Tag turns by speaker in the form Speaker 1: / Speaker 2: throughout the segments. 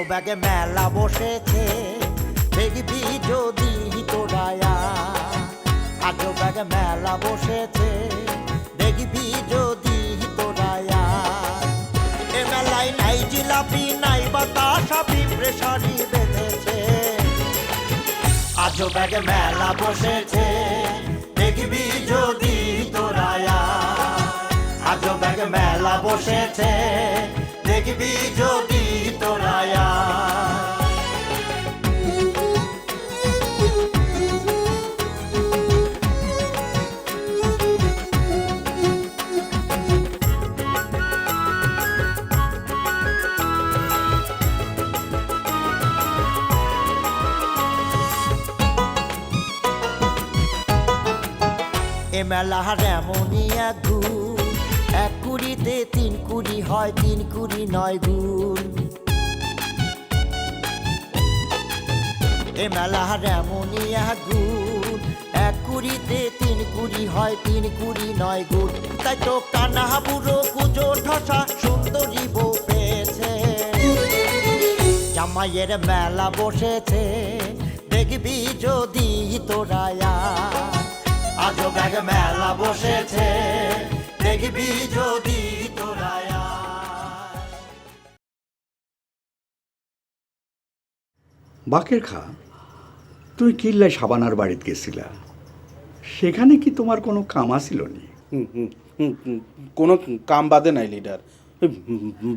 Speaker 1: ব্যাগে মেলা বসেছে দেখবি যদি তোরায়া আজো ব্যাগে মেলা বসেছে দেখবি যদি তোরায়া এ মেলায় নাই জিলাপি নাই বাতাসা প্রেসারি বেঁধেছে আজো ব্যাগে মেলা বসেছে দেখবি যদি তোরায়া আজো ব্যাগে মেলা বসেছে দেখবি যদি তোরায়া এ মেলার এমনই এক গুণ এক কুড়িতে 3 কুড়ি হয় 3 কুড়ি 9 গুণ এ মেলার এমনই এক গুণ এক কুড়িতে 3 কুড়ি হয় 3 কুড়ি 9 গুণ তাই তো কানা বুড়ো কুজো ঠসা সুন্দরী বউ পেয়েছে জামাইয়ের মেলা বসেছে দেখবি যদি তোরায়া আজো ব্যাগে মেলা বসেছে দেখবি যদি তোরায়া
Speaker 2: বাকের খা তুই কিল্লায় সাবানার বাড়িতে গেছিলা সেখানে কি তোমার কোনো কাম আসিল নি?
Speaker 3: কোনো কাম বাদে নাই লিডার, ওই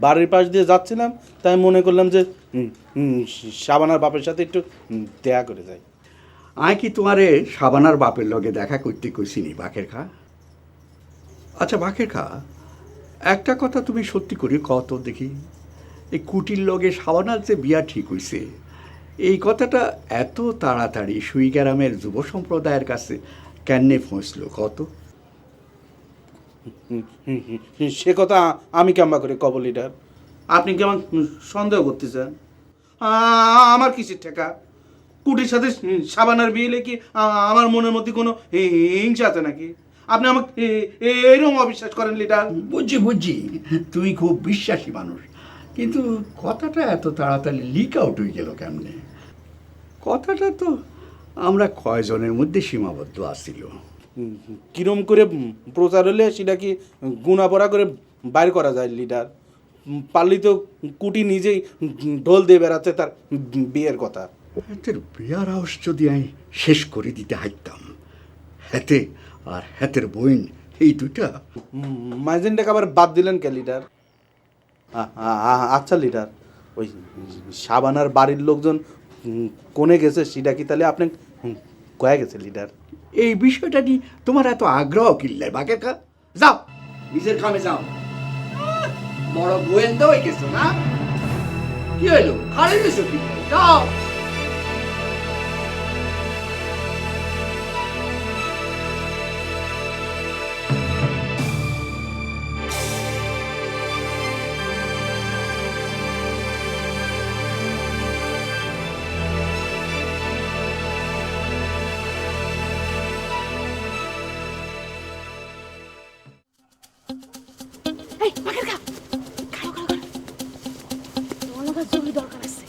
Speaker 3: বাড়ির পাশ দিয়ে যাচ্ছিলাম তাই মনে করলাম যে সাবানার বাপের সাথে একটু দেখা করে যাই।
Speaker 2: আয় কি তোমারে সাবানার বাপের লগে দেখা করতে কইছিনি বাকের খা? আচ্ছা বাকের খা, একটা কথা তুমি সত্যি করে কত দেখি, এই কুটির লগে সাবানার যে বিয়া ঠিক হইছে এই কথাটা এত তাড়াতাড়ি সুইগ্রামের যুব সম্প্রদায়ের কাছে কেনে পৌঁছলো কত?
Speaker 3: সে কথা আমি কেমন করে কব লিডার? আপনি কেমন সন্দেহ করতেছেন? আমার কিসের ঠেকা? কুটির সাথে সাবানার বিয়ে কি আমার মনের মধ্যে কোনো হিংসা আছে নাকি? আপনি আমাকে এরকম অবিশ্বাস করেন লিডার?
Speaker 2: বুঝছি তুমি খুব বিশ্বাসী মানুষ, কিন্তু কথাটা এত তাড়াতাড়ি লিক আউট হয়ে গেল কেমনে? কথাটা তো আমরা কয়জনের মধ্যে সীমাবদ্ধ আসছিল।
Speaker 3: কিরম করে প্রচার হলে সেটা কি গুণাপড়া করে বাইর করা যায় লিডার? পারলি তো কুটি নিজেই ঢোল দিয়ে বেড়াচ্ছে তার বিয়ের কথা।
Speaker 2: হাতের বিয়ার হাউস যদি আমি শেষ করে দিতে হাইতাম, হাতে আর হাতের বইন এই দুইটা
Speaker 3: মাইজেনটাকে আবার বাদ দিলেন কে লিডার? আচ্ছা লিডার, ওই সাবানার বাড়ির লোকজন কোনে গেছে সেটা কি তাহলে আপনি কয়ে গেছে লিডার?
Speaker 2: এই বিষয়টা নিয়ে তোমার এত আগ্রহ কিনলে বাকের কা? যাও নিজের কামে যাও। বড় গোয়েন্দা হয়ে গেছো না? কি হইলো খালি গেছো কি? যাও।
Speaker 4: এই বাকের খা, খাও খাও খাও, তোমার লোকের জরুরি দরকার আছে।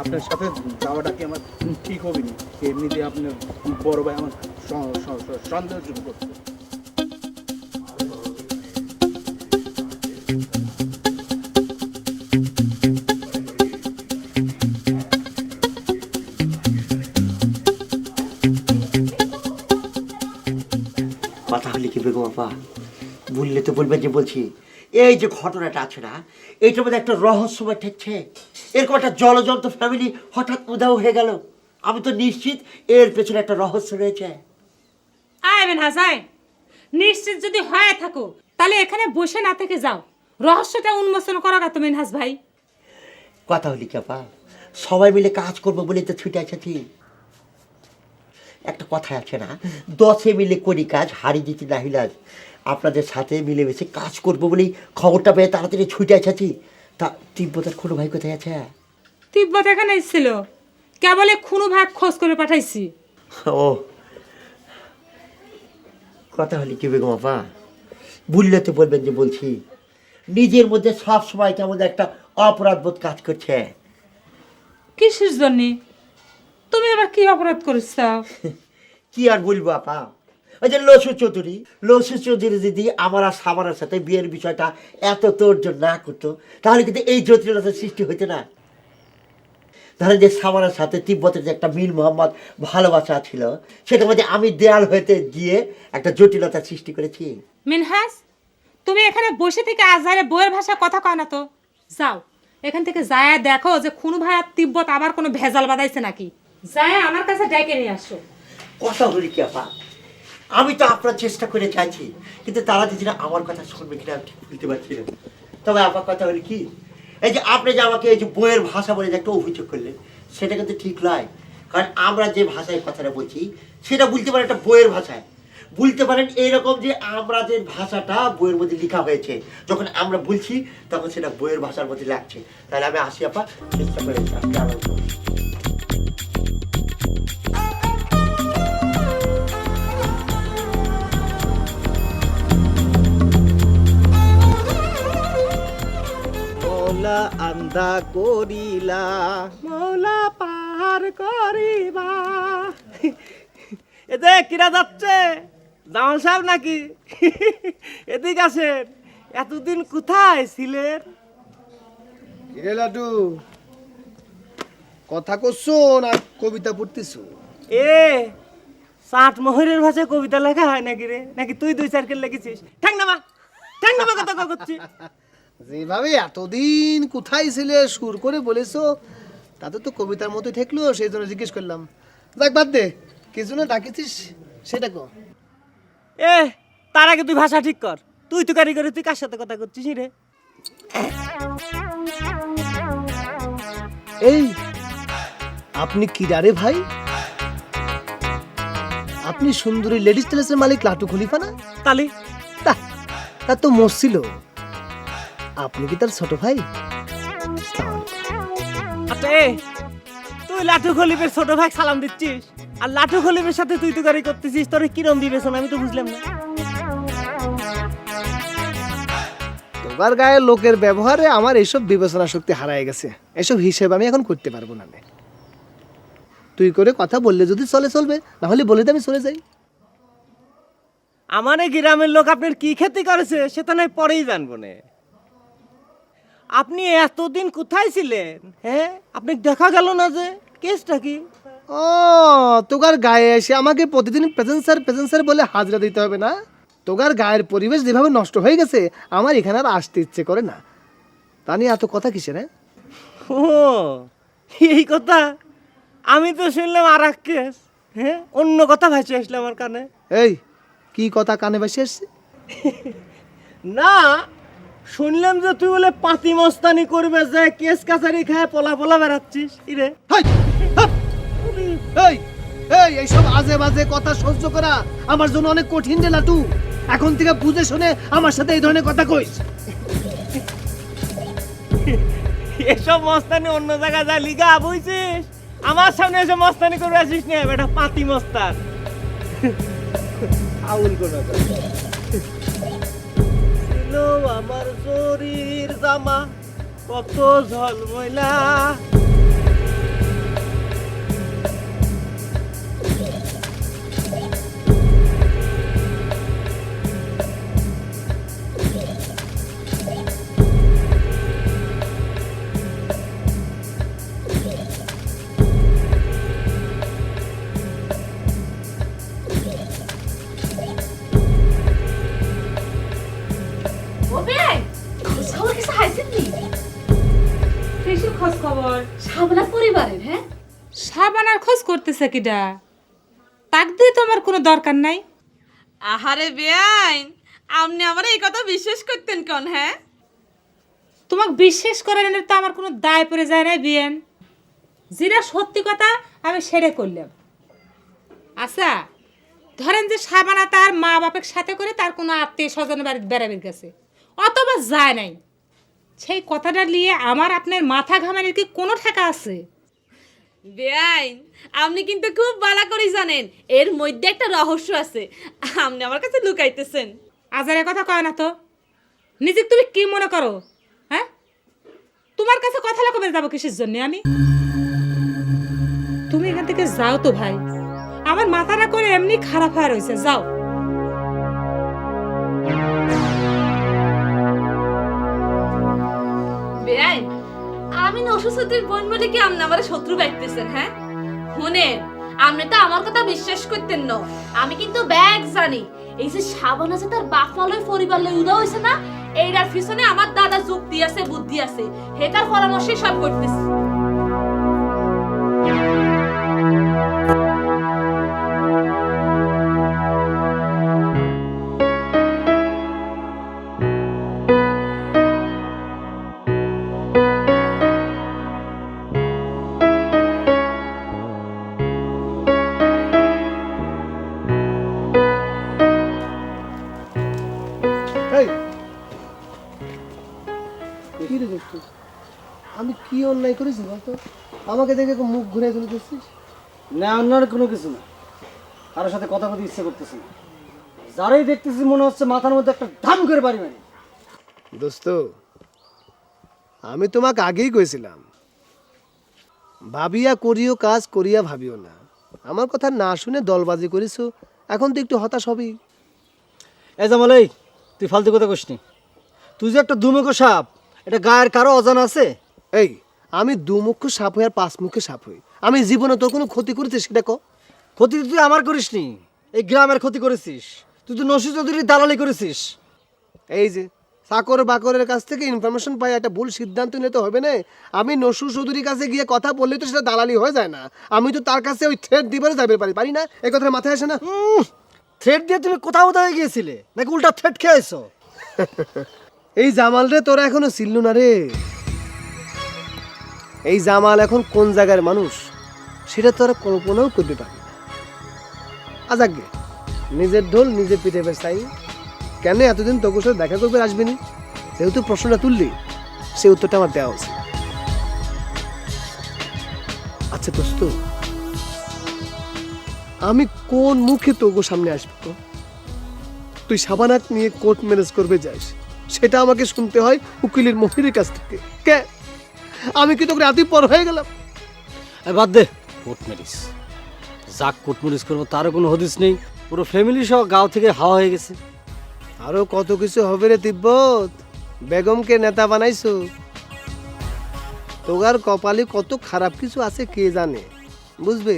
Speaker 3: আপনার সাথে যাওয়াটা কি আমার ঠিক হবে না? এমনিতে আপনার বড় ভাই আমার সন্দেহ শুরু করছে।
Speaker 1: কথা হলে কি বেগম আপা বললে তো বলবেন যে বলছি এই যে ঘটনাটা আছে না, এইটার মধ্যে একটা রহস্যময় ঠেকছে। এরকম একটা জলজন্ত ফ্যামিলি হঠাৎ উধাও হয়ে গেল, আমি তো নিশ্চিত এর পেছনে একটা রহস্য রয়েছে।
Speaker 5: আইবেন হাসাই নিশ্চিত যদি হয়ে থাকো তাহলে এখানে বসে না থেকে যাও, রহস্যটা উন্মোচন করো গা তুমি মিনহাস ভাই।
Speaker 1: কথা হলি কাপা, সবাই মিলে কাজ করবো বলে তো ছুটে আছি। একটা কথা আছে না, 10 মিলে করি কাজ, হারি জিতি না হিলাজ। আপনাদের সাথে মিলেমিশে কাজ করবো বলেই খবরটা পেয়ে তাড়াতাড়ি ছুটে আছি। তা তিব্বতের কোনো ভাই কোথায় আছে?
Speaker 5: তিব্বত এখানে এসেছিল, কেবলে খুনু ভাগ খোঁজ করে পাঠাইছি।
Speaker 1: ও কথা হলি কি বেগম আপা, বুঝলে তো বলবেন যে বলছি। নিজের মধ্যে সব সময় কেমন একটা অপরাধবোধ কাজ করছে।
Speaker 5: কিসের জন্য? তুমি আবার কি অপরাধ করেছ?
Speaker 1: কি আর বলবো আপা, ওই যে লসু চৌধুরী যদি আমার আর সামানের সাথে বিয়ের বিষয়টা এত তোড়জোড় না করতো, তাহলে কিন্তু এই জটিলতার সৃষ্টি হইতো না। ধরেন যে সামানের সাথে তিব্বতের যে একটা মিল মোহাম্মদ ভালোবাসা ছিল, সেটার মধ্যে আমি দেয়াল হইতে গিয়ে একটা জটিলতার সৃষ্টি করেছি।
Speaker 5: মিনহাস, তুমি এখানে বসে থেকে আজহারে বইয়ের ভাষা কথা কয় না তো। যাও এখান থেকে যায় দেখো যে খুনু ভাই আর তিব্বত আবার কোনো ভেজাল বাঁধাইছে নাকি। যায় আমার কাছে ডেকে নিয়ে আসো।
Speaker 1: কথা হলি কি আপা, আমি তো আপনার চেষ্টা করে চাইছি, কিন্তু তারা যদি না আমার কথা শুনবে কিনা আমি ঠিক বুঝতে পারছি না। তবে আপা কথা হলি কি, এই যে আপনি যে আমাকে এই যে বইয়ের ভাষা বলে যে একটা অভিযোগ করলেন, সেটা কিন্তু ঠিক নয়। কারণ আমরা যে ভাষায় কথাটা বলছি সেটা বলতে পারেন একটা বইয়ের ভাষায়, বলতে পারেন এইরকম যে আমরা যে ভাষাটা বইয়ের মধ্যে লেখা হয়েছে, যখন আমরা বলছি তখন সেটা বইয়ের ভাষার মধ্যে লাগছে। তাহলে আমি আসি আপা, চেষ্টা করে আসতে আবার করবো।
Speaker 6: মৌলা আন্দা করিলা মৌলা পার করিবা। এতে কিরা যাচ্ছে? জামাল সাহেব নাকি? এদিকে আসেন। এতদিন কোথায় ছিলেন?
Speaker 7: কিরে লাডু, কথা করছো না কবিতা পড়তেছো?
Speaker 6: এ ষাট মোহরের ভাষায় কবিতা লেখা হয় নাকি রে? নাকি তুই 2-4 কে লিখেছিস? ঠ্যাং নামা কথা করছি।
Speaker 7: যেভাবে এতদিন কোথায় ছিলে সুর করে বলেছো, তাতে তো কবিতার মতো ঠেকলো, সেই জন্য জিজ্ঞেস করলাম। যাক বাদ দে, কি জন্য ডাকিছিস সেটা কো।
Speaker 6: এ তার আগে তুই ভাষা ঠিক কর। তুই তো কারিগরি, তুই কার সাথে কথা করছিস রে?
Speaker 7: এই আপনি কিরারে ভাই? আপনি সুন্দরী লেডিস টেলার্সের মালিক লাটু খলিফা না?
Speaker 6: তালি
Speaker 7: তা তো মরছিল। আপনি কি তার ছোট ভাই?
Speaker 6: আচ্ছা, তুই লাটু খলিফের ছোট ভাই সালাম দিচ্ছিস, আর লাটু খলিফের সাথে তুই তুকারি করতেছিস, তোর কিরম বিবেচন আমি তো বুঝলাম না।
Speaker 7: তোমার গায়ে লোকের ব্যবহারে আমার এইসব বিবেচনা শক্তি হারায় গেছে। এসব হিসেব আমি এখন করতে পারবো না। তুই করে কথা বললে যদি চলবে, না হলে বলে দে আমি চলে যাই।
Speaker 6: আমার এই গ্রামের লোক আপনার কি ক্ষতি করেছে সেটা নয় পরেই জানবো না। আপনি এতদিন কোথায় ছিলেন? হ্যাঁ, আপনি দেখা গেল না যে, কেসটা কি?
Speaker 7: ও তোগার গায়ে এসে আমাকে প্রতিদিন প্রেজেন্সার বলে হাজরা দিতে হবে না? তোগার গায়ের পরিবেশ যেভাবে নষ্ট হয়ে গেছে, আমার এখানে আর আসতে ইচ্ছে করে না। তা নিয়ে এত কথা কিসের?
Speaker 6: ও এই কথা, আমি তো শুনলাম আর এক কেস। হ্যাঁ, অন্য কথা ভাসে আসলে আমার কানে।
Speaker 7: এই কি কথা কানে ভেসে আসছে?
Speaker 6: না, শুনলাম যে তুই বলে পাতি মস্তানি করবে, যে কেস কাছারি খায় পলা বেড়াচ্ছিস। ইরে
Speaker 7: হাই, হাপ! এই এই এইসব আজে বাজে কথা সহ্য করা আমার জন্য অনেক কঠিন রে লাটু। এখন থেকে বুঝে শুনে আমার সাথে এই ধরনের কথা কইস।
Speaker 6: এসব মস্তানি অন্য জায়গায় যা লিগা বুঝছিস, আমার সামনে এসে মস্তানি করবে আসিস না, বেটা পাতি মস্তান। আউল কোনো ছিল আমার শরীর জামা কত ঝলমলা।
Speaker 5: খোঁজ খবর
Speaker 4: শাবানার পরিবারের? হ্যাঁ,
Speaker 5: সাবানার খোঁজ করতেছে কিডা? তাক দিয়ে তো আমার কোনো দরকার নাই।
Speaker 4: আহারে বেআইন, আপনি আমার এই কথা বিশ্বাস করতেন কোন? হ্যাঁ,
Speaker 5: তোমাকে বিশ্বাস করার তো আমার কোনো দায় পড়ে যায় না বিয়েন। যেটা সত্যি কথা আমি সেরে করলাম। আচ্ছা, ধরেন যে সাবানা তার মা বাপের সাথে করে তার কোনো আত্মীয় স্বজনের বাড়িতে বেড়াবের গেছে, অথবা যায় নাই, সেই কথাটা নিয়ে আমার আপনার মাথা ঘামানোর কি কোনো ঠেকা আছে?
Speaker 4: বেআইন আপনি কিন্তু খুব ভালো করে জানেন এর মধ্যে একটা রহস্য আছে, আপনি আমার কাছে লুকাইতেছেন।
Speaker 5: আজারের কথা কয় না তো। নিজেকে তুমি কি মনে করো? হ্যাঁ, তোমার কাছে কথা লাগাবে যাবো কিসের জন্য আমি? তুমি এখান থেকে যাও তো ভাই, আমার মাথাটা করে এমনি খারাপ হয়ে রয়েছে, যাও।
Speaker 4: বেআইন আমি নসুসতির বোন বলে কি আপনি আমার শত্রু ব্যক্তেছেন? হ্যাঁ শুনেন, আপনি তো আমার কথা বিশ্বাস করতেন না, আমি কিন্তু ব্যাগ জানি। এই যে সাবানা যে তার বাপ মালয় পরিবার লই উদা হইছে না, এইটার পিছনে আমার দাদা যুক্তি আছে, বুদ্ধি আছে, হেটার পরামর্শে সব করতেছে।
Speaker 7: এই কি রে দোস্ত, আমি কি অন্যায় করেছি বলতো? আমাকে দেখে মুখ ঘুরে চলে যাচ্ছিস।
Speaker 8: না অন্যার কোনো কিছু না, কারোর সাথে কথা বলতে ইচ্ছে করতেছি না। যারাই দেখতেছি মনে হচ্ছে মাথার মধ্যে একটা ধাম করে বাড়ি মারি।
Speaker 7: দোস্ত, আমি তোমাকে আগেই কইছিলাম, ভাবিয়া করিও কাজ, করিয়া ভাবিও না। আমার কথা না শুনে দলবাজি করিস, এখন তো একটু হতাশ হবেই।
Speaker 8: এই জামাল, এই তুই ফালতু কথা কইস নি। তুই যে একটা দুমুখো সাপ, এটা গায়ের কারো অজানা আছে?
Speaker 7: এই, আমি দুমুখ সাপ হই আর পাঁচ মুখে সাপ হই। আমি জীবনে তোর কোনো ক্ষতি করেছিস সেটা ক?
Speaker 8: ক্ষতি তুই আমার করিস নি, এই গ্রামের ক্ষতি করেছিস। তুই তো নসি চৌধুরীর দালালি করেছিস।
Speaker 7: এই যে চাকর বাকরের কাছ থেকে ইনফরমেশন পাই একটা ভুল সিদ্ধান্ত নিতে হবে না। আমি নসু চৌধুরীর কাছে গিয়ে কথা বললে তো সেটা দালালি হয়ে যায় না। আমি তো তার কাছে ওই থ্রেড দিবারে যাবে পারি না? এই কথাটা মাথায় আসে না?
Speaker 8: থ্রেড দিয়ে তুমি কোথাও হয়ে গিয়েছিলে নাকি উল্টা থ্রেড খেয়েছো?
Speaker 7: এই জামাল রে তোরা এখনো চিনলু না রে। এই জামাল এখন কোন জায়গার মানুষ সেটা তোরা কল্পনাও করতে পারবি না। আজাগে নিজের ঢোল নিজে পিঠে বেসাই। কেন এতদিন তোর সাথে দেখা করবে আসবেনি? যেহেতু প্রশ্নটা তুললি, সেই উত্তরটা আমার দেওয়া উচিত। আচ্ছা দোস্ত, আমি কোন মুখে তোর সামনে আসবো? তুই সাবানাক নিয়ে কোর্ট ম্যানেজ করবে যাস, সেটা আমাকে শুনতে হয় উকিলের মহিরের কাছ থেকে। কে আমি কি তোকে রাতে পর হয়ে গেলাম?
Speaker 8: বাদ দে কোর্ট ম্যারিজ। যাক কোর্ট ম্যারিজ করবো তারও কোনো হদিস নেই। পুরো ফ্যামিলি সহ গাঁও থেকে হাওয়া হয়ে গেছে।
Speaker 7: আরো কত কিছু হবে রে তিব্বত। বেগমকে নেতা বানাইছো, তোগার কপালে কত খারাপ কিছু আছে কে জানে। বুঝবে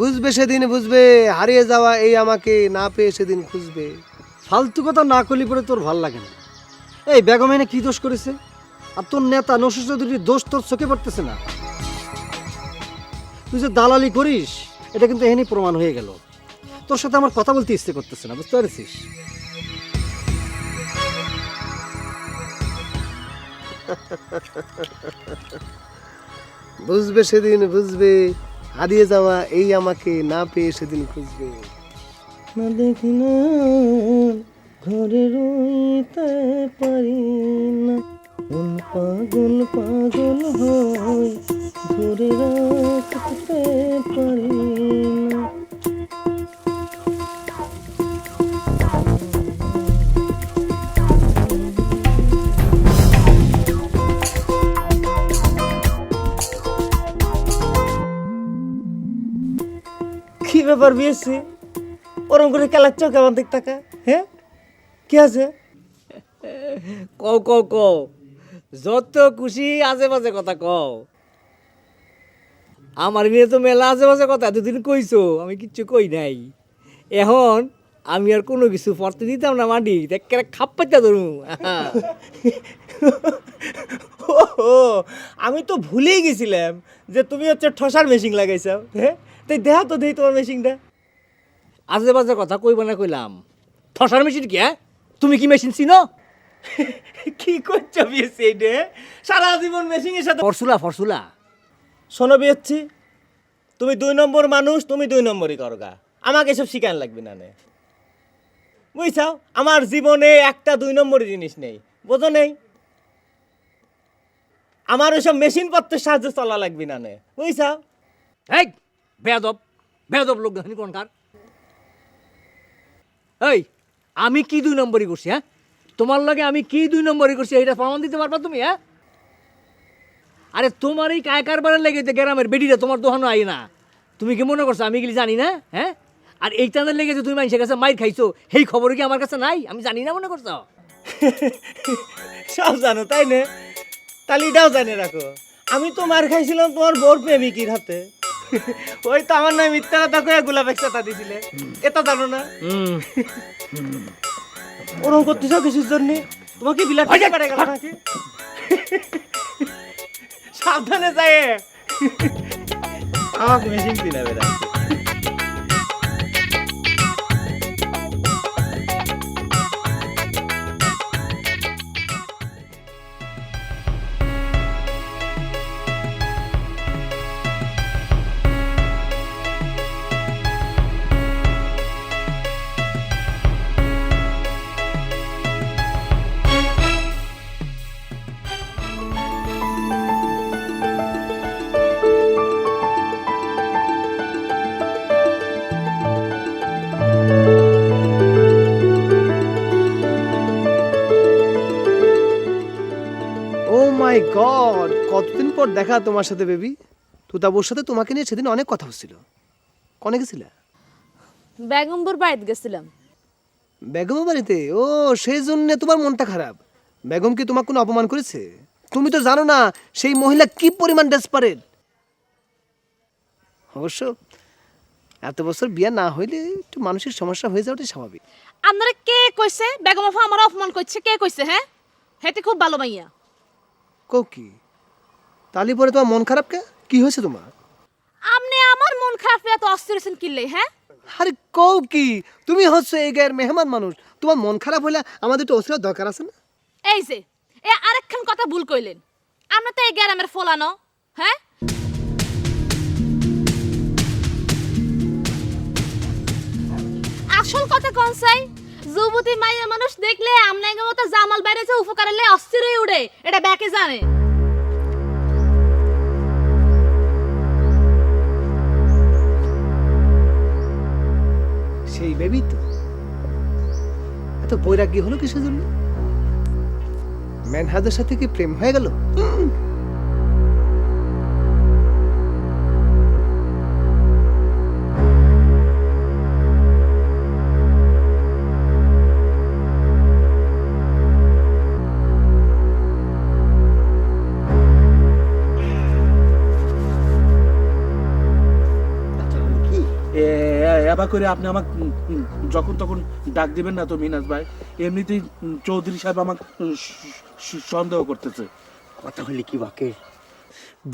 Speaker 7: বুঝবে সেদিন বুঝবে, হারিয়ে যাওয়া এই আমাকে না পেয়ে সেদিন খুঁজবে।
Speaker 8: ফালতু কথা না করলে পরে তোর ভাল লাগে না। এই বেগম এনে কি দোষ করেছে? আর তোর নেতা নসির চৌধুরীর দোষ তোর চোখে পড়তেছে না? তুই যে দালালি করিস এটা কিন্তু এখানেই প্রমাণ হয়ে গেল। তোর সাথে আমার কথা বলতে ইচ্ছে করতেছে না, বুঝতে পারছিস?
Speaker 7: বুঝবে সেদিন বুঝবে, হারিয়ে যাওয়া এই আমাকে না পেয়ে সেদিন খুঁজবে।
Speaker 8: না দেখি না ঘরে রইতে পারি না, মন পাগল পাগল হয় ধরে রাখতে পারি না।
Speaker 6: কি ব্যাপার বিয়েছি ওরম করে খেলাচ্ছ কেমন দিক টাকা? হ্যাঁ কি আছে?
Speaker 9: কও কও কও, যত খুশি আজে বাজে কথা কও। আমার মেয়ে তো মেলা আজে বাজে কথা দুদিন কইছো, আমি কিচ্ছু কই নাই। এখন আমি আর কোনো কিছু পড়তে দিতাম না মাটি, দেখে খাপ পাইতা ধরু।
Speaker 6: ও আমি তো ভুলেই গেছিলাম যে তুমি হচ্ছে ঠসার মেশিন লাগাইছো। হ্যাঁ তাই দেখা তো দেই তোমার মেশিনটা।
Speaker 9: আজে বাজে কথা কইবা না কইলাম, ঠসার মেশিন কি হ্যাঁ? তুমি কি মেশিন চিনো?
Speaker 6: কি করছো বিয়েছি এইটা? সারা জীবন মেশিনের সাথে
Speaker 9: ফরসুলা
Speaker 6: শোনো বিয়েছি, তুমি 2 নম্বর মানুষ, তুমি 2 নম্বরই করগা, আমাকে এসব শিখান লাগবে না নে, বুঝছাও? আমার জীবনে একটা 2 নম্বরই জিনিস নেই, বোঝো নেই? আমার ওইসব মেশিন পত্রের সাহায্যে চলা লাগবে না নে, বুঝছাও?
Speaker 9: এই বেয়াদব লোক দেখেনি কোনকার? এই আমি কি 2 নম্বরই করছি হ্যাঁ? তোমার লাগে আমি কি 2 নম্বরই করছি এটা প্রমাণ দিতে পারবা তুমি হ্যাঁ? আরে তোমার এই কায়কারবারের লেগে যে গ্রামের বেডিটা তোমার দোহানো আই না, তুমি কি মনে করছো আমি এগুলি জানি না হ্যাঁ? আর এই টানের লেগে যে তুমি মানুষের কাছে মাইর খাইছো সেই খবর কি আমার কাছে নাই? আমি জানি না মনে করছো?
Speaker 6: সব জানো তাই না? তাহলে এটাও জানে রাখো, আমি তো মার খাইছিলাম তোমার বোর প্রেমিকির হাতে। ওই তো আমার নয় মিথ্যা কথা কয়ে গোলাপ একসাথে দিছিলে, এটা জানো না? ওরকম করতেছ কিছুর জন্য? তোমাকে বিলাপ করে গেল নাকি? সাবধানে যায়, আমাকে মেশিন কিনা বেড়া।
Speaker 7: ও মাই গড, কতদিন পর দেখা তোমার সাথে বেবি। তুতাবুর সাথে তোমাকে নিয়ে সেদিন অনেক কথা হচ্ছিল। কনে গেছিলে?
Speaker 4: বেগমপুর বাড়িতে গেছিলাম।
Speaker 7: বেগম বাড়িতে? ও সেই জন্য তোমার মনটা খারাপ। বেগম কি তোমাকে কোনো অপমান করেছে? তুমি তো জানো না সেই মহিলা কি পরিমাণ ডেসপারেট। অবশ্য এত বছর বিয়ে না হইলে একটু মানসিক সমস্যা হয়ে যাওয়াটাই স্বাভাবিক।
Speaker 4: আপনারা কে কইছে বেগম আফা আমার অপমান করছে? কে কইছে? হ্যাঁ, হেতে খুব ভালো মাইয়া।
Speaker 7: কও কি? তালি পরে তোমার মন খারাপ কে? কি হয়েছে তোমার?
Speaker 4: আপনি আমার মন খারাপ এত অস্থির হয়েছেন কিনলে? হ্যাঁ,
Speaker 7: আরে কও কি? তুমি হচ্ছে এই গায়ের মেহমান মানুষ, তোমার মন খারাপ হইলে আমাদের একটু অস্থির দরকার আছে না?
Speaker 4: এই যে এ আরেকখান কথা ভুল কইলেন। আমরা তো এই গ্রামের ফোলানো। হ্যাঁ, আসল কথা কোন চাই? যুবতী মাইয়া মানুষ দেখলে আমনাইগো মতো জামাল বাইরে যে উপকার হলে অস্থির হয়ে উঠে, এটা ব্যাকে জানে।
Speaker 7: সেই বেবি তো এত বৈরাগ্য হলো কিসের জন্য? ম্যানহাজের সাথে কি প্রেম হয়ে গেল?
Speaker 3: এবার করে আপনি আমাকে যখন তখন ডাক দিবেন না তো মিনাজ ভাই। এমনিতেই চৌধুরী সাহেব আমাকে সন্দেহ করতেছে।
Speaker 1: কথা হলে কি বাকে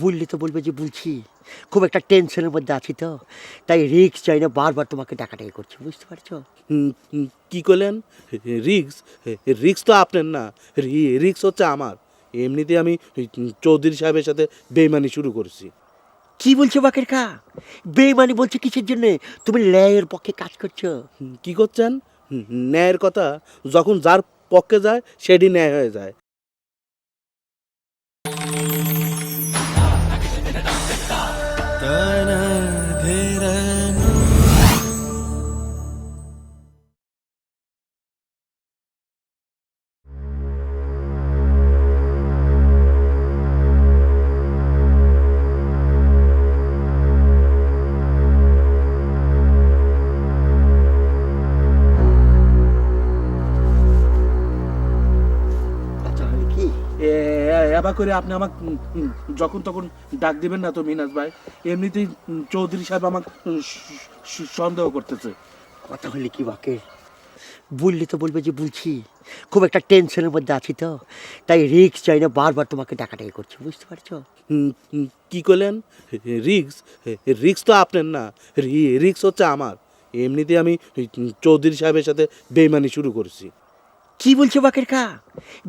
Speaker 1: বললে তো বলবে যে বলছি, খুব একটা টেনশনের মধ্যে আছি তো, তাই রিক্স চাই না, বারবার তোমাকে ডাকাডাকি করছি, বুঝতে পারছো?
Speaker 3: কি করলেন? রিক্স? রিক্স তো আপনার না, রিক্স হচ্ছে আমার। এমনিতে আমি চৌধুরী সাহেবের সাথে বেইমানি শুরু করেছি।
Speaker 1: কি বলছো বাকের খা? বেইমানি বলছো কিসের জন্য? তুমি ন্যায়ের পক্ষে কাজ করছো।
Speaker 3: কি করছেন? ন্যায়ের কথা যখন যার পক্ষে যায় সেটি ন্যায় হয়ে যায়। এবার করে আপনি আমাকে যখন তখন ডাক দিবেন না তো মিনাজ ভাই। এমনিতেই চৌধুরী সাহেব আমাকে সন্দেহ করতেছে।
Speaker 1: কথা হলে কি বাকে বললে তো বলবে যে বলছি, খুব একটা টেনশনের মধ্যে আছি তো, তাই রিক্স চাই না, বারবার তোমাকে ডাকাডাকি করছি, বুঝতে পারছো?
Speaker 3: কি করলেন? রিক্স? রিক্স তো আপনার না, রিক্স হচ্ছে আমার। এমনিতে আমি ওই চৌধুরী সাহেবের সাথে বেইমানি শুরু করছি।
Speaker 1: কি বলছো বাকের খা?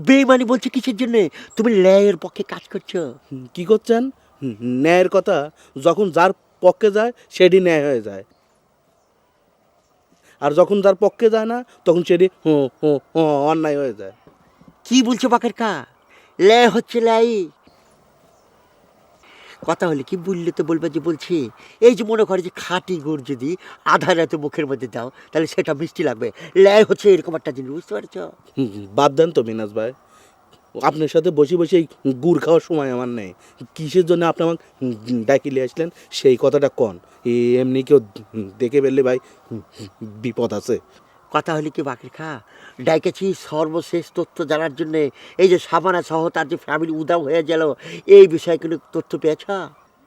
Speaker 1: বেইমানি বলছো কিসের জন্য? তুমি ন্যায়ের পক্ষে কাজ করছো।
Speaker 3: কি করছেন? ন্যায়ের কথা যখন যার পক্ষে যায় সেটি ন্যায় হয়ে যায়, আর যখন যার পক্ষে যায় না তখন সেটি অন্যায় হয়ে যায়।
Speaker 1: কি বলছো বাকের খা? ন্যায় হচ্ছে লাই। কথা হলে কি বললে তো বলবে যে বলছি। এই যে মনে করে যে খাঁটি গুড় যদি আধা রাতে মুখের মধ্যে দাও তাহলে সেটা মিষ্টি লাগবে। ন্যায় হচ্ছে এরকম একটা জিনিস, বুঝতে পারছো?
Speaker 3: বাদ দেন তো মিনাজ ভাই, আপনার সাথে বসে বসে এই গুড় খাওয়ার সময় আমার নেই। কিসের জন্য আপনি আমাকে ডাকিলে আসলেন সেই কথাটা কন। এমনি কেউ দেখে ফেললে ভাই বিপদ আছে।
Speaker 1: কথা হলে কি বাকের খা, ডাইকেছি সর্বশেষ তথ্য জানার জন্যে। এই যে সাবানা সহ তার যে ফ্যামিলি উদাও হয়ে গেল, এই বিষয়গুলো তথ্য পেয়েছ?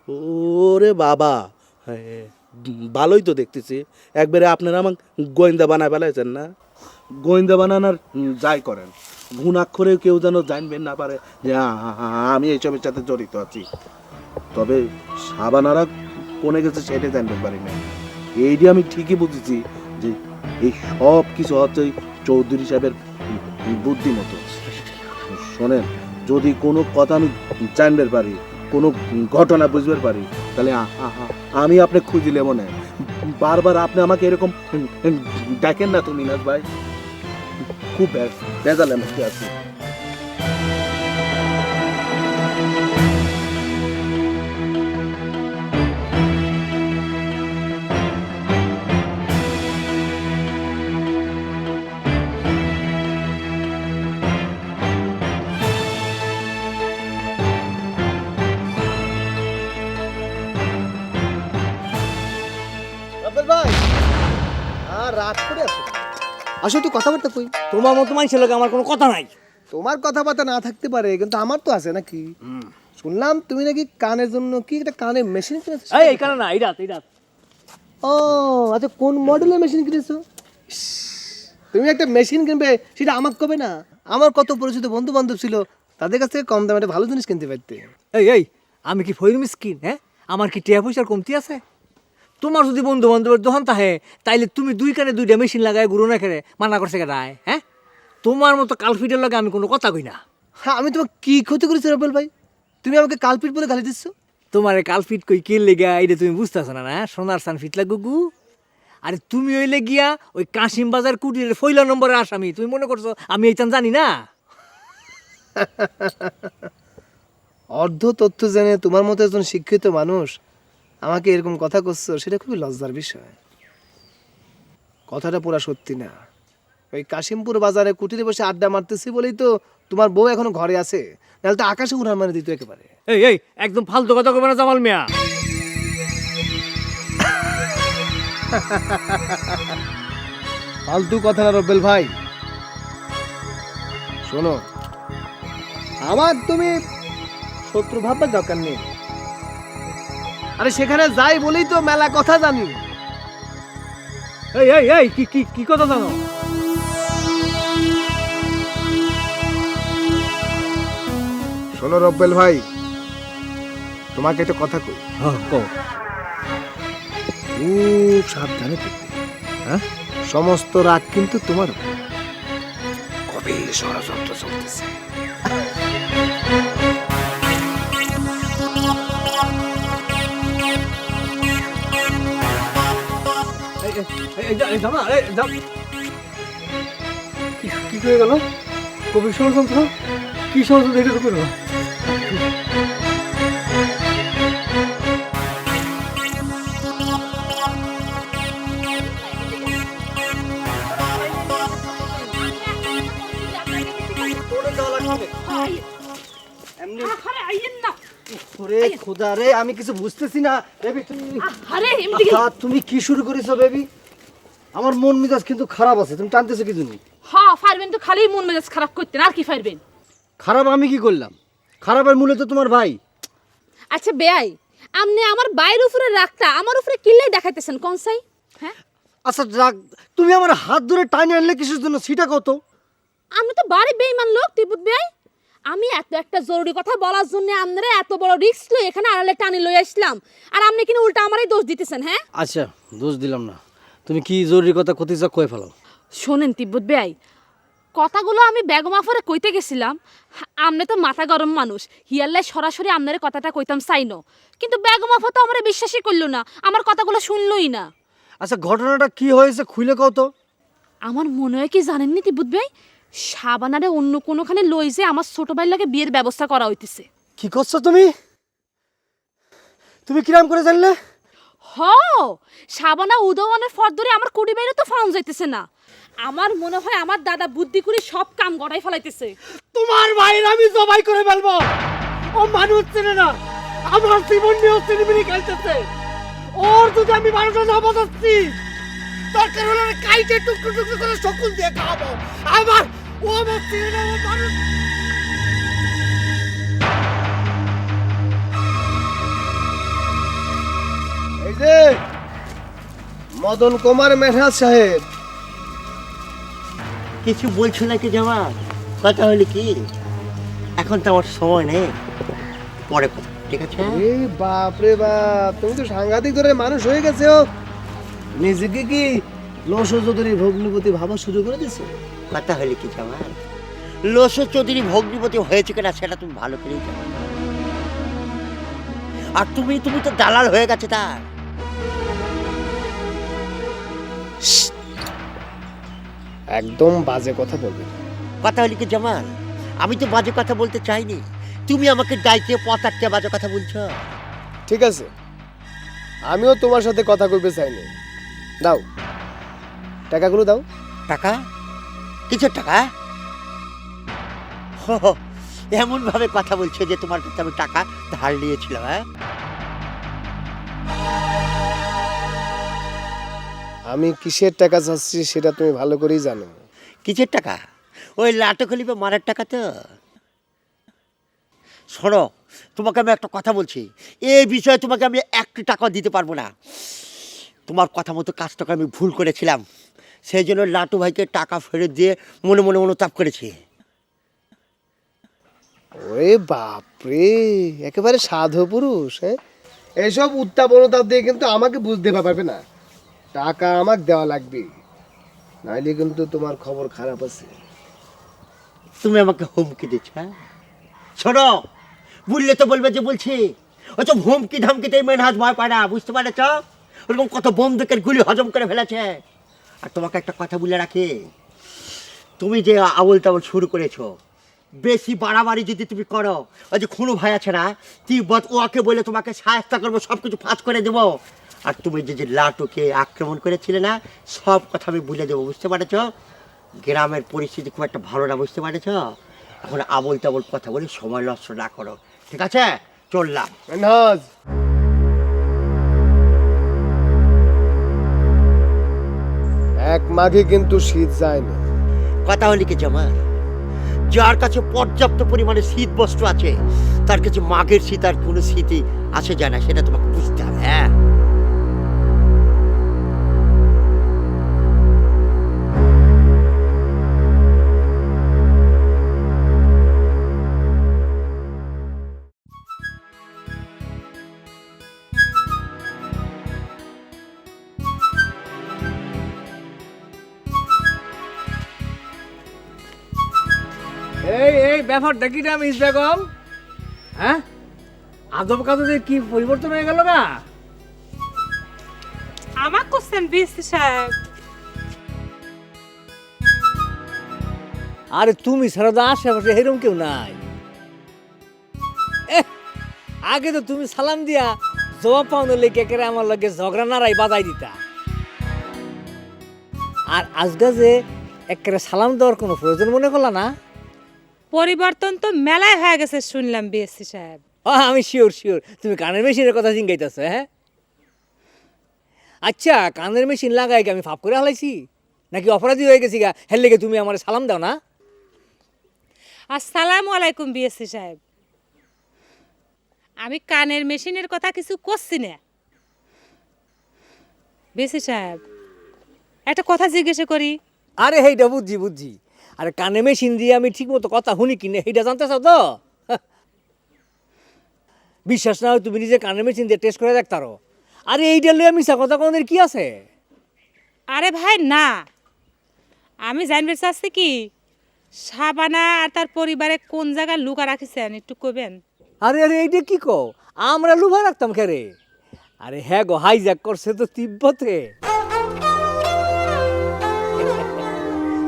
Speaker 3: ওরে বাবা, ভালোই তো দেখতেছি। একবারে আপনারা আমাকে গোয়েন্দা বানায় ফেলাইছেন না? গোয়েন্দা বানানোর যাই করেন, ঘুণাক্ষরে কেউ যেন জানবেন না পারে যে আমি এইসবের সাথে জড়িত আছি। তবে সাবানারা কোনে গেছে সেটা জানতে পারি না। এইটি আমি ঠিকই বুঝেছি যে এই সব কিছু হচ্ছে ওই চৌধুরী সাহেবের বুদ্ধিমতো। শোনেন, যদি কোনো কথা আমি জানতে পারি, কোনো ঘটনা বুঝতে পারি, তাহলে আমি আপনি খুঁজিলে মনে বারবার আপনি আমাকে এরকম ডাকেন না তো মিনাজ ভাই। খুব বেজালের মধ্যে আছি।
Speaker 7: রব্বেল ভাই, আর রাত করে আছো, আসো একটু কথাবার্তা কই।
Speaker 9: তোমার মতো মানুষের লোক আমার কোনো কথা নাই।
Speaker 7: তোমার কথাবার্তা না থাকতে পারে, কিন্তু আমার তো আছে নাকি? শুনলাম তুমি নাকি কানের জন্য কি একটা কানে মেশিন কিনেছো।
Speaker 9: এই কারণে না, এই রাত
Speaker 7: ও আচ্ছা, কোন মডেলের মেশিন কিনেছো? ইস, তুমি একটা মেশিন কিনবে সেটা আমাকে কবে না? আমার কত পরিচিত বন্ধু বান্ধব ছিল, তাদের কাছ থেকে কম দামে একটা ভালো জিনিস কিনতে পারতে।
Speaker 9: এই আমি কি ফইর মিসকিন? হ্যাঁ, আমার কি টিয়া পয়সার কমতি আছে? তোমার যদি বন্ধু বান্ধবের দোকান থাকে তাইলে তুমি দুই কানে দুইটা মেশিন লাগায় গুরু না খেলে মানা করছে রায়? হ্যাঁ, তোমার মতো কালফিটের লগে আমি কোনো কথা কই না।
Speaker 7: হ্যাঁ, আমি তোমাকে কি ক্ষতি করেছি রব্বেল ভাই? তুমি আমাকে কালপিট বলে গালি দিচ্ছ।
Speaker 9: তোমার কালফিট কই কিন লেগা এটা তুমি বুঝতেছ না? না, সোনার সান ফিট লাগুগু। আরে তুমি হইলে গিয়া ওই কাশিম বাজার কুটির ফইলা নম্বরের আসামি। তুমি মনে করছো আমি এইটান জানি না?
Speaker 7: অর্ধ তথ্য জেনে তোমার মতো একজন শিক্ষিত মানুষ আমাকে এরকম কথা করছো, সেটা খুবই লজ্জার বিষয়। কথাটা পুরা সত্যি না। ওই কাশিমপুর বাজারে কুটিরে বসে আড্ডা মারতেছি বলেই তো তোমার বউ এখনো ঘরে আছে, নাহলে তো আকাশে উড়ান মানে দিত একেবারে।
Speaker 9: এই একদম ফালতু কথা কবে না জামাল মিয়া।
Speaker 7: ফালতু কথা না রব্বেল ভাই, শোনো, আমার তুমি শত্রু ভাববার দরকার নেই। আরে সেখানে যাই বলেই তো মেলা কথা জানি।
Speaker 9: এই কি কথা জানো?
Speaker 7: শোনো রব্বেল ভাই, তোমাকে একটা কথা কই,
Speaker 9: কও।
Speaker 7: খুব সাবধানে থাকবে। হ্যাঁ, সমস্ত রাগ কিন্তু তোমার উপর। কবে ষড়যন্ত্র চলতেছে।
Speaker 9: কি হয়ে গেল? কবি ষড়যন্ত্র? কি ষড়যন্ত্র এটা তো করো?
Speaker 8: ওরে খোদা রে, আমি কিছু বুঝতেছি না বেবি।
Speaker 4: আরে এমনি
Speaker 8: তুমি কি শুরু করেছো বেবি? আমার মন মেজাজ কিন্তু খারাপ আছে, তুমি টানতেছো কি জন্য?
Speaker 4: হ্যাঁ পারবেন তো, খালি মন মেজাজ খারাপ করতেন, আর কি পারবেন?
Speaker 8: খারাপ আমি কি করলাম? খারাপের মূলে তো তোমার ভাই।
Speaker 4: আচ্ছা বেয়াই, আপনি আমার বাইরের উপরে রাখতা আমার উপরে কিল্লাই দেখাইতেছেন কোন সাই? হ্যাঁ,
Speaker 8: আচ্ছা রাগ, তুমি আমার হাত ধরে টাইনে আনলে কিসের জন্য সেটা কত?
Speaker 4: আমি তো বাড়ি বেইমান লোক তিপুত বেয়াই। আমি এত একটা জরুরি কথা বলার জন্য আপনারা এত বড় রিস্ক লই এখানে আড়ালে টানি লই আসলাম, আর আপনি কিনা উল্টা আমারই দোষ দিতেছেন। হ্যাঁ
Speaker 8: আচ্ছা, দোষ দিলাম না, তুমি কি জরুরি কথা কইতে চাও কয়ে ফেলো।
Speaker 4: শোনেন তিব্বত বেআই, কথাগুলো আমি বেগম আফারে কইতে গেছিলাম। আমনে তো মাথা গরম মানুষ, হিয়াল্লাই সরাসরি আমনের কথাটা কইতাম চাইনো, কিন্তু বেগম আফা তো আমার বিশ্বাসই করলো না, আমার কথাগুলো শুনলই না।
Speaker 8: আচ্ছা ঘটনাটা কি হয়েছে খুলে কও তো।
Speaker 4: আমার মনে হয় কি জানেননি তিব্বত ভাই, সাবানারে অন্য কোনোখানে লই যে আমার ছোট ভাইয়ের লাগে বিয়ের ব্যবস্থা করা হইতেছে।
Speaker 8: কি করছো তুমি? তুমি কিরাম করে জানলে?
Speaker 4: হ, সাবানা উদয়নের ফর ধরে আমার কুড়ি বাইরে তো ফাউন যাইতেছে না। আমার মনে হয় আমার দাদা বুদ্ধি করে সব কাম গড়াই ফেলাইতেছে।
Speaker 8: তোমার ভাইয়ের আমি জবাই করে ফেলবো। ও মানুষ চেনে না, আমার জীবন নিয়েও চিনিমিনি খেলতেছে। ওর যদি আমি মানুষটা না বাঁচাচ্ছি, দরকার হলে কাইটে টুকরো টুকরো করে শকুন দিয়ে খাওয়াবো। ও আমার চেনে না, ও মানুষ।
Speaker 7: এই যে মদন কুমার মেহরাজ সাহেব,
Speaker 1: কিছু বলছো নাকি জামাল? কথা হলো কি, এখন তো আমার সময় নেই, পরে কথা, ঠিক আছে?
Speaker 7: এই বাপ রে বাপ, তুমি তো সাংঘাতিক ধরনের মানুষ হয়ে গেছো। নিজেকে কি লসো চৌধুরী ভগ্নিপতি ভাবা শুরু করে দিছো?
Speaker 1: কথা হলো কি জামাল, লসো চৌধুরী ভগ্নিপতি হয়েছে কিনা সেটা তুমি ভালো করেই জানো। আর তুমি তো দালাল হয়ে গেছে তার।
Speaker 7: একদম বাজে কথা বলবে না।
Speaker 1: কথা হলো কি জামাল, আমি তো বাজে কথা বলতে চাইনি, তুমি আমাকে ডাইকে পথারকে বাজে কথা বলছো।
Speaker 7: ঠিক আছে, আমিও তোমার সাথে কথা কইতে চাইনি। দাও টাকাগুলো দাও।
Speaker 1: টাকা? কিসের টাকা? এমন ভাবে কথা বলছো যে তোমার কাছে আমি টাকা ধার নিয়েছিলাম। হ্যাঁ,
Speaker 7: আমি কিসের টাকা চাচ্ছি সেটা তুমি ভালো করেই জানো।
Speaker 1: কিসের টাকা? ওই লাটো খলিফা মারার টাকা তো। শোনো, তোমাকে আমি একটা কথা বলছি, এই বিষয়ে তোমাকে আমি একটি টাকা দিতে পারবো না। তোমার কথা মতো কাজটাকে আমি ভুল করেছিলাম, সেই জন্য লাটু ভাইকে টাকা ফেরত দিয়ে মনে মনে অনুতাপ করেছি।
Speaker 7: ওরে বাপরে, একেবারে সাধু পুরুষ। হ্যাঁ, এসব উত্তাপ অনুতাপ দিয়ে কিন্তু আমাকে বুঝতে পারবে না। টাকা আমাকে দেওয়া লাগবে, নাইলে কিন্তু তোমার খবর খারাপ আছে।
Speaker 1: তুমি আমাকে হুমকি দিচ্ছ? হ্যাঁ, শোনো, বললে তো বলবে যে বলছি, ওই তো হুমকি ধামকিতেই মেনহাজ ভয় পায় না, বুঝতে পারছ? ওরকম কত বন্দুকের গুলি হজম করে ফেলেছে। আর তোমাকে একটা কথা বলে রাখি, তুমি যে আবল তাবল শুরু করেছো, বেশি বাড়াবাড়ি যদি তুমি করো, ওই যে খুনু ভাই আছে না, তিব্বত, ওকে বলে তোমাকে সাহায্য করবো, সব কিছু ফাঁস করে দেবো। আর তুমি যে লাটুকে আক্রমণ করেছিলে না, সব কথা আমি বলে দেবো, বুঝতে পারছ? গ্রামের পরিস্থিতি খুব একটা ভালো না, বুঝতে পারছ? এখন আবল তাবল কথা বলে সময় নষ্ট না করো, ঠিক আছে? চললাম।
Speaker 7: মেনহাজ, এক মাঘে কিন্তু শীত যায় না।
Speaker 1: কথা হলি কি জামাল, যার কাছে পর্যাপ্ত পরিমাণে শীত বস্ত্র আছে, তার কাছে মাঘের শীত আর কোনো শীতই আসে যায় না, সেটা তোমাকে বুঝতে হবে। হ্যাঁ,
Speaker 9: এই ব্যাপারটা কিটা মিস বেগম? হ্যাঁ, আদব কাদবে কি পরিবর্তন হয়ে গেল না?
Speaker 5: আমার কোশ্চেন বিএসসি সাহেব,
Speaker 9: আরে তুমি ছাড়া তো আশেপাশে এরকম কেউ নাই। আগে তো তুমি সালাম দিয়া জবাব পাওয়ানো লেগে কেড়ে আমার লগে ঝগড়া নাড়াই বাজাই দিতা, আর আজকে যে একেবারে সালাম দেওয়ার কোনো প্রয়োজন মনে করলা না?
Speaker 5: পরিবর্তন তো মেলায় হয়ে গেছে শুনলাম বিএসসি সাহেব।
Speaker 9: আমি শিওর তুমি কানের মেশিনের কথা জিঙ্গাইতেছো। হ্যাঁ, আচ্ছা, কানের মেশিন লাগাই কি আমি ফাপ করে হালাইছি নাকি অপরাধী হয়ে গেছি গা? হের লেগে তুমি আমার সালাম দাও না?
Speaker 5: আসসালামু আলাইকুম বিএসসি সাহেব, আমি কানের মেশিনের কথা কিছু করছি না। বিএসসি সাহেব, একটা কথা জিজ্ঞেস করি।
Speaker 9: আরে হেইটা বুঝছি, আরে কানে মেশিন দিয়ে আমি ঠিক মতো কথা শুনি কিনে সেইটা জানতে চাও তো? বিশ্বাস না হয় তুমি নিজে কানে মেশিন দিয়ে টেস্ট করে দেখতারো। আরে এইটা লইয়া মিশা কথা কোনদের কি আছে?
Speaker 5: আরে ভাই না, আমি জানতে চাচ্ছি কি শাবানা আর তার পরিবারে কোন জায়গায় লুকা রাখিছেন একটু কবেন?
Speaker 9: আরে আরে এইটা কি কও, আমরা লুভা রাখতাম খেরে। আরে হ্যাঁ গো, হাইজ্যাক করছে তো তিব্বতে।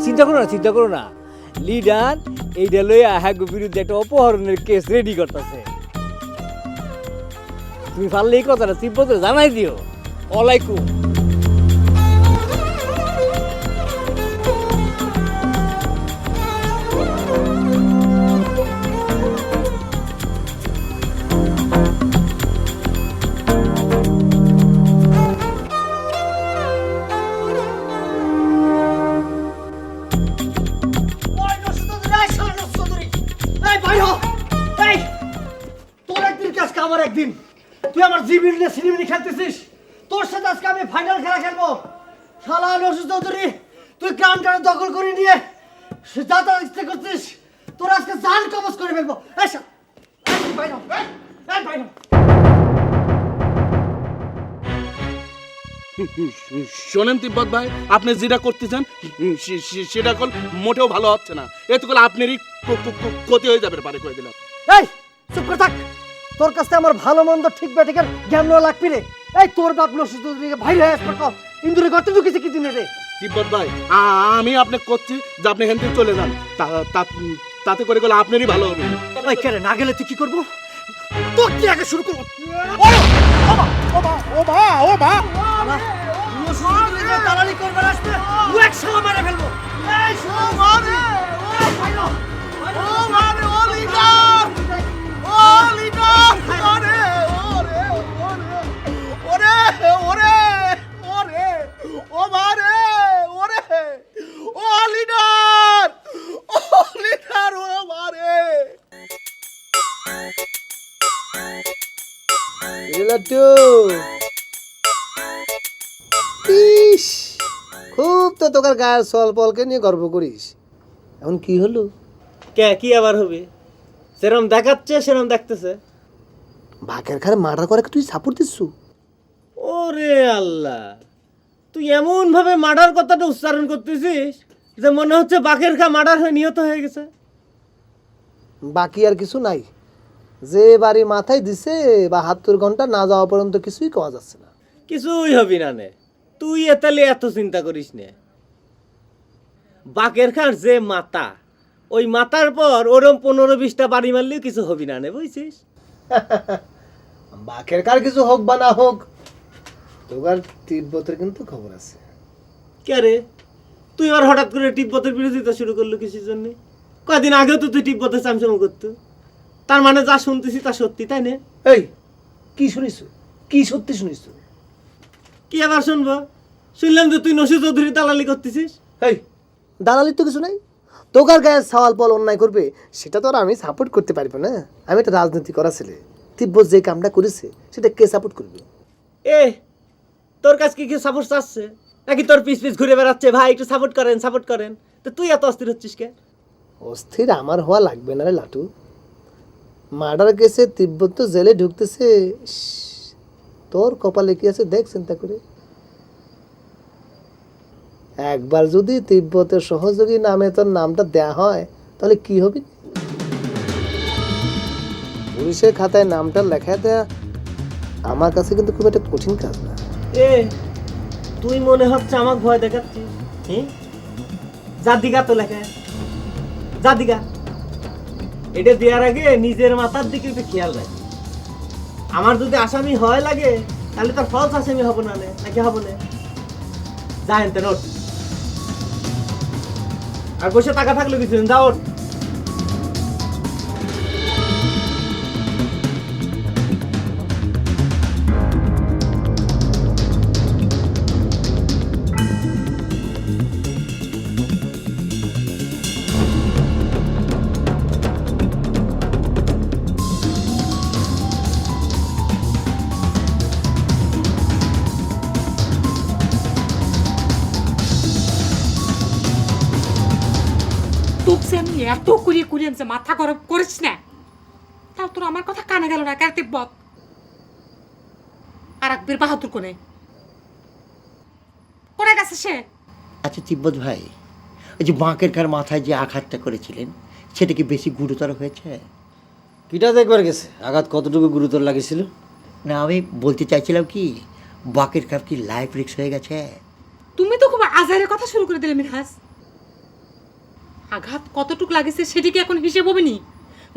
Speaker 9: চিন্তা করো না, চিন্তা করো না, লিডার এইটা লইয়া হ্যাঁ বিরুদ্ধে একটা অপহরণের কেস রেডি করতেছে। তুমি পারলে এই কথাটা তিব্বতে জানাই দিও। ওয়ালাইকুম।
Speaker 8: ওই নসুদুদ্দিন, এই শালা নসুদুদ্দিন, এই ভাই হো, এই তোর একদিন কি আজকে আমার একদিন? তুই আমার জিবির নিয়ে সিনেমিনি খেলতেছিস, তোর সাথে আজকে আমি ফাইনাল খেলা খেলবো। শালা নসুদুদ্দিন, তুই গ্রাউন্ডটা দখল করে নিয়ে যাতা ইচ্ছে করছিস, তোর আজকে জান কবজ করে ফেলবো। এই শালা, এই ভাই হো, এই ভাই হো।
Speaker 3: শোনেন তিব্বত ভাই, আপনি যেটা করতেছেন সেটা কল মোটেও ভালো হচ্ছে না। এতে করে আপনারই ক্ষতি হয়ে যাবে পারে কয়ে দিলাম।
Speaker 8: এই চুপ করে থাক, তোর কাছে আমার ভালো মন্দ ঠিক বেঠিকের জ্ঞান নেওয়া লাগবি রে। এই তোর বাপ নসুদুদ্দিনকে ভাই হয়ে আসবে কম, ইন্দুরে গর্তে ঢুকেছে কি দিনে রে?
Speaker 3: তিব্বত ভাই, আমি আপনাকে করছি যে আপনি এখান থেকে চলে যান, তাতে করে গেলে আপনারই ভালো হবে।
Speaker 8: ভাই কেন না গেলে তুই কি করবো? তোর কি আগে শুরু করবো? দালালি করবার আসবে, ও এক শালা মেরে ফেলবো। এই শালা মারে, ও ভাইলো, ও মারে, ও লিডার, ও লিডার, আরে ওরে ওরে ওরে ওরে, ও মারে, ওরে, ও লিডার, ও লিডার, ও মারে। লাট্টু, ইস, খুব তো তোকার গায়ের সল পলকে নিয়ে গর্ব করিস, এখন কি হলো?
Speaker 6: কে কি আবার হবে? সেরম দেখাচ্ছে সেরম দেখতেছে।
Speaker 8: বাঘের খারে মার্ডার করে তুই সাপোর্ট দিচ্ছু?
Speaker 6: ওরে আল্লাহ, তুই এমন ভাবে মার্ডার কথাটা উচ্চারণ করতেছিস যে মনে হচ্ছে বাঘের খা মার্ডার হয়ে নিহত হয়ে গেছে।
Speaker 8: বাকি আর কিছু নাই, যে বাড়ি মাথায় দিছে বা হাতুর ঘন্টা না যাওয়া পর্যন্ত কিছুই কওয়া যাচ্ছে না।
Speaker 6: কিছুই হবি না নে, তুই এতালে এত চিন্তা করিস নে। বাকের খার যে মাতা, ওই মাতার পর ওরম 15-20টা বাড়ি মারলেও কিছু হবি না নে, বুঝছিস?
Speaker 8: বাঘের কার কিছু হোক বা না হোক, তোর তিব্বতের কিন্তু খবর আছে।
Speaker 6: কে রে, তুই আর হঠাৎ করে তিব্বতের বিরোধিতা শুরু করলো কিছুর জন্য? কয়দিন আগেও তো তুই তিব্বতের চামচাম করতো। তার মানে যা শুনতেছি তা সত্যি, তাই না?
Speaker 8: এই কি শুনিস, কি সত্যি শুনিস?
Speaker 6: কি আবার শুনবো? শুনলাম যে তুই নসি চৌধুরী দালালি করতেছিস।
Speaker 8: এই দালালির তো কিছু নাই, তোকার গায়ে সওয়াল পল অন্যায় করবে সেটা তো আর আমি সাপোর্ট করতে পারবো না। আমি একটা রাজনীতি করা ছেলে, তিব্বত যে কামটা করেছে সেটা কে সাপোর্ট করবে?
Speaker 6: এ তোর কাছে কি কেউ সাপোর্ট চাচ্ছে নাকি তোর পিস পিস ঘুরে বেড়াচ্ছে, ভাই একটু সাপোর্ট করেন সাপোর্ট করেন? তো তুই এত অস্থির হচ্ছিস কে?
Speaker 8: অস্থির আমার হওয়া লাগবে না রে লাটু। মার্ডার কেসে তিব্বত তো জেলে ঢুকতেছে, ইস, তোর কপালে কি আছে দেখ চিন্তা করে। একবার যদি তিব্বতের সহযোগী নামে তোর নামটা দেয়া হয় তাহলে কি হবে? পুলিশের খাতায় নামটা লেখা দেয়া আমার কাছে কিন্তু খুব একটা কঠিন কাজ না।
Speaker 6: এ তুই মনে হচ্ছে আমাকে ভয় দেখাচ্ছিস। জাদিগা তো লেখা, জাদিগা। এটা দেওয়ার আগে নিজের মাথার দিকে একটু খেয়াল রাখ। আমার যদি আসামি হয় লাগে তাহলে তার ফলস আসামি হবো না নাকি হবো না? জানেন তো নোট আর বসে টাকা থাকলে কিছু যাও।
Speaker 5: তোকে আমি এত কুড়িয়ে কুড়িয়ে আনছে, মাথা গরম করিস না। তাও তোর আমার কথা কানে গেল না কেন তিব্বত? আর একবার বাহাদুর করে করে গেছে সে।
Speaker 1: আচ্ছা তিব্বত ভাই, ওই যে বাঁকের কার মাথায় যে আঘাতটা করেছিলেন সেটা কি বেশি গুরুতর হয়েছে?
Speaker 8: কিটা দেখবার গেছে আঘাত কতটুকু গুরুতর লাগেছিল?
Speaker 1: না, আমি বলতে চাইছিলাম কি বাঁকের কাপ কি লাইফ রিস্ক হয়ে গেছে?
Speaker 5: তুমি তো খুব আজারের কথা শুরু করে দিলে মিনহাস। আঘাত কতটুক লাগেছে সেটি কি এখন হিসেব হবে নি?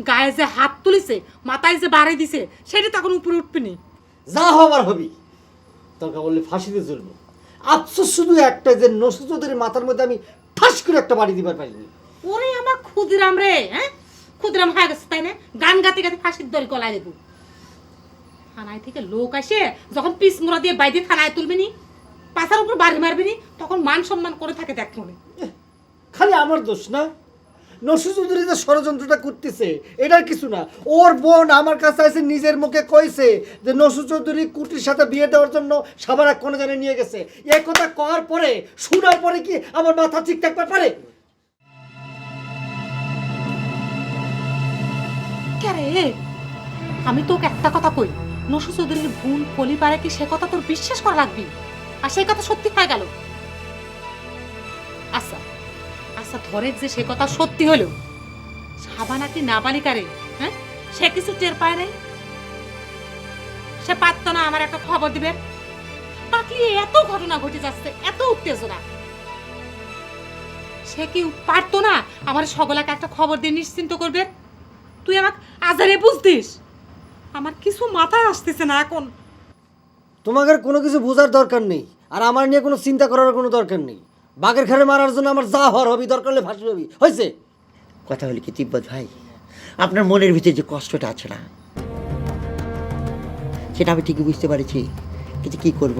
Speaker 5: গায়ে যে হাত তুলেছে, মাথায় যে বাড়াই দিছে, সেটা তখন উপরে উঠবে নি।
Speaker 8: যা হবার হবি, তোকে বললে ফাঁসিতে চলবো। আফসোস শুধু একটা যে নসু চৌধুরীর মাথার মধ্যে আমি ঠাস করে একটা বাড়ি দিবার পারিনি।
Speaker 5: ওরে আমার ক্ষুদিরাম রে, হ্যাঁ ক্ষুদিরাম হয়ে গেছে তাই না? গান গাতে গাতে ফাঁসির দড়ি গলায় দেবো। থানায় থেকে লোক আসে যখন পিস মোড়া দিয়ে বাইরে থানায় তুলবে নি, পাশার উপর বাড়ি মারবে নি, তখন মান সম্মান করে থাকে দেখ মনে।
Speaker 8: খালি আমার দোষ না, নসু চৌধুরী যে ষড়যন্ত্রটা করতেছে এটার কিছু না। ওর বোন আমার কাছে এসে নিজের মুখে কইছে যে নসু চৌধুরী কুটির সাথে বিয়ে দেওয়ার জন্য সাবানা কোনো জানে নিয়ে গেছে। এই কথা কওয়ার পরে, শোনার পরে কি আমার মাথা ঠিক থাকতে পারে?
Speaker 5: রে আমি তোকে একটা কথা কই, নসু চৌধুরীর বোন কলি পারে কি সে কথা তোর বিশ্বাস করা লাগবি? আর সেই কথা সত্যি হয়ে গেল। আচ্ছা আচ্ছা, ধরে যে সে কথা সত্যি হলো, সাবানা কি নাবালিকারে, হ্যাঁ সে কিছু টের পায় নাই? সে পারতো না আমার একটা খবর দিবে? বাকি এত ঘটনা ঘটে যাচ্ছে, এত উত্তেজনা, সে কি পারতো না আমার সকলাকে একটা খবর দিয়ে নিশ্চিন্ত করবে? তুই আমাকে আজারে বুঝতিস? আমার কিছু মাথায় আসতেছে না এখন।
Speaker 8: তোমাদের কোনো কিছু বোঝার দরকার নেই, আর আমার নিয়ে কোনো চিন্তা করার কোনো দরকার নেই। বাঘের ঘরে মারার জন্য আমার যা হওয়ার হবি, দরকার হলে ফাঁসি হবি, হয়েছে?
Speaker 1: কথা হলো কি তিব্বত ভাই, আপনার মনের ভিতরে যে কষ্টটা আছে না, সেটা আমি ঠিকই বুঝতে পারছি, কিন্তু কী করব,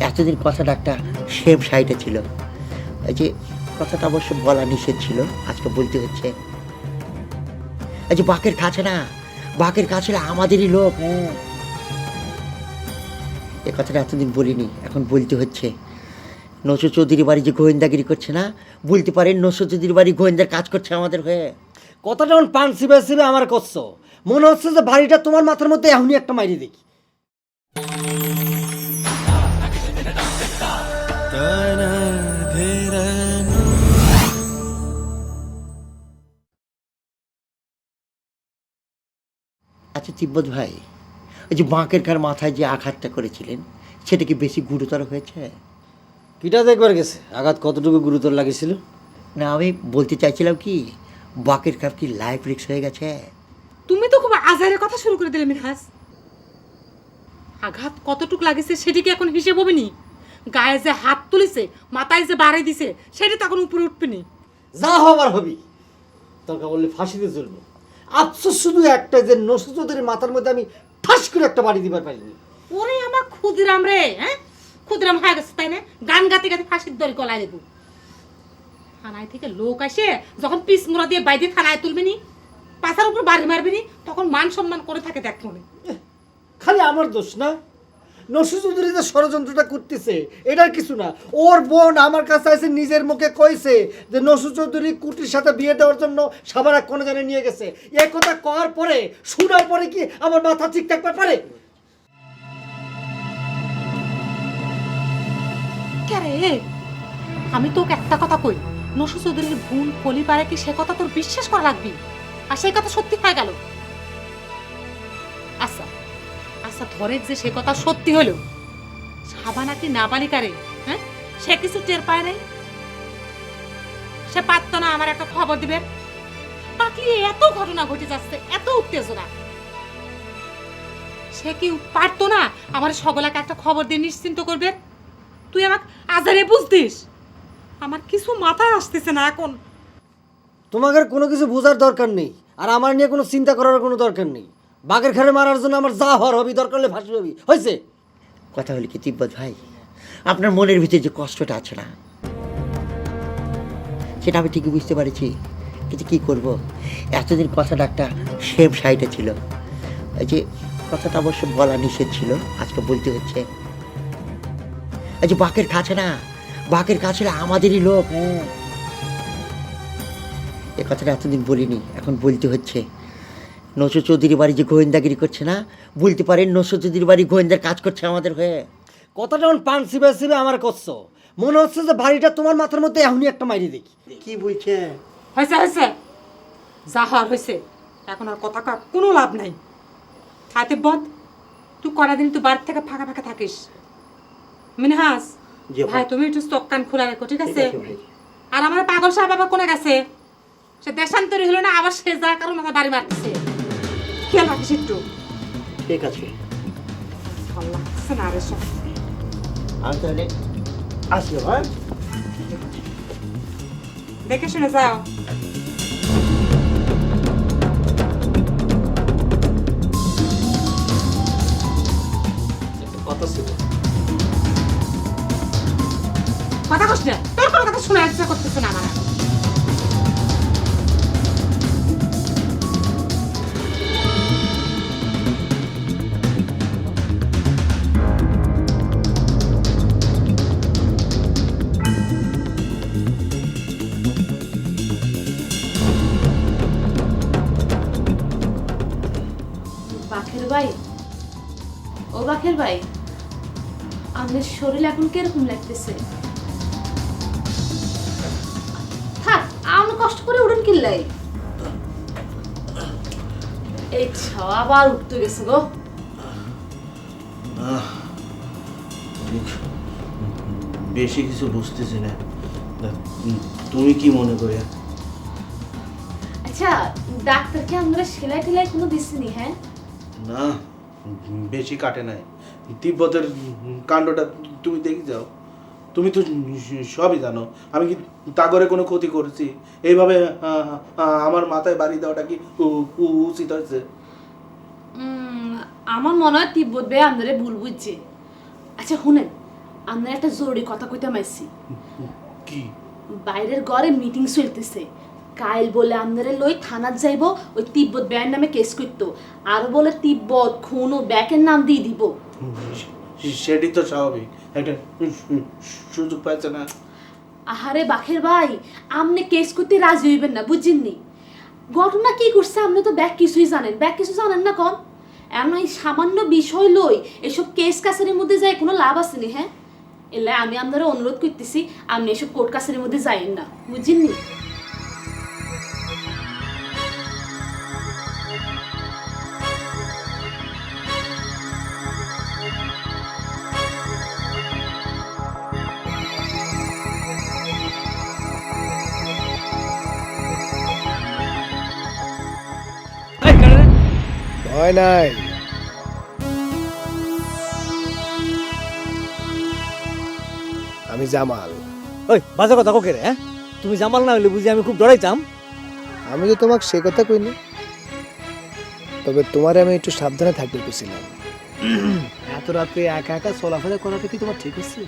Speaker 1: এতদিন কথাটা একটা সেম সাইডে ছিল। এই যে কথাটা অবশ্য বলা নিষেধ ছিল, আজকে বলতে হচ্ছে। এই যে বাঁকের কাছে না, বাঁকের কাছে আমাদেরই লোক। হ্যাঁ, এ কথাটা এতদিন বলিনি, এখন বলতে হচ্ছে। নসু চৌধুরী বাড়ি যে গোয়েন্দাগিরি করছে না, বলতে পারেন নসু চৌধুরী বাড়ি গোয়েন্দার কাজ করছে আমাদের হয়ে।
Speaker 8: কথাটা এখন পান সিবে সিবে আমার করছো, মনে হচ্ছে যে বাড়িটা তোমার মাথার মধ্যে এখনই একটা মাইরি দেখি।
Speaker 1: আচ্ছা তিব্বত ভাই, ওই যে বাঁকের কার মাথায় যে আঘাতটা করেছিলেন সেটা কি বেশি গুরুতর হয়েছে?
Speaker 8: কিটা দেখবার গেছে আঘাত কতটুকু গুরুতর লাগেছিল?
Speaker 1: না, আমি বলতে চাইছিলাম কি বাঁকের কাপ কি লাইফ রিস্ক হয়ে গেছে?
Speaker 5: তুমি তো খুব আজারের কথা শুরু করে দিলে মিনহাস। আঘাত কতটুক লাগেছে সেটি কি এখন হিসেব হবে নি? গায়ে যে হাত তুলেছে, মাথায় যে বাড়াই দিছে, সেটা তখন উপরে উঠবে নি।
Speaker 8: যা হবার হবি, তোকে বললে ফাঁসিতে চলবো। আফসোস শুধু একটা যে নসু চৌধুরীর মাথার মধ্যে আমি ঠাস করে একটা বাড়ি দিবার পারিনি।
Speaker 5: ওরে আমার ক্ষুদিরাম রে, হ্যাঁ ক্ষুদিরাম হয়ে গেছে তাই না? গান গাতে গাতে ফাঁসির দড়ি গলায় দেবো। থানায় থেকে লোক আসে যখন পিস মোড়া দিয়ে বাইরে থানায় তুলবে নি, পাশার উপর বাড়ি মারবে নি, তখন মান সম্মান করে থাকে দেখ মনে।
Speaker 8: খালি আমার দোষ না, নসু চৌধুরী যে ষড়যন্ত্রটা করতেছে এটার কিছু না। ওর বোন আমার কাছে এসে নিজের মুখে কইছে যে নসু চৌধুরী কুটির সাথে বিয়ে দেওয়ার জন্য সাবানা কোনো জানে নিয়ে গেছে। এই কথা কওয়ার পরে, শোনার পরে কি আমার মাথা ঠিক থাকতে পারে?
Speaker 5: রে আমি তোকে একটা কথা কই, নসু চৌধুরীর বোন কলি পারে কি সে কথা তোর বিশ্বাস করা লাগবি? আর সেই কথা সত্যি হয়ে গেল। আচ্ছা আচ্ছা, ধরে যে সে কথা সত্যি হলো, সাবানা কি নাবালিকারে, হ্যাঁ সে কিছু টের পায় নাই? সে পারতো না আমার একটা খবর দিবে? বাকি এত ঘটনা ঘটে যাচ্ছে, এত উত্তেজনা, সে কি পারতো না আমার সকলাকে একটা খবর দিয়ে নিশ্চিন্ত করবে? তুই আমাকে আজারে বুঝতিস? আমার কিছু মাথায় আসতেছে না এখন।
Speaker 8: তোমাদের কোনো কিছু বোঝার দরকার নেই, আর আমার নিয়ে কোনো চিন্তা করার কোনো দরকার নেই। বাঘের ঘরে মারার জন্য আমার যা হওয়ার হবি, দরকার হলে ফাঁসি হবি, হয়েছে?
Speaker 1: কথা হলো কি তিব্বত ভাই, আপনার মনের ভিতরে যে কষ্টটা আছে না, সেটা আমি ঠিকই বুঝতে পারছি, কিন্তু কী করব, এতদিন কথাটা একটা সেম সাইডে ছিল। এই যে কথাটা অবশ্য বলা নিষেধ ছিল, আজকে বলতে হচ্ছে। এই যে বাঁকের কাছে না, বাঁকের কাছে আমাদেরই লোক। হ্যাঁ, এ কথাটা এতদিন বলিনি, এখন বলতে হচ্ছে। নসু চৌধুরী বাড়ি যে গোয়েন্দাগিরি করছে না, বলতে পারেন নসু চৌধুরী বাড়ি গোয়েন্দার কাজ করছে আমাদের হয়ে।
Speaker 8: কথাটা এখন পান সিবে সিবে আমার করছো, মনে হচ্ছে যে বাড়িটা তোমার মাথার মধ্যে এখনই একটা মাইরি দেখি। কি বলছে?
Speaker 5: হয়েছে হয়েছে, যা হওয়ার হয়েছে, এখন আর কথা কওয়ার কোনো লাভ নাই। খাইতে বদ, তুই কটা দিন তুই বাড়ি থেকে ফাঁকা ফাঁকা থাকিস। মিনহাস
Speaker 8: জি ভাই।
Speaker 5: ভাই, তুমি একটু চোখ কান খোলা রেখো, ঠিক আছে?
Speaker 8: ঠিক আছে ভাই।
Speaker 5: আর আমার পাগল সাহেব বাবা কোনে গেছে? সে দেশান্তরি হলো না, আবার সে যা কারণ মাথা বাড়ি মারতেছে। খেয়াল রাখিস একটু।
Speaker 8: ঠিক আছে,
Speaker 5: ভালো লাগতেছে না রে সব।
Speaker 8: আমি তাহলে আসি। হ্যাঁ,
Speaker 5: দেখে শুনে যাও।
Speaker 3: কথা ছিল।
Speaker 5: কথা কস না, তোর কোনো কথা শোনা ইচ্ছা করতেছে না আমার।
Speaker 4: বাখের ভাই, ও বাখের ভাই, আমাদের শরীর এখন কিরকম লাগতেছে? থাক, আমি কষ্ট করে উঠেন কিল্লাই। এই আবার উঠতে গেছে গো।
Speaker 3: বেশি কিছু বুঝতেছি না। তুমি কি মনে করে?
Speaker 4: আচ্ছা, ডাক্তারকে আমরা সেলাই টেলাই কোনো দিচ্ছিনি? হ্যাঁ
Speaker 3: না, বেশি কাটে নাই। তিব্বতের কাণ্ডটা তুমি দেখে যাও। তুমি তো সবই জানো। আমি কি তাগরে কোনো ক্ষতি করেছি? এইভাবে আমার মাথায় বাড়ি দেওয়াটা কি উচিত হয়েছে?
Speaker 4: আমার মনে হয় তিব্বত বে আপনারে ভুল বুঝছে। আচ্ছা শুনেন, আপনার একটা জরুরি কথা কইতে মাইছি।
Speaker 3: কি?
Speaker 4: বাইরের ঘরে মিটিং চলতেছে। কাইল বলে আপনারে লই থানাত যাইব, ওই তিব্বত ব্যায়ের নামে কেস করতো। আর বলে তিব্বত খুন ও ব্যাকের নাম দিয়ে দিব।
Speaker 3: সেটি তো স্বাভাবিক, একটা সুযোগ পাইছে না।
Speaker 4: আহারে বাখের ভাই, আপনি কেস করতে রাজি হইবেন না, বুঝছেননি? ঘটনা কি করছে আপনি তো ব্যাক কিছুই জানেন। ব্যাক কিছু জানেন না কম? এমন এই সামান্য বিষয় লই এসব কেস কাছারির মধ্যে যায় কোনো লাভ আসেনি। হ্যাঁ, এলে আমি আপনারা অনুরোধ করতেছি, আপনি এসব কোর্ট কাছারির মধ্যে যাইন না, বুঝছেননি?
Speaker 9: এই কেন রে?
Speaker 7: ভয় নাই। আমি জামাল।
Speaker 9: ওই বাজে কথা কোকে রে? হ্যাঁ, তুমি জামাল না হইলে বুঝি আমি খুব ডরাইতাম।
Speaker 7: আমি তো তোমাকে সে কথা কইনি, তবে তোমারে আমি একটু সাবধানে থাকতে বলছিলাম। এত রাতে একা একা চলাফেরা করাটা কি তোমার ঠিক আছে?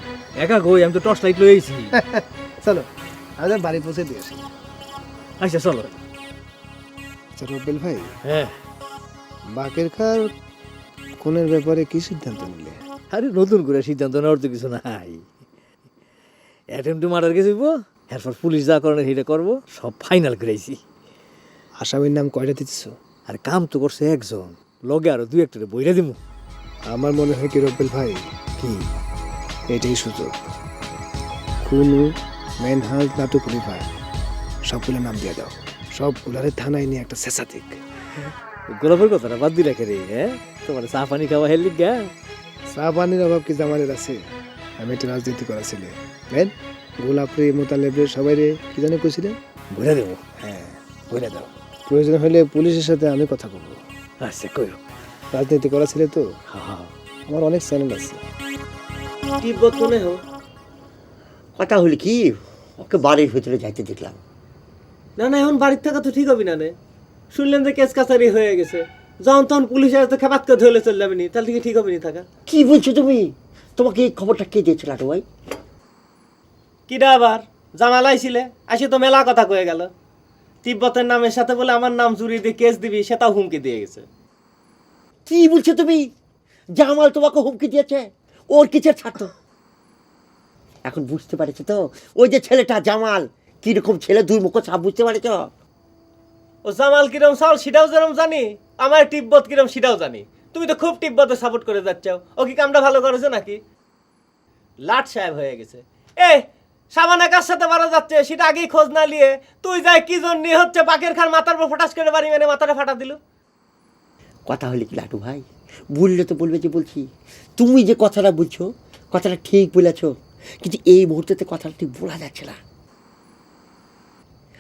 Speaker 9: একা কই, আমি তো টর্চ লাইট লই আইছি।
Speaker 7: চলো আমাদের বাড়ি পৌঁছে দিয়ে আসি।
Speaker 9: আচ্ছা চলো।
Speaker 7: আচ্ছা রুবেল ভাই,
Speaker 9: হ্যাঁ,
Speaker 7: বাকের খার কোনের ব্যাপারে কি সিদ্ধান্ত নিলে?
Speaker 9: আরে নতুন করে সিদ্ধান্ত নেওয়ার তো কিছু নাই। অ্যাটেম্প টু মার্ডার কেস হইব, এরপর পুলিশ যা করেন সেটা করবো, সব ফাইনাল করেছি।
Speaker 7: আসামির নাম কয়টা দিচ্ছ?
Speaker 9: আর কাম তো করছে একজন, লগে আরো দুই একটারে বইরা দিমু।
Speaker 7: আমার মনে হয় কি রুবেল ভাই,
Speaker 9: কি?
Speaker 7: এটাই সুযোগ। খুনু, ম্যানহাল্ট, নাটকুলি ভাই সবগুলো নাম দিয়ে দাও। সবগুলারে থানায় নিয়ে একটা শেষা দিক।
Speaker 9: গোলাপের কথাটা বাদ দি রাখে রে। হ্যাঁ, তোমার চা পানি খাওয়া হেলি গা।
Speaker 7: চা পানির অভাব কি জামানের আছে? আমি একটা রাজনীতি করা ছেলে। দেন গোলাপরে মোতালেবরে সবাই রে কি জানে কইছিলেন?
Speaker 9: বইরা দেবো। হ্যাঁ, বইরা দাও।
Speaker 7: প্রয়োজন হলে পুলিশের সাথে আমি কথা বলবো।
Speaker 9: আচ্ছা কইও।
Speaker 7: রাজনীতি করা ছেলে তো,
Speaker 9: হ্যাঁ,
Speaker 7: আমার অনেক চ্যানেল আছে।
Speaker 8: তিব্বত মনে হোক কথা হলি কি, ওকে বাড়ির ভিতরে যাইতে দেখলাম।
Speaker 6: না না, এখন বাড়ির থাকা তো ঠিক হবি না নে। শুনলেন যে কেস কাছারি হয়ে গেছে, যখন তখন পুলিশের তো খেপাত করে ধরলে চলে যাবে নি, তাহলে কি ঠিক হবে নি থাকা?
Speaker 8: কি বলছো তুমি? তোমাকে এই খবরটা কে দিয়েছে লাটু ভাই?
Speaker 6: কিডা আবার জামাল আইছিলে, আসে তো মেলা কথা কয়ে গেল। তিব্বতের নামের সাথে বলে আমার নাম জুড়ি দিয়ে কেস দিবি, সেটাও হুমকি দিয়ে গেছে।
Speaker 8: কি বলছো তুমি? জামাল তোমাকে হুমকি দিয়েছে? ওর কিসের ছাড়তো? এখন বুঝতে পারছো তো ওই যে ছেলেটা জামাল কিরকম ছেলে, দুই মুখ ছাপ, বুঝতে পারছো?
Speaker 6: ও জামাল কিরম চাল সেটাও যেরকম জানি, আমার তিব্বত কিরম সেটাও জানি। তুমি তো খুব তিব্বতে সাপোর্ট করে যাচ্ছ। ও কি কামটা ভালো করেছে নাকি? লাট সাহেব হয়ে গেছে। এই সাবানা কার সাথে মারা যাচ্ছে সেটা আগেই খোঁজ না নিয়ে তুই যাই কি জন্য হচ্ছে বাকের খান মাথার উপর ফটাস করে বাড়ি মেনে মাথাটা ফাটা দিল।
Speaker 1: কথা হলে কি লাটু ভাই, বললে তো বলবে যে বলছি, তুমি যে কথাটা বলছো কথাটা ঠিক বলেছ, কিন্তু এই মুহূর্তে কথাটা ঠিক বলা যাচ্ছে না।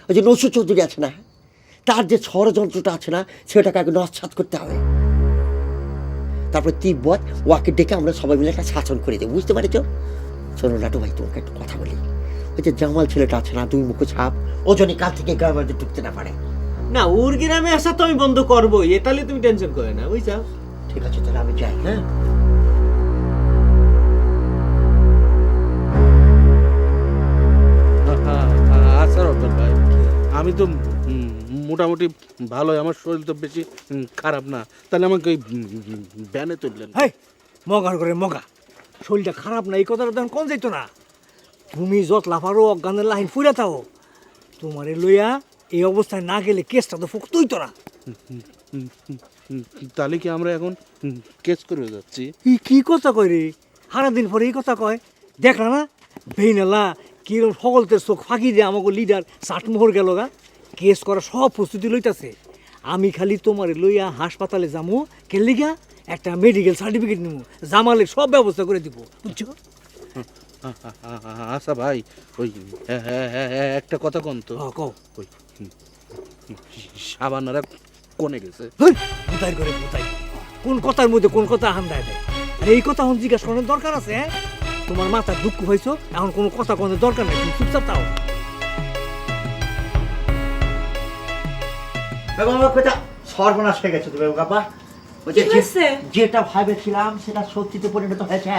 Speaker 1: ওই যে নসরুল চৌধুরী আছে না, তার যে ষড়যন্ত্রটা আছে না, সেটাকে আগে নস্যাৎ করতে হবে। তারপর তিব্বত ওয়াকে ডেকে আমরা সবাই মিলে একটা শাসন করে দেবো, বুঝতে পারছ? শোনো লাটু ভাই, তোমাকে একটা কথা বলি, ওই যে জামাল ছেলেটা আছে না, 2 মুখো ছাপ, ও জন্য কাল থেকে গ্রামের মধ্যে ঢুকতে না পারে।
Speaker 6: না ওর গ্রামে আসা তো আমি বন্ধ করবোই, এ তাহলে তুমি টেনশন করে না, বুঝছো?
Speaker 1: ঠিক আছে, তাহলে আমি যাই। হ্যাঁ,
Speaker 3: আচ্ছা রতন ভাই, আমি তো মোটামুটি ভালোই, আমার শরীর তো বেশি খারাপ না, তাহলে আমাকে ওই ব্যানে তুললেন।
Speaker 9: হেই মগার করে মগা, শরীরটা খারাপ না এই কথাটা তখন কোন যাইতো না। তুমি যত লাফারো অজ্ঞানের লাইন ফুইরা থাও, তোমারে লইয়া এই অবস্থায় না গেলে কেসটা তো ফুকতই তোরা।
Speaker 3: তাহলে কি আমরা এখন কেস করে যাচ্ছি?
Speaker 9: কি কথা কয় রে, সারাদিন পরে এই কথা কয়। দেখলা না বেইনালা কিরম সকলতের চোখ ফাঁকি দিয়ে আমাকে লিডার চাটমোহর গেল গা, কেস করা সব প্রস্তুতি লইতাছে। আমি খালি তোমারে লইয়া হাসপাতালে যাবো, কেলিগা একটা মেডিকেল সার্টিফিকেট নিবো, জামালের সব ব্যবস্থা করে দিব, বুঝছো?
Speaker 3: আচ্ছা ভাই, ওই একটা কথা কন তো,
Speaker 9: কও।
Speaker 3: ওই সাবানারা কোনে গেছে?
Speaker 9: ভুতাই করে ভুতাই, কোন কথার মধ্যে কোন কথা হান দেয় দেয়। আর এই কথা হন জিজ্ঞাসা করার দরকার আছে? হ্যাঁ, তোমার মাথার দুঃখ হয়েছো, এখন কোনো কথা কোনো দরকার নেই, তুমি চুপচাপ তাও।
Speaker 1: সর্বনাশ হয়ে গেছে তুমি বাবা। ওই যে যেটা ভাবেছিলাম সেটা সত্যিতে পরিণত হয়েছে।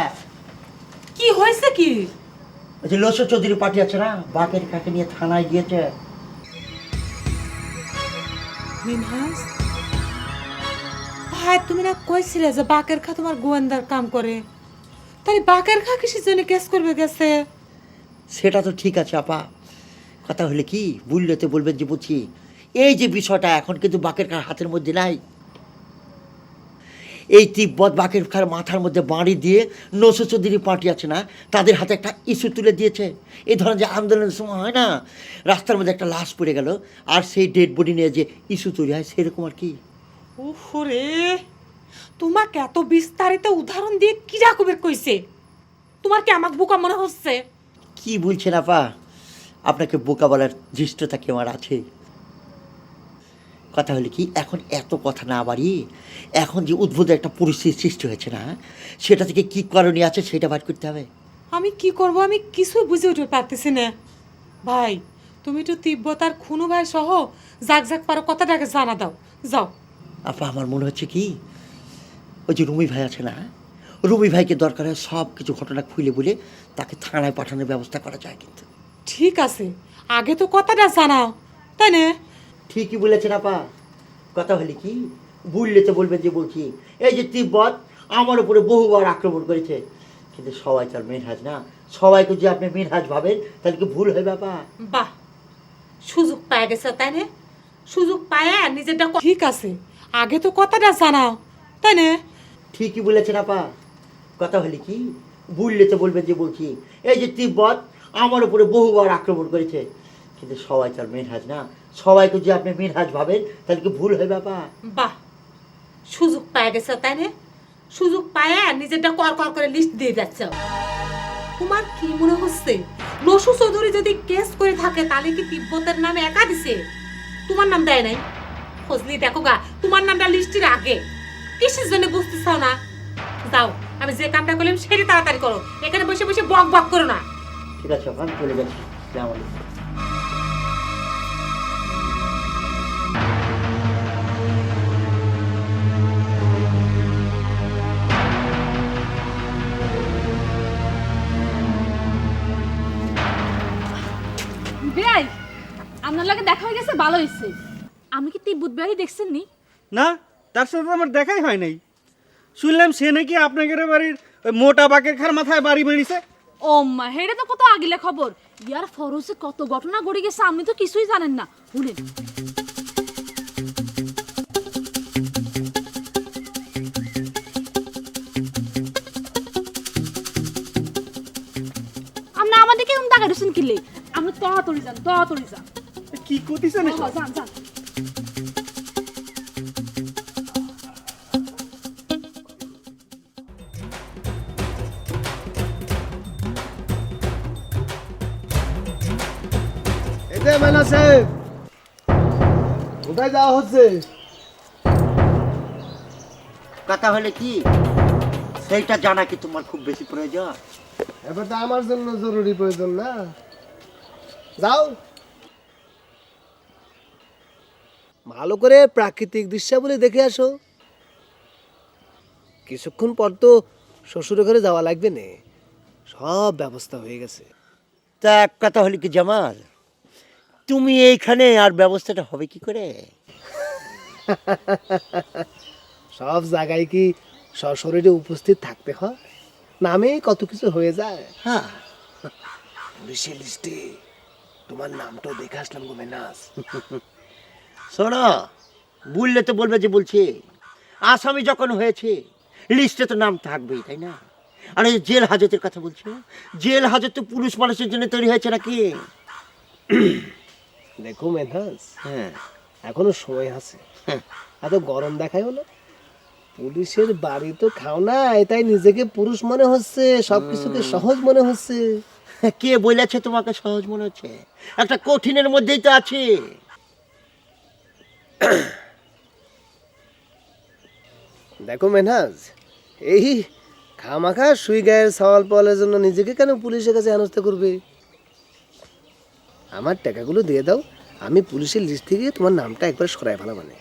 Speaker 5: কি হয়েছে কি?
Speaker 1: ওই যে নসরুল চৌধুরী পার্টি আছে না, বাকের কাকে নিয়ে থানায় গিয়েছে।
Speaker 5: মিনহাজ ভাই, তুমি না কইছিলে যে বাকের খা তোমার গোয়েন্দার কাম করে, তাহলে বাকের খা কিসের জন্য কেস করবে গেছে?
Speaker 1: সেটা তো ঠিক আছে আপা, কথা হলে কি বললে তো বলবেন যে বুঝি, এই যে বিষয়টা এখন কিন্তু বাকের খার হাতের মধ্যে নাই। এই তিব্বত বাকের খার মাথার মধ্যে বাড়ি দিয়ে নসরুল চৌধুরী পার্টি আছে না, তাদের হাতে একটা ইস্যু তুলে দিয়েছে। এই ধরনের যে আন্দোলনের সময় হয় না, রাস্তার মধ্যে একটা লাশ পড়ে গেল, আর সেই ডেড বডি নিয়ে যে ইস্যু তৈরি হয়, সেরকম আর কি।
Speaker 5: ওরে, তোমাকে এত বিস্তারিত উদাহরণ দিয়ে কি রাখবের কইছে? তোমার কি আমাকে বোকা মনে হচ্ছে?
Speaker 1: কি বলছেন আপা, আপনাকে বোকা বলার ধৃষ্টতা কি আমার আছে? কথা হলে কি, এখন এত কথা না বাড়িয়ে এখন যে উদ্ভূত একটা পরিস্থিতির সৃষ্টি হয়েছে না, সেটা থেকে কি করণীয় আছে সেটা বার করতে হবে।
Speaker 5: আমি কি করব, আমি কিছু বুঝে উঠতে পারতেছি না। ভাই, তুমি একটু তিব্বতার খুনু ভাই সহ যাক যাক পারো কথাটাকে জানা দাও, যাও।
Speaker 1: আপা, আমার মনে হচ্ছে কি, ওই যে রুমি ভাই আছে না, রুমি ভাইকে দরকার হয় সব কিছু ঘটনা খুলে বলে তাকে থানায় পাঠানোর ব্যবস্থা করা যায়। কিন্তু
Speaker 5: ঠিক আছে, আগে তো কথাটা জানাও, তাই না?
Speaker 1: ঠিকই বলেছেন আপা, কথা হলে কি বললে তো বলবেন যে বলছি, এই যে তিব্বত আমার উপরে বহুবার আক্রমণ করেছে, কিন্তু সবাই তার মেনহাজ না, সবাইকে যে আপনি মেনহাজ ভাবেন তাহলে কি ভুল হবে আপা?
Speaker 5: বাহ, সুযোগ পায় গেছে, তাই না? সুযোগ পায় নিজেরটা ঠিক আছে, আগে তো কথাটা জানাও, তাই না?
Speaker 1: ঠিকই বলেছেন আপা, কথা হলে কি বললে তো বলবেন যে বলছি, এই যে তিব্বত আমার উপরে বহুবার আক্রমণ করেছে, কিন্তু সবাই তার মেনহাজ না, সবাইকে যে আপনি মেনহাজ ভাবেন তাহলে কি ভুল হবে আপা?
Speaker 5: বাহ, সুযোগ পায় গেছে, তাই না? সুযোগ পায় নিজেরটা কর কর করে লিস্ট দিয়ে যাচ্ছে। তোমার কি মনে হচ্ছে নসরুল চৌধুরী যদি কেস করে থাকে তাহলে কি তিব্বতের নামে একা দিছে, তোমার নাম দেয় নাই? খোঁজলি দেখো গা, তোমার নামটা লিস্টের আগে। কিসের জন্য বুঝতে চাও না? যাও, আমি যে কামটা করলাম সেটা তাড়াতাড়ি করো, এখানে বসে বসে বক বক করো না।
Speaker 1: ঠিক আছে আপা, আমি চলে যাচ্ছি। আসসালামু আলাইকুম।
Speaker 4: বেয়াই, আপনার লাগে দেখা হয়ে গেছে, ভালো হয়েছে। আমি কি তিব্বত বেয়াই দেখছেন নি?
Speaker 6: না, তার সাথে তো আমার দেখাই হয় নাই। শুনলাম সে নাকি আপনাদের বাড়ির ওই মোটা বাকের খার মাথায় বাড়ি মেরেছে।
Speaker 4: ও মা, হেডে তো কত আগিলে খবর। ইয়ার ফরসে কত ঘটনা ঘটে গেছে, আপনি তো কিছুই জানেন না। শুনেন, আপনি আমাদেরকে কিনলে আপনি তাড়াতাড়ি যান
Speaker 3: কি করতেছেন
Speaker 4: যান যান
Speaker 7: এতে মেলা সাহেব কোথায় যাওয়া হচ্ছে?
Speaker 1: কথা হলে কি সেইটা জানা কি তোমার খুব বেশি প্রয়োজন?
Speaker 7: ব্যাপারটা আমার জন্য জরুরি প্রয়োজন না। যাও, ভালো করে প্রাকৃতিক দৃশ্যাবলী দেখে আসো। কিছুক্ষণ পর তো শ্বশুরের ঘরে যাওয়া লাগবে না, সব ব্যবস্থা হয়ে গেছে।
Speaker 1: তা এক কথা হলে কি জামাল, তুমি এইখানে আর ব্যবস্থাটা হবে কি করে?
Speaker 7: সব জায়গায় কি সশরীরে উপস্থিত থাকতে হয়? নামে কত কিছু হয়ে যায়।
Speaker 1: হ্যাঁ,
Speaker 7: পুলিশের লিস্টে তোমার নামটাও দেখে আসলাম গো মেনাস।
Speaker 1: শোনো, বললে তো বলবে যে বলছে, আসামি যখন হয়েছে লিস্টে তো নাম থাকবেই, তাই না? আর এই জেল হাজতের কথা বলছো, জেল হাজত তো পুরুষ মানুষের জন্য তৈরি হয়েছে নাকি?
Speaker 7: দেখো মেনাস,
Speaker 1: হ্যাঁ,
Speaker 7: এখনো সময় আছে, এত গরম দেখায়ও না। পুলিশের বাড়ি তো খাও না, তাই নিজেকে পুরুষ মনে হচ্ছে, সবকিছুকে সহজ মনে হচ্ছে।
Speaker 1: কে বলেছে তোমাকে সহজ মনে হচ্ছে? একটা কঠিনের মধ্যেই তো আছে।
Speaker 7: দেখো মেনহাজ, এই খামাখা সুই গায়ের সওয়াল পাওয়ার জন্য নিজেকে কেন পুলিশের কাছে হেনস্থ করবে? আমার টাকাগুলো দিয়ে দাও, আমি পুলিশের লিস্ট থেকে তোমার নামটা একবার সরাই ফেলা। মানে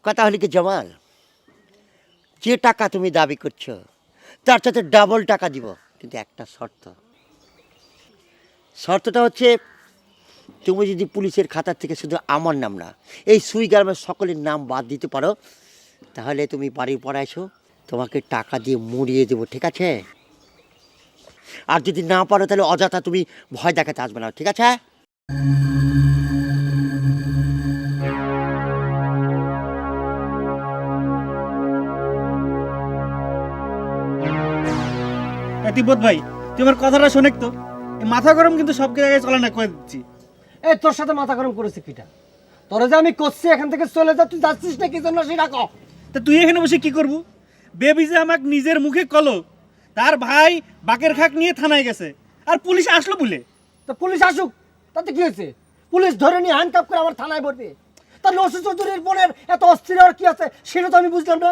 Speaker 1: কথা হলে কি জামাল, যে টাকা তুমি দাবি করছো তার সাথে ডাবল টাকা দিব, কিন্তু একটা শর্ত। শর্তটা হচ্ছে, তুমি যদি পুলিশের খাতা থেকে শুধু আমার নাম না, এই সুই গ্রামের সকলের নাম বাদ দিতে পারো, তাহলে তুমি বাড়ির পর এসো, তোমাকে টাকা দিয়ে মুড়িয়ে দেবো, ঠিক আছে? আর যদি না পারো তাহলে অযথা তুমি ভয় দেখাতে আসবে না, ঠিক আছে?
Speaker 3: তিব্বত ভাই, তুই আমার কথাটা শোনেক তো। এই মাথা গরম কিন্তু সব জায়গায় চলে না, কয়ে দিচ্ছি।
Speaker 8: এই তোর সাথে মাথা গরম করেছে কিটা? তোরে যে আমি করছি এখান থেকে চলে যা, তুই যাচ্ছিস না কি জন্য সেটা কও।
Speaker 3: তা তুই এখানে বসে কি করবো? বেবি যে আমাকে নিজের মুখে কলো তার ভাই বাকের খাক নিয়ে থানায় গেছে, আর পুলিশ আসলো বলে।
Speaker 8: তো পুলিশ আসুক, তাতে কি হয়েছে? পুলিশ ধরে নিয়ে হ্যান্ডকাপ করে আমার থানায় ভরবে। তার লসু চৌধুরীর বোনের এত অস্থির আর কি আছে সেটা তো আমি বুঝলাম না।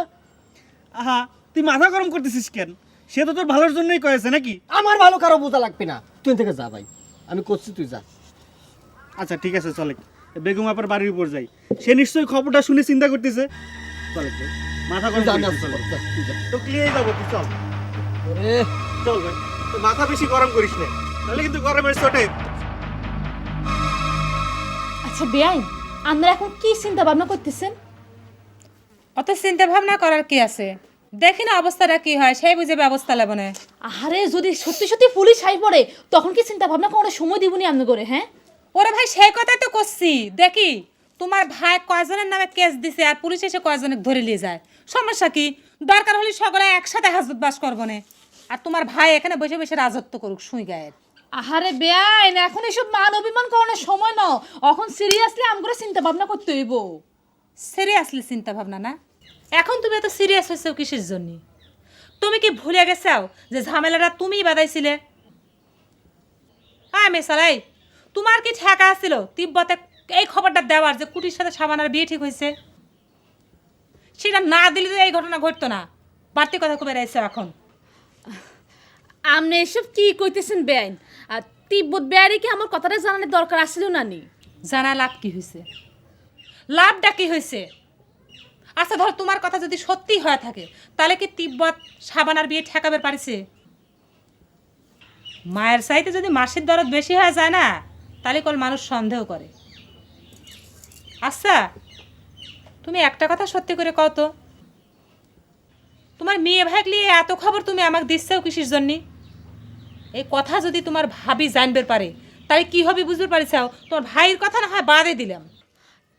Speaker 3: আহা, তুই মাথা গরম করতেছিস কেন? সে তো তোর ভালোর জন্যই কয়েছে নাকি?
Speaker 8: আমার ভালো কারো বোঝা লাগবে না, তুই থেকে যা ভাই, আমি করছি, তুই যা।
Speaker 3: আচ্ছা ঠিক আছে, চলে বেগম আপার বাড়ির উপর যাই। সে নিশ্চয়ই খবরটা শুনে চিন্তা করতেছে। চলে মাথা গরম
Speaker 8: যা, আমি
Speaker 3: করিস না,
Speaker 8: আসছি,
Speaker 3: চলে।
Speaker 8: যা, তুই যা।
Speaker 3: তো ক্লিয়ার যাবো, তুই চল।
Speaker 8: ওরে,
Speaker 3: চল ভাই, তো মাথা বেশি গরম করিস না, তাহলে কিন্তু গরমের চোটে।
Speaker 4: আচ্ছা বেআইন, আমরা এখন কি চিন্তা ভাবনা করতেছেন?
Speaker 5: অত চিন্তা ভাবনা করার কি আছে? দেখি না অবস্থাটা কি হয়, সেই বুঝে ব্যবস্থা নেব না।
Speaker 4: আরে যদি সত্যি সত্যি পুলিশ আই পড়ে তখন কি চিন্তা ভাবনা করার সময় দিবনি আপনি করে? হ্যাঁ,
Speaker 5: ওরে ভাই, সেই কথাই তো করছি। দেখি তোমার ভাই কয়জনের নামে কেস দিছে, আর পুলিশ এসে কয়জনে ধরে নিয়ে যায়। সমস্যা কি? দরকার হলে সকলে একসাথে হাজত বাস করবো না, আর তোমার ভাই এখানে বসে বসে রাজত্ব করুক সুই গায়ের।
Speaker 4: আহারে বেআইন, এখন এসব মান অভিমান করানোর সময় না, এখন সিরিয়াসলি আমগরে চিন্তা ভাবনা করতে হইব।
Speaker 5: সিরিয়াসলি চিন্তা ভাবনা না? এখন তুমি এত সিরিয়াস হয়েছো কিসের জন্য? তুমি কি ভুলে গেছাও যে ঝামেলাটা তুমিই বাদাইছিলে? হ্যাঁ মেসালাই, তোমার কি ঠেকা ছিল তিব্বতে এই খবরটা দেওয়ার যে কুটির সাথে সাবানার বিয়ে ঠিক হয়েছে? সেটা না দিলে তো এই ঘটনা ঘটতো না। বাড়তি কথা কবে রাইছো এখন?
Speaker 4: আপনি এসব কি কইতেছেন বেআইন? আর তিব্বত বেআরি কি আমার কথাটা জানানোর দরকার আসছিল না নি?
Speaker 5: জানা লাভ কি হয়েছে? লাভটা কি হয়েছে? আচ্ছা ধর, তোমার কথা যদি সত্যি হয়ে থাকে, তাহলে কি তিব্বত সাবানার বিয়ে ঠেকাবে পারছে? মায়ের চাইতে যদি মাসির দরদ বেশি হয়ে যায় না, তাহলে কল মানুষ সন্দেহ করে। আচ্ছা তুমি একটা কথা সত্যি করে কও তো, তোমার মেয়ে ভাগলি এত খবর তুমি আমাকে দিচ্ছেও কিসের জন্যে? এই কথা যদি তোমার ভাবি জানবে পারে, তাহলে কি হবে বুঝতে পারিছাও? তোমার ভাইয়ের কথা না হয় বাদে দিলাম,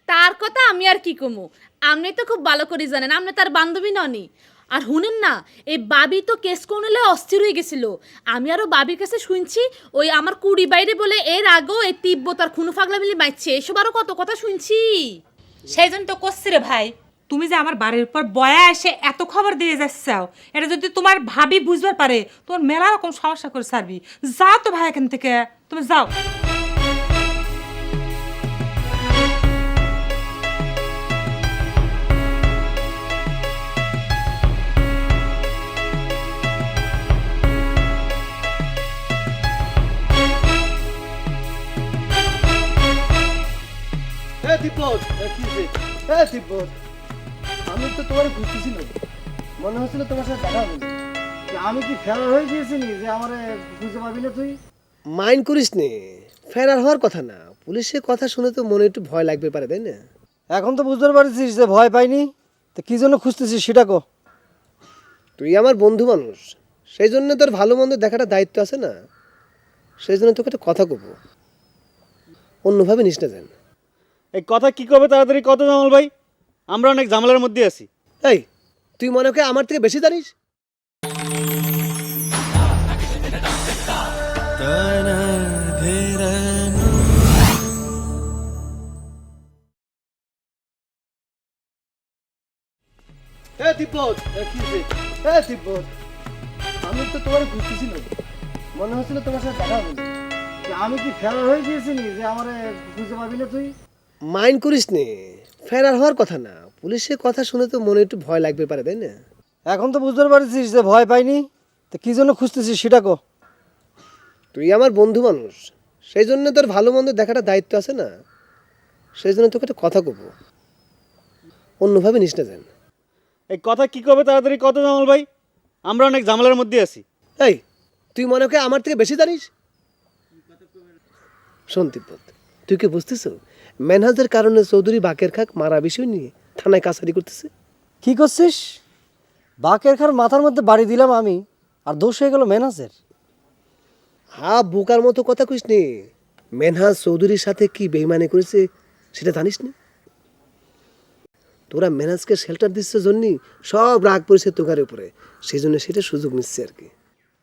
Speaker 4: তার কথা আমি আর কি কমু, আপনি তো খুব ভালো করে জানেন, আপনি তার বান্ধবী ননি। আর শুনেন না, এই বাবি তো কেস কোনলে অস্থির হয়ে গেছিল। আমি আরো বাবির কাছে শুনছি ওই আমার কুড়ি বাইরে বলে এর আগেও এই তিব্বত আর খুনু ফাগলা মিলে মাইছে, এসব আরো কত কথা শুনছি।
Speaker 5: সেই জন্য তো করছি রে ভাই, তুমি যে আমার বাড়ির উপর বয়া এসে এত খবর দিয়ে যাচ্ছাও, এটা যদি তোমার ভাবি বুঝবার পারে তোমার মেলা রকম সমস্যা করে ছাড়বি। যাও তো ভাই এখান থেকে, তুমি যাও।
Speaker 7: আমি তো তোমার খুঁজতেছিল, মনে হচ্ছিল তোমার সাথে দেখা হবে।
Speaker 8: আমি কি ফেরার হয়ে গিয়েছিনি যে আমারে বুঝতে পারবি না তুই?
Speaker 7: মাইন্ড করিস নে, ফেরার হওয়ার কথা না। পুলিশের কথা শুনে তো মনে একটু ভয় লাগবে পারে, তাই না?
Speaker 8: এখন তো বুঝতে পারছিস যে ভয় পাইনি, তো কি জন্য খুঁজতেছিস সেটা কো।
Speaker 7: তুই আমার বন্ধু মানুষ, সেই জন্য তোর ভালো মন্দ দেখাটা দায়িত্ব আছে না। সেই জন্য তোকে একটা কথা কব, অন্যভাবে নিস না যেন।
Speaker 10: এই কথা কি কবে তাড়াতাড়ি কত জামাল ভাই, আমরা অনেক ঝামেলার মধ্যে আছি।
Speaker 7: এই তুই মনে করে আমার থেকে বেশি জানিস? আমি তো তোমার খুঁজতেছিল, মনে হচ্ছিল তোমার সাথে দেখা হবে।
Speaker 8: আমি কি ফেরার হয়ে গিয়েছিনি যে আমারে বুঝতে পারবি না তুই?
Speaker 7: মাইন্ড করিস নে, ফেরার হওয়ার কথা না। পুলিশের কথা শুনে তো মনে একটু ভয় লাগবে পারে, তাই না?
Speaker 8: এখন তো বুঝতে পারছিস যে ভয় পাইনি, তো কি জন্য খুঁজতেছিস সেটা কো।
Speaker 7: তুই আমার বন্ধু মানুষ, সেই জন্য তোর ভালো মন্দ দেখাটা দায়িত্ব আছে না। সেই জন্য তোকে একটা কথা কব, অন্যভাবে নিস না যেন।
Speaker 10: এই কথা কি কবে তাড়াতাড়ি কত জামাল ভাই, আমরা অনেক ঝামেলার মধ্যে আছি।
Speaker 7: এই তুই মনে করে আমার থেকে বেশি জানিস? শোন তিব্বত, তুই কি বুঝতেছ মেনহাজের কারণে চৌধুরী বাকের খাক মারা বিষয় নিয়ে থানায় কাছারি করতেছে?
Speaker 8: কি করছিস? বাকের খার মাথার মধ্যে বাড়ি দিলাম আমি, আর দোষ হয়ে গেল মেনাজের।
Speaker 7: হা বোকার মতো কথা কইস নি। মেনহাজ চৌধুরীর সাথে কি বেইমানি করেছে সেটা জানিস না? তোরা মেনহাজকে শেল্টার দিচ্ছে জন্যই সব রাগ পড়েছে তোকার উপরে, সেই জন্য সেটা সুযোগ নিচ্ছে আর কি।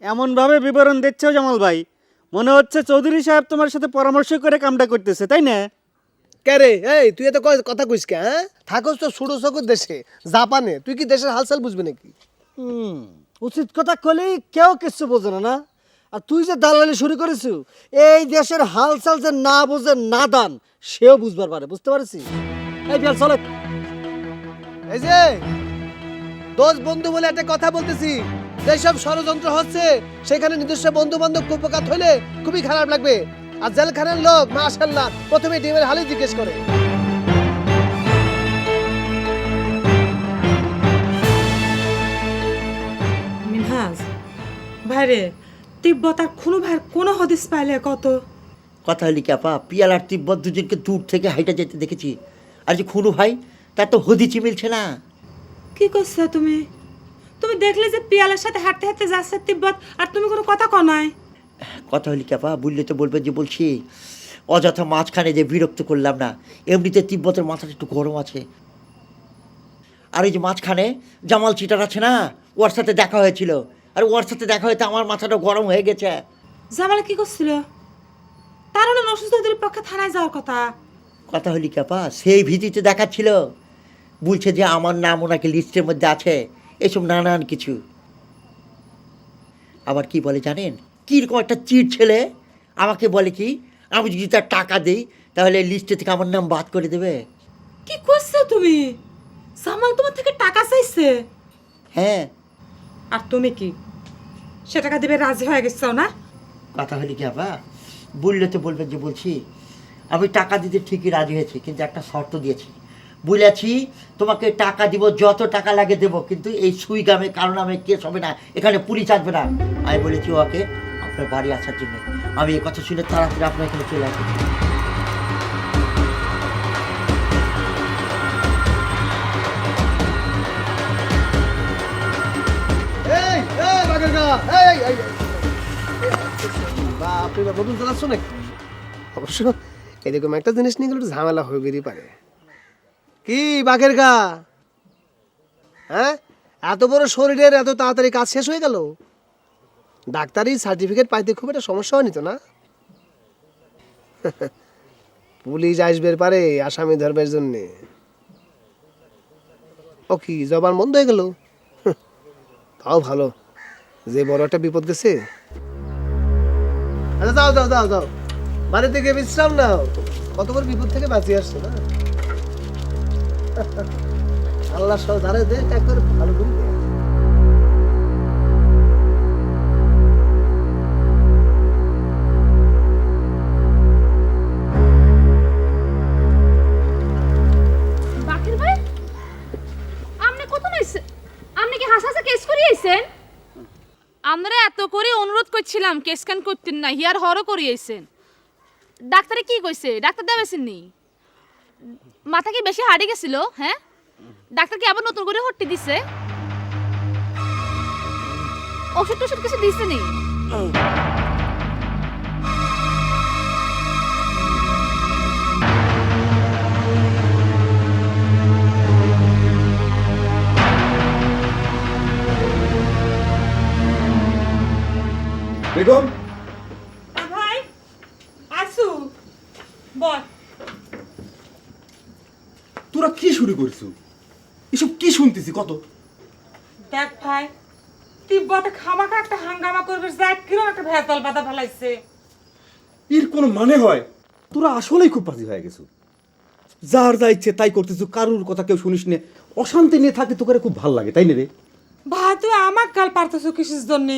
Speaker 10: এমনভাবে বিবরণ দিচ্ছ জামাল ভাই, মনে হচ্ছে চৌধুরী সাহেব তোমার সাথে পরামর্শ করে কামটা করতেছে, তাই না?
Speaker 7: কে রে, এই তুই এত কথা কইস কে? হ্যাঁ, থাকস তো ছোট চকুর দেশে, জাপানে, তুই কি দেশের হালচাল বুঝবি নাকি?
Speaker 8: উচিত কথা কলেই কেউ কিছু বোঝে না। আর তুই যে দালালি শুরু করেছ, এই দেশের হালচাল যে না বোঝে নাদান, সেও বুঝবার পারে, বুঝতে পারছিস? এই বিয়াল চলে।
Speaker 7: এই যে দোষ বন্ধু বলে একটা কথা বলতেছি, যেসব ষড়যন্ত্র হচ্ছে সেখানে নিজস্ব বন্ধু বান্ধব কুপকাত হইলে খুবই খারাপ লাগবে। আর জেলখানার লোক মাশাআল্লাহ প্রথমে ডিমের হালি জিজ্ঞেস করে।
Speaker 5: মিনহাজ ভাইরে, তিব্বত আর খুনু ভাইয়ের কোনো হদিস পাইলে কত?
Speaker 1: কথা হলি কি আপা, পিয়াল আর তিব্বত দুজনকে দূর থেকে হাইটা যেতে দেখেছি। আর যে খুনু ভাই, তার তো হদিচি মিলছে না।
Speaker 5: কি করছো তুমি? তুমি দেখলে যে পিয়ালের সাথে হাঁটতে হাঁটতে যাচ্ছে তিব্বত, আর তুমি কোনো কথা কও নাই?
Speaker 1: কথা হলি কি আপা, বললে তো বলবেন যে বলছি অযথা মাঝখানে যে বিরক্ত করলাম না। এমনিতে তিব্বতের মাথাটা একটু গরম আছে। আর এই যে মাঝখানে জামাল চিটার আছে না, ওর সাথে দেখা হয়েছিল। আর ওর সাথে দেখা হয়তো আমার মাথাটা গরম হয়ে গেছে।
Speaker 5: জামালে কি করছিল? তার হলো নসুস চৌধুরীর পক্ষে থানায় যাওয়ার কথা।
Speaker 1: কথা হলি কি আপা, সেই ভিত্তিতে দেখাচ্ছিল, বলছে যে আমার নাম ওনাকে লিস্টের মধ্যে আছে, এসব নানান কিছু। আবার কি বলে জানেন, কীরকম একটা চিট ছেলে আমাকে বলে কি আমি যদি তার টাকা দিই তাহলে লিস্টে থেকে আমার নাম বাদ করে দেবে।
Speaker 5: কি করছো তুমি? জামাল তোমার থেকে টাকা চাইছে?
Speaker 1: হ্যাঁ।
Speaker 5: আর তুমি কি সে টাকা দেবে রাজি হয়ে গেছো না?
Speaker 1: কথা হলি কি আপা, বললে তো বলবেন যে বলছি আমি টাকা দিতে ঠিকই রাজি হয়েছি, কিন্তু একটা শর্ত দিয়েছি। বলেছি তোমাকে টাকা দিব, যত টাকা লাগে দেবো, কিন্তু এই সুই গ্রামে কারণ আমি কেস হবে না, এখানে পুলিশ আসবে না। আমি বলেছি ওকে আপনার বাড়ি আসার জন্য। আমি এই কথা শুনে তাড়াতাড়ি আপনার এখানে চলে আসি।
Speaker 7: এই এই বাগের গা, এই এই বাপরে বাপ, নতুন চালাচ্ছ নাকি? অবশ্য এরকম একটা জিনিস নিয়ে গেলে একটু ঝামেলা হয়ে বেরিয়ে পারে। কি বাঘের গা, হ্যাঁ? এত বড় শরীরের এত তাড়াতাড়ি কাজ শেষ হয়ে গেল? ডাক্তারি সার্টিফিকেট পাইতে খুব একটা সমস্যা হয়নি তো না? পুলিশ আসবে পারে আসামি ধরবার জন্যে। ও কি জবান বন্ধ হয়ে গেল? তাও ভালো যে বড় একটা বিপদ গেছে। আচ্ছা যাও যাও যাও যাও, বাড়ি থেকে বিশ্রাম নাও। কত বড় বিপদ থেকে বাঁচিয়ে আসছো না? আল্লাহ সব ধারে দেখ একবারে ভালো করে দে।
Speaker 4: বাকির ভাই, আপনি কত নাইছে? আপনি কি হাসা কেস করিয়েছেন? আমরা এত করে অনুরোধ করছিলাম কেস কান করতেন না, হিয়ার হরও করিয়েছেন। ডাক্তারে কি কইছে? ডাক্তার দেবেছেন নি? মাথা কি বেশি হাড়ে গেছিল? হ্যাঁ, ডাক্তার কি আবার নতুন করে হট্টি দিছে? ওষুধ টষুধ কিছু দিছে নি?
Speaker 2: বেগম,
Speaker 5: ভাই আসু বল।
Speaker 3: তোরা কি শুরু করছো? এসব কি শুনতেছি কত?
Speaker 5: দেখ ভাই, তিব্বতে খামাখা একটা হাঙ্গামা করবে, যাক কিরম একটা ভেজাল বাধা ফেলাইছে।
Speaker 11: এর কোনো মানে হয়? তোরা আসলেই খুব পাজি হয়ে গেছো। যার যা ইচ্ছে তাই করতেছো, কারুর কথা কেউ শুনিস নে। অশান্তি নিয়ে থাকতে তোকে খুব ভাল লাগে, তাই না রে?
Speaker 5: ভাই তুই আমার গাল পারতেছো কিসের জন্য?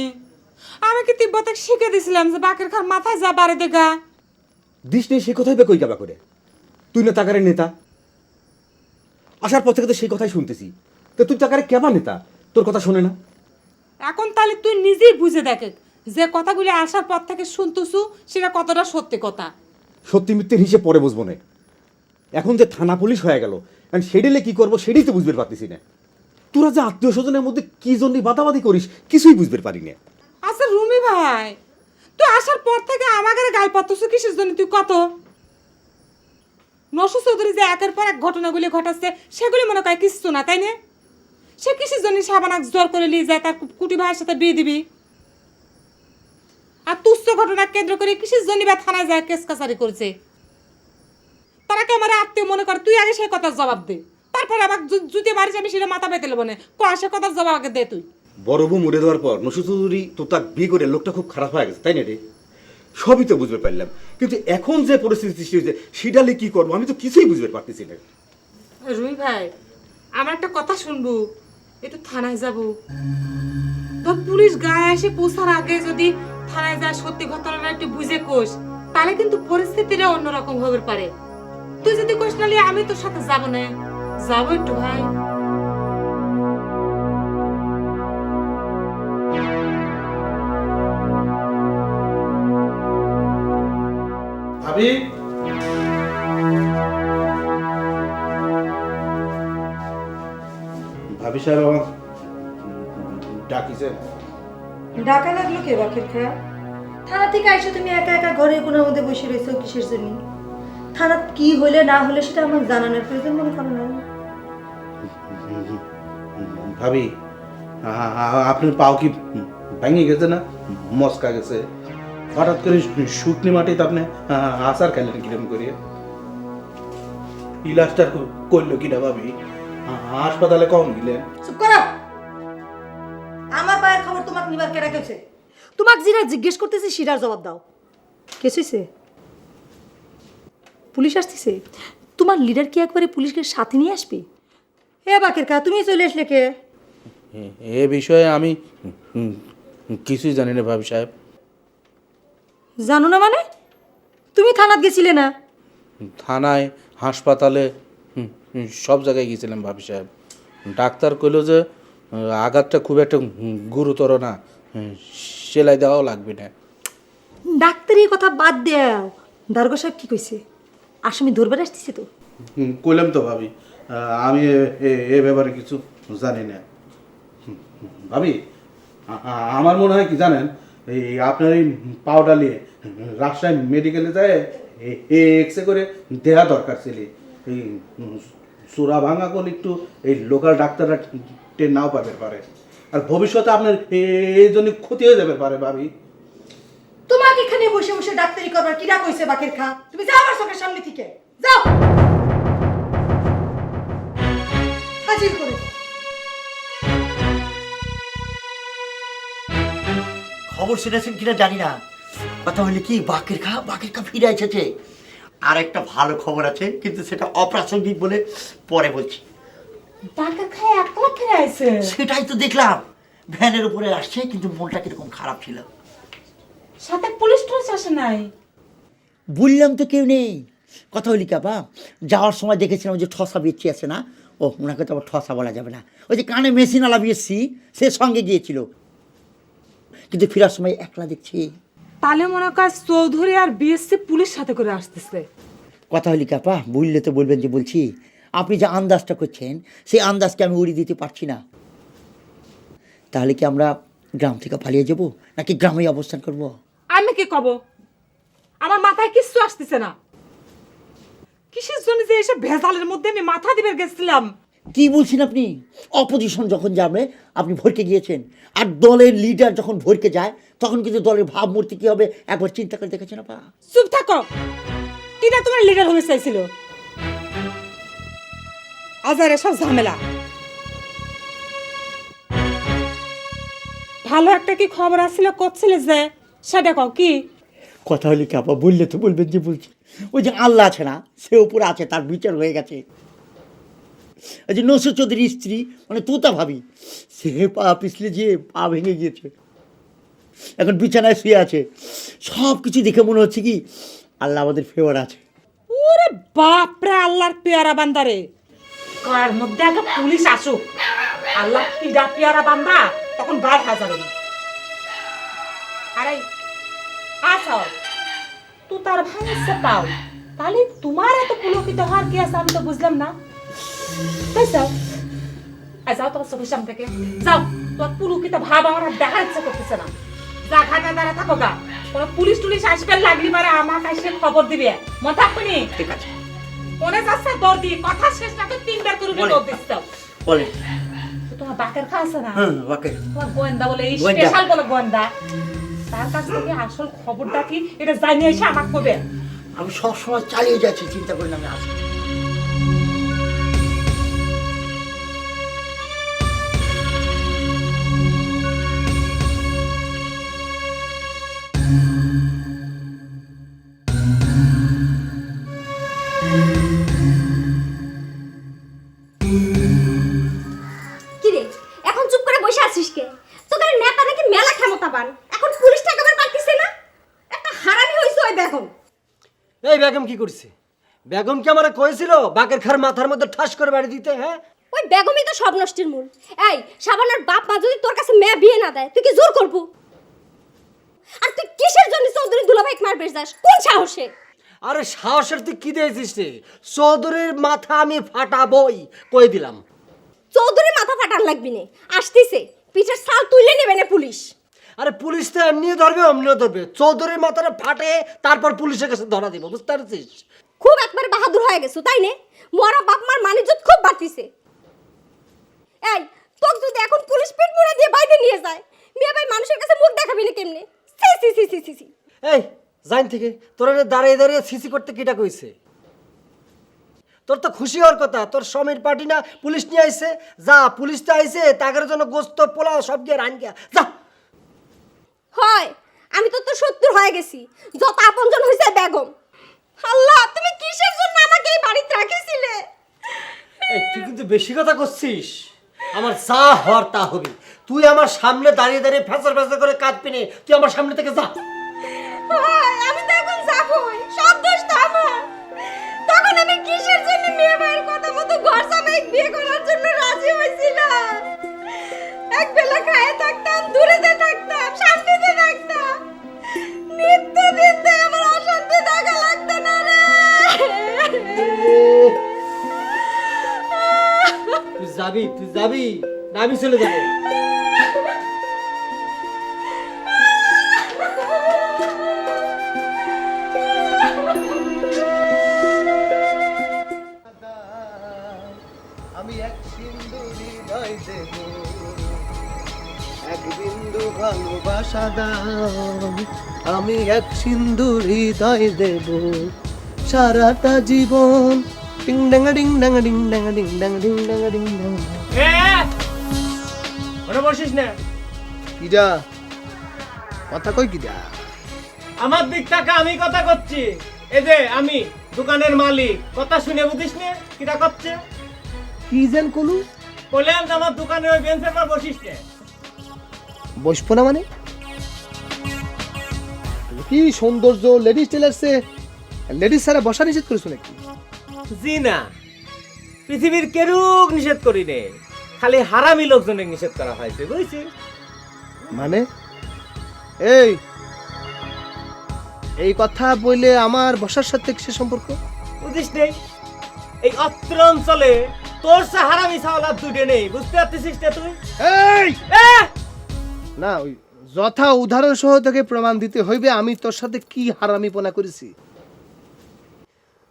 Speaker 5: আমি কি তিব্বতে শিখে দিছিলাম যে বাকের খার মাথায় যা বাড়ি দেখা?
Speaker 11: দিস নেই সে কথাই বে কই গাবা করে? তুই না তাকারের নেতা। আসার পর থেকে তো সেই কথাই শুনতেছি। তো তুই তাকারে কেবা নেতা? তোর কথা শোনে না?
Speaker 5: এখন তাহলে তুই নিজেই বুঝে দেখ যে কথাগুলি আসার পর থেকে শুনতেছু সেটা কতটা সত্যি কথা।
Speaker 11: সত্যি মিথ্যের হিসেব পরে বুঝবো না। এখন যে থানা পুলিশ হয়ে গেল, সেডিলে কি করবো সেটাই তো বুঝতে পারতেছি না। তোরা যে আত্মীয় স্বজনের মধ্যে কি জন্য বাদাবাদি করিস কিছুই বুঝতে পারি না।
Speaker 5: আচ্ছা রুমি ভাই, তুই আসার পর থেকে আমাকে গাল পাতছু কিসের জন্য? তুই কত নশো চৌধুরী যে একের পর এক ঘটনাগুলি ঘটাচ্ছে সেগুলি মনে করে কিছু না, তাই না? সে কিসের জন্য সাবানাক জোর করে নিয়ে যায় তার কুটি ভাইয়ের সাথে বিয়ে দিবি? আর তুচ্ছ ঘটনা কেন্দ্র করে কিসের জন্য বা থানায় যায় কেস কাছারি করছে? তারা কে আমার আত্মীয় মনে করে? তুই আগে সেই কথার জবাব দে, তারপর আবার জুতে মারিস আমি সেটা মাথা পেতে নেবো না। সে কথার জবাব আগে দে তুই।
Speaker 11: বড় বউ মরে দেওয়ার পর নসু চৌধুরী তো তার বিয়ে করে লোকটা খুব খারাপ হয়ে গেছে, তাই না রে? সবই তো বুঝতে পারলাম, কিন্তু এখন যে পরিস্থিতি সৃষ্টি হয়েছে সেটালে কি করবো আমি তো কিছুই বুঝতে পারতেছি না।
Speaker 5: রুই ভাই, আমার একটা কথা শুনবো, একটু থানায় যাবো। তো পুলিশ গায়ে এসে পৌঁছার আগে যদি থানায় যায় সত্যি ঘটনাটা একটু বুঝে কোষ, তাহলে কিন্তু পরিস্থিতিটা অন্যরকম হবে পারে। তুই যদি কোষ নালি আমি তোর সাথে যাবো না। যাবো একটু ভাই।
Speaker 3: ভাবি, ভাবি সাহেব আমার ডাকিছেন।
Speaker 12: ডাকা লাগলো কে বাকের খায়া? থানা থেকে আইসো তুমি একা একা ঘরে কোনার মধ্যে বসে রয়েছো কিসের জন্য? থানা কি হলে না হলে সেটা আমার জানানোর প্রয়োজন মনে করো না?
Speaker 3: ভাবি, আপনার পাও কি ভেঙে গেছে না মস্কা গেছে? হঠাৎ করে শুকনি মাটিতে আপনি আচার খেলেন কিরম করিয়ে? ইলাস্টার করলো কিনা ভাবি? হাসপাতালে কম গেলেন?
Speaker 12: চুপ করো। আমার পায়ের খবর তোমাকে নিবার কেডা গেছে? তোমাকে যেটা জিজ্ঞেস করতেছি সেটার জবাব দাও। কেসইছে? পুলিশ আসতেছে? তোমার লিডার কি একবারে পুলিশকে সাথে নিয়ে আসবে? এ বাকের কা, তুমি চলে আসলে কে?
Speaker 3: এ বিষয়ে আমি কিছুই জানি না ভাবি সাহেব।
Speaker 12: জানো না মানে? তুমি থানাত গেছিলে না?
Speaker 3: থানায়, হাসপাতালে, সব জায়গায় গিয়েছিলাম ভাবি সাহেব। ডাক্তার কইল যে আঘাতটা খুব একটা গুরুতর না, সেলাই দেওয়াও লাগবে না।
Speaker 12: ডাক্তারি কথা বাদ দেও। দারোগা সাহেব কি কইছে? আসামি ধরবার আসতেছে তো?
Speaker 3: কইলাম তো ভাবি, আমি এ ব্যাপারে কিছু জানি না। ভাবি, আমার মনে হয় কি জানেন, এই আপনার এই পাউডার নিয়ে রাজশাহী মেডিকেলে যায় এক্সরে করে দেওয়া দরকার ছিল। এই চূড়া ভাঙা করলে একটু এই লোকাল ডাক্তাররা টের নাও পাবে পারে, আর ভবিষ্যতে আপনার এই জন্য ক্ষতি হয়ে যাবে পারে ভাবি।
Speaker 12: তোমাকে এখানে বসে বসে ডাক্তারি করবার কিরা কইছে বাকের খা? তুমি যাও আমার চোখের সামনে থেকে, যাও হাজির করে দাও।
Speaker 1: খবর শুনেছেন কিনা জানি না, কথা হলে কি বাকের খা ফিরে এসেছে। আর একটা ভালো খবর আছে, কিন্তু সেটা অপ্রাসঙ্গিক বলে পরে বলছি।
Speaker 5: টাকা খায় একলা ফিরে আইছে।
Speaker 1: সেটাই তো দেখলাম, ভ্যানের উপরে আসছে, কিন্তু মনটা কিরকম খারাপ ছিল।
Speaker 5: সাথে পুলিশ টুলিশ আসে নাই?
Speaker 1: বললাম তো কেউ নেই। কথা হলি কাপা, যাওয়ার সময় দেখেছিলাম ওই যে ঠসা বেচি আছে না, ও ওনাকে তো আবার ঠসা বলা যাবে না, ওই যে কানে মেশিন আলা বিয়েছি, সে সঙ্গে গিয়েছিল, কিন্তু ফেরার সময় একলা দেখছি।
Speaker 5: তাহলে মনে কর চৌধুরী আর বিএসসি পুলিশ সাথে করে আসতেছে।
Speaker 1: কথা হলি কাপা, বললে তো বলবেন যে বলছি, আপনি যে আন্দাজটা করছেন সেই আন্দাজকে আমি উড়িয়ে দিতে পারছি না। তাহলে কি আমরা গ্রাম থেকে পালিয়ে যাব, নাকি গ্রামেই অবস্থান করব?
Speaker 5: আমি কি কব? আমার মাথায় কিছু আসতেছে না। কিসের জন্য যে এসব ভেজালের মধ্যে আমি মাথা দিবে গেছিলাম?
Speaker 1: কি বলছেন আপনি? অপোজিশন যখন যাবে আপনি ভরকে গিয়েছেন, আর দলের লিডার যখন ভরকে যায় তখন কিন্তু দলের ভাবমূর্তি কি হবে একবার চিন্তা করে দেখেছেন আপা?
Speaker 5: চুপ থাকো। কিনা তোমার লিডার হতে চাইছিল? আজারে সব ঝামেলা। ভালো একটা কি খবর আসছিল করছিলে যে, সেটা কও কি?
Speaker 1: কথা হলি কি আপা, বললে তো বলবেন যে বলছি। ওই যে আল্লাহ আছে না, সে উপরে আছে, তার বিচার হয়ে গেছে। ওই যে নসর চৌধুরীর স্ত্রী মানে তুতা ভাবি, সে পা পিছলে যে পা ভেঙে গিয়েছে, এখন বিছানায় শুয়ে আছে। সব কিছু দেখে মনে হচ্ছে কি আল্লাহ আমাদের ফেভার আছে।
Speaker 5: ওরে বাপরে, আল্লাহর পেয়ারা বান্দারে। কার মধ্যে আগে পুলিশ আসুক, আল্লাহ পিডা পেয়ারা বান্দা তখন বার হাজার। আরে আসাও তু তার ভাঙছে পাও, তাহলে তোমার এত পুলকিত হওয়ার কি আছে আমি তো বুঝলাম না। তাই যাও, যাও তোমার চোখের সামনে থেকে যাও। তোমার পুলকিত ভাব আমার আর দেখার ইচ্ছা করতেছে না। যা ঘাটা দাঁড়া থাকো গা, কোনো পুলিশ টুলিশ আসবে লাগলি পারে আমার কাছে খবর দিবে। মনে থাকবি?
Speaker 1: ঠিক আছে।
Speaker 5: মনে যাচ্ছে দৌড় দিয়ে কথা শেষ না তো তিনবার করে দৌড় দিচ্ছ।
Speaker 1: বলে
Speaker 5: তোমার বাকের খা আছে না,
Speaker 1: বাকের
Speaker 5: তোমার গোয়েন্দা বলে, এই
Speaker 1: গোয়েন্দা।
Speaker 5: স্পেশাল বলে গোয়েন্দা, তার কাছ থেকে আসল খবরটা কি এটা জানিয়ে এসে আমাকে কবে।
Speaker 1: আমি সবসময় চালিয়ে যাচ্ছি, চিন্তা করি না আমি আসি।
Speaker 13: কিরে এখন চুপ করে বসে আছিস কে? তোদের নেতা নাকি মেলা ক্ষমতাবান, এখন পুলিশ ঠেকাবার পারতিছে না? একটা হারামি হইছে ওই বেগম।
Speaker 6: এই বেগম কি করছে? বেগম কি আমারে কইছিল বাকের খার মাথার মধ্যে ঠাস করে বাড়ি দিতে? হ্যাঁ,
Speaker 13: ওই বেগমই তো সব নষ্টের মূল। এই শাবানার বাপ মা যদি তোর কাছে মেয়ে বিয়ে না দেয়, তুই কি জোর করবো? আর তুই কিসের জন্য চৌধুরী দুলাভাই মারবে যাস? কোন সাহসে?
Speaker 6: আরে সাহসের তুই কি দিয়েছিস রে? চৌধুরীর মাথা আমি ফাটাবই কই দিলাম।
Speaker 13: চৌধুরীর মাথা ফাটান লাগবি না, আসতিছে পিছের সাল তুলে নেবে না পুলিশ।
Speaker 6: আরে পুলিশ তো এমনিও ধরবে অমনিও ধরবে, চৌধুরীর মাথাটা ফাটে তারপর পুলিশের কাছে ধরা দিব, বুঝতে পারছিস?
Speaker 13: খুব একবার বাহাদুর হয়ে গেছো তাই না? মরা বাপ মার মানিজ্জত খুব বাড়তিছে। এই তোকে যদি এখন পুলিশ পিট মুড়ে দিয়ে বাইরে নিয়ে যায়, মেয়ে ভাই মানুষের কাছে মুখ দেখাবি না কেমনে? সি সি সি সি সি সি।
Speaker 6: এই জান থেকে তোরা দাঁড়িয়ে দাঁড়িয়ে সিসি করতে কিটা কইছে? তোর তো খুশি হওয়ার কথা, তোর সমীর পার্টি না পুলিশ নিয়ে আইছে। যা, পুলিশ তো আইছে, তাগের জন্য গোস্ত পোলাও সব দিয়ে রান গিয়া যা।
Speaker 13: হয় আমি তো তোর শত্রু হয়ে গেছি, যত আপনজন হইছে বেগম। আল্লাহ, তুমি কিসের জন্য আমাকে এই বাড়িতে রাখিছিলে?
Speaker 6: এই তুই কিন্তু বেশি কথা করছিস। আমার যা হওয়ার তা হবে। তুই আমার সামনে দাঁড়িয়ে দাঁড়িয়ে ফেসার ফেসার করে কাঁদবি না। তুই আমার সামনে থেকে যা।
Speaker 13: হয় আমি তো এখন যাবই, সব দোষ তো আমার। তখন আমি কিসের জন্য মেয়ে ভাইয়ের কথা মতো ঘর জামাই বিয়ে করার জন্য রাজি হয়েছিলাম? এক বেলা খায়ে থাকতাম, দূরেতে থাকতাম, শান্তিতে থাকতাম। নিত্য দিন তো আমার অশান্তি থাকা লাগতো না রে।
Speaker 6: তুই যাবি, তুই যাবি না আমি চলে যাবো?
Speaker 7: আমি এক সিন্ধু হৃদয় দেব, এক বিন্দু ভালোবাসা দাও, আমি এক সিন্ধু হৃদয় দেব সারাটা জীবন। ডিং ডাঙ্গা ডিং ডাঙ্গা ডিং ডাঙ্গা ডিং ডাঙ্গা ডিং ডাঙ্গা ডিং ডাঙ্গা।
Speaker 6: মনে বসিস না,
Speaker 7: কিডা কথা কই কিডা?
Speaker 6: আমার দিক থেকে আমি কথা করছি। এই যে আমি দোকানের মালিক, কথা শুনে বুঝিস না কিটা করছে?
Speaker 7: কি যেন কলু?
Speaker 6: বললাম যে আমার দোকানে ওই বেঞ্চের পর বসিস না।
Speaker 7: বসবো না মানে? কি সৌন্দর্য লেডিস টেলার্সে লেডিস সারা বসা নিষেধ করেছো নাকি?
Speaker 6: জি না, পৃথিবীর কেরুক নিষেধ করি নে, খালি হারামি লোকজনের নিষেধ করা হয়েছে, বুঝছিস?
Speaker 7: মানে এই কথা বললে আমার বসার সাথে কিসের সম্পর্ক?
Speaker 6: বুঝিস নেই, এই অত্র অঞ্চলে তোর সে হারামি সাওলার দুটে নেই, বুঝতে পারছিস না তুই?
Speaker 7: এই না, ওই যথা উদাহরণ সহ তোকে প্রমাণ দিতে হইবে আমি তোর সাথে কি হারামিপনা করেছি,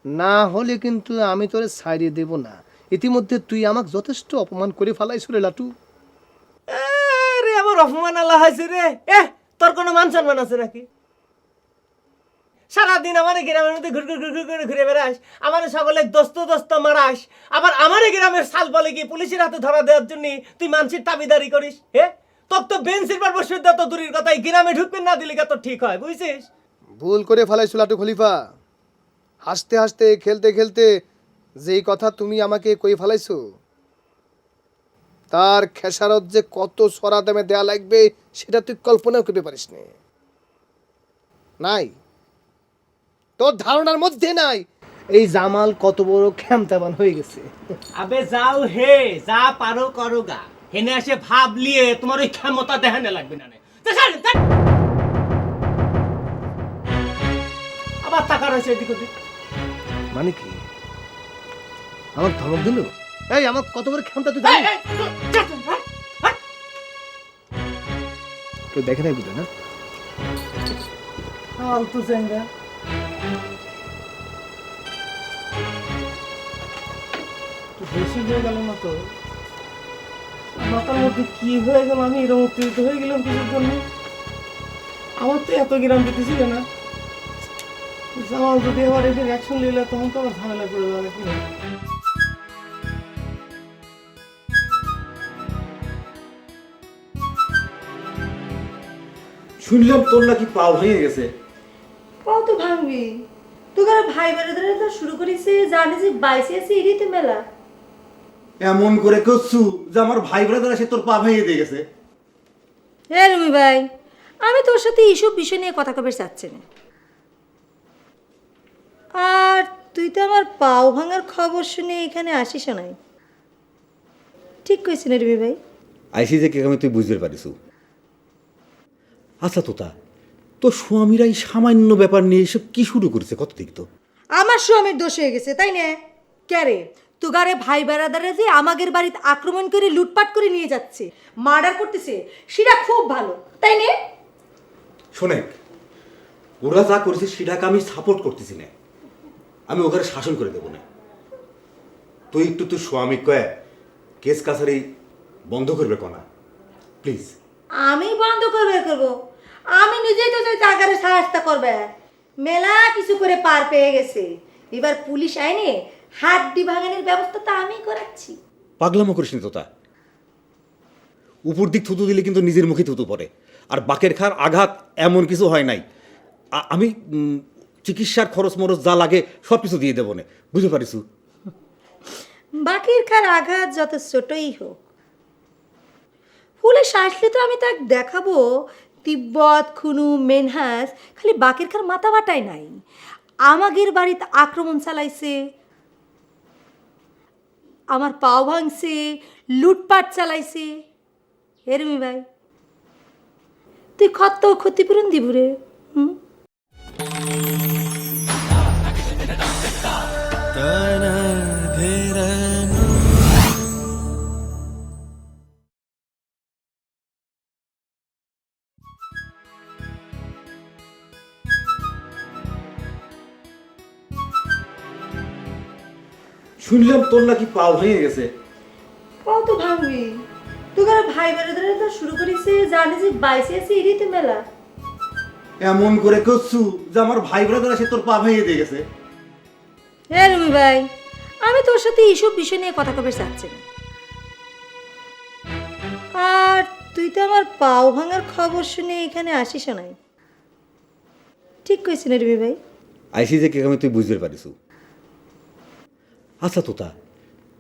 Speaker 7: না হলে কিন্তু আমি তোরে ছাড়িয়ে দেব না। ইতিমধ্যে তুই আমাকে যথেষ্ট অপমান করে ফেলাইছ রে লাটু।
Speaker 6: আরে আমার অপমান আল্লাহ হয়েছে রে। তোর কোনো মান সম্মান আছে নাকি? সারাদিন আমার গ্রামের মধ্যে ঘুর ঘুর ঘুর ঘুর করে ঘুরে বেড়াস, আমার সকলে দোস্ত দোস্ত মারাস, আবার আমার গ্রামের সাল বলে কি পুলিশের হাতে ধরা দেওয়ার জন্য তুই মানুষের দাবিদারি করিস। তোর তো বেঞ্চের পর বসে দেওয়া তো দূরের কথা, এই গ্রামে ঢুকবেন না দিলে তো ঠিক হয়, বুঝছিস?
Speaker 7: ভুল করে ফেলাইছ লাটু খলিফা। হাসতে হাসতে খেলতে খেলতে যেই কথা তুমি আমাকে কই ফেলাইছো তার খেসারত যে কত সরা দামে দেয়া লাগবে সেটা তুই কল্পনাও করতে পারিস নে। নাই, তোর ধারণার মধ্যে নাই এই জামাল কত বড় ক্ষমতাবান হয়ে গেছে।
Speaker 6: আবে যাও হে, যা পারো করো গা, হেনে এসে ভাবলিয়ে তোমার ওই ক্ষমতা দেখানে লাগবে না। আবার টাকা রয়েছে এদিক ওদিক।
Speaker 7: মানে কি আমার ধমক দিল? এই আমার কত বড় ক্ষমতা তুই জানিস? কেউ দেখে নাই বুঝে না?
Speaker 6: ফালতু চেঙ্গা। বেশি হয়ে গেল না তো? মাথার মধ্যে কি হয়ে গেল? আমি এরকম উত্তেজিত হয়ে গেলাম কিছুর জন্য। আমার তো এত গ্রাম দিতেছিল না। জামাল যদি আবার এদের অ্যাকশন নিলে তখন তো আবার ঝামেলা করে দেওয়া নাকি?
Speaker 11: শুনলাম তোর নাকি পাও ভেঙে গেছে।
Speaker 12: পাও তো ভাঙবি, তোকে ভাই বেড়াদের তো শুরু করেছে, জানি যে বাইসে আছে এরই তো মেলা।
Speaker 11: এমন করে করছু যে আমার ভাই ব্রাদার এসে তোর পা ভেঙে দিয়ে গেছে।
Speaker 12: হ্যাঁ রুমি ভাই, আমি তোর সাথে এইসব বিষয় নিয়ে কথা কবে চাচ্ছি না। আর তুই তো আমার পাও ভাঙার খবর শুনে এখানে আসিস নাই, ঠিক কইছি না রুমি ভাই?
Speaker 11: আইসি যে কে আমি তুই বুঝতে পারিস। আচ্ছা তোতা, তোর স্বামীরা এই সামান্য ব্যাপার নিয়ে এসব কি শুরু করেছে? কত দিক তো
Speaker 12: আমার স্বামীর দোষ হয়ে গেছে তাই না? ক্যারে তুগারে ভাই বেড়াদারে যে আমাদের বাড়িতে আক্রমণ করে লুটপাট করে নিয়ে যাচ্ছে, মার্ডার করতেছে, সেটা খুব ভালো তাই না?
Speaker 11: শোনেক, ওরা যা করেছে সেটাকে আমি সাপোর্ট করতেছি না, আমি ওখানে শাসন করে দেবো না। তুই একটু তোর স্বামী কয়ে কেস কাছারি বন্ধ করবে কনা প্লিজ।
Speaker 12: আমি বন্ধ করবো? আমি নিজেই তো চাই জায়গায় সাহায্য করবে। মেলা কিছু করে পার পেয়ে গেছে, এবার পুলিশ আইনে হাড্ডি ভাঙানোর ব্যবস্থা তো আমি করাচ্ছি।
Speaker 11: পাগলামো করিস নি তোতা, উপর দিক থুতু দিলে কিন্তু নিজের মুখে থুতু পড়ে। আর বাকের খার আঘাত এমন কিছু হয় নাই। আমি চিকিৎসার খরচ মরচ যা লাগে সব কিছু দিয়ে দেবো না, বুঝতে পারিস?
Speaker 12: বাকির খার আঘাত যত ছোটই হোক, পুলিশ আসলে তো আমি তাকে দেখাবো তিব্বত খুনু মেনহাস খালি বাকির খার মাথা বাটাই নাই, আমাদের বাড়িতে আক্রমণ চালাইছে, আমার পাও ভাঙছে, লুটপাট চালাইছে। হেরমি ভাই তুই কত ক্ষতিপূরণ দিব রে?
Speaker 11: শুনলাম তোর নাকি পাও ভেঙে গেছে।
Speaker 12: কত ভাঙবি তোর ভাই বেড়াদের তো শুরু করেছে জানে যে বাইসে আছে এরই তো মেলা।
Speaker 11: এমন করে করছু যে আমার ভাই ব্রাদার এসে তোর পা ভেঙে দিয়ে গেছে।
Speaker 12: হ্যাঁ রুমি ভাই, আমি তোর সাথে এইসব বিষয় নিয়ে কথা কবে চাচ্ছি না। আর তুই তো আমার পাও ভাঙার খবর শুনে এখানে আসিস নাই, ঠিক কইছি না রুমি ভাই?
Speaker 11: আইসি যে কে আমি তুই বুঝতে পারিস। আচ্ছা তোতা,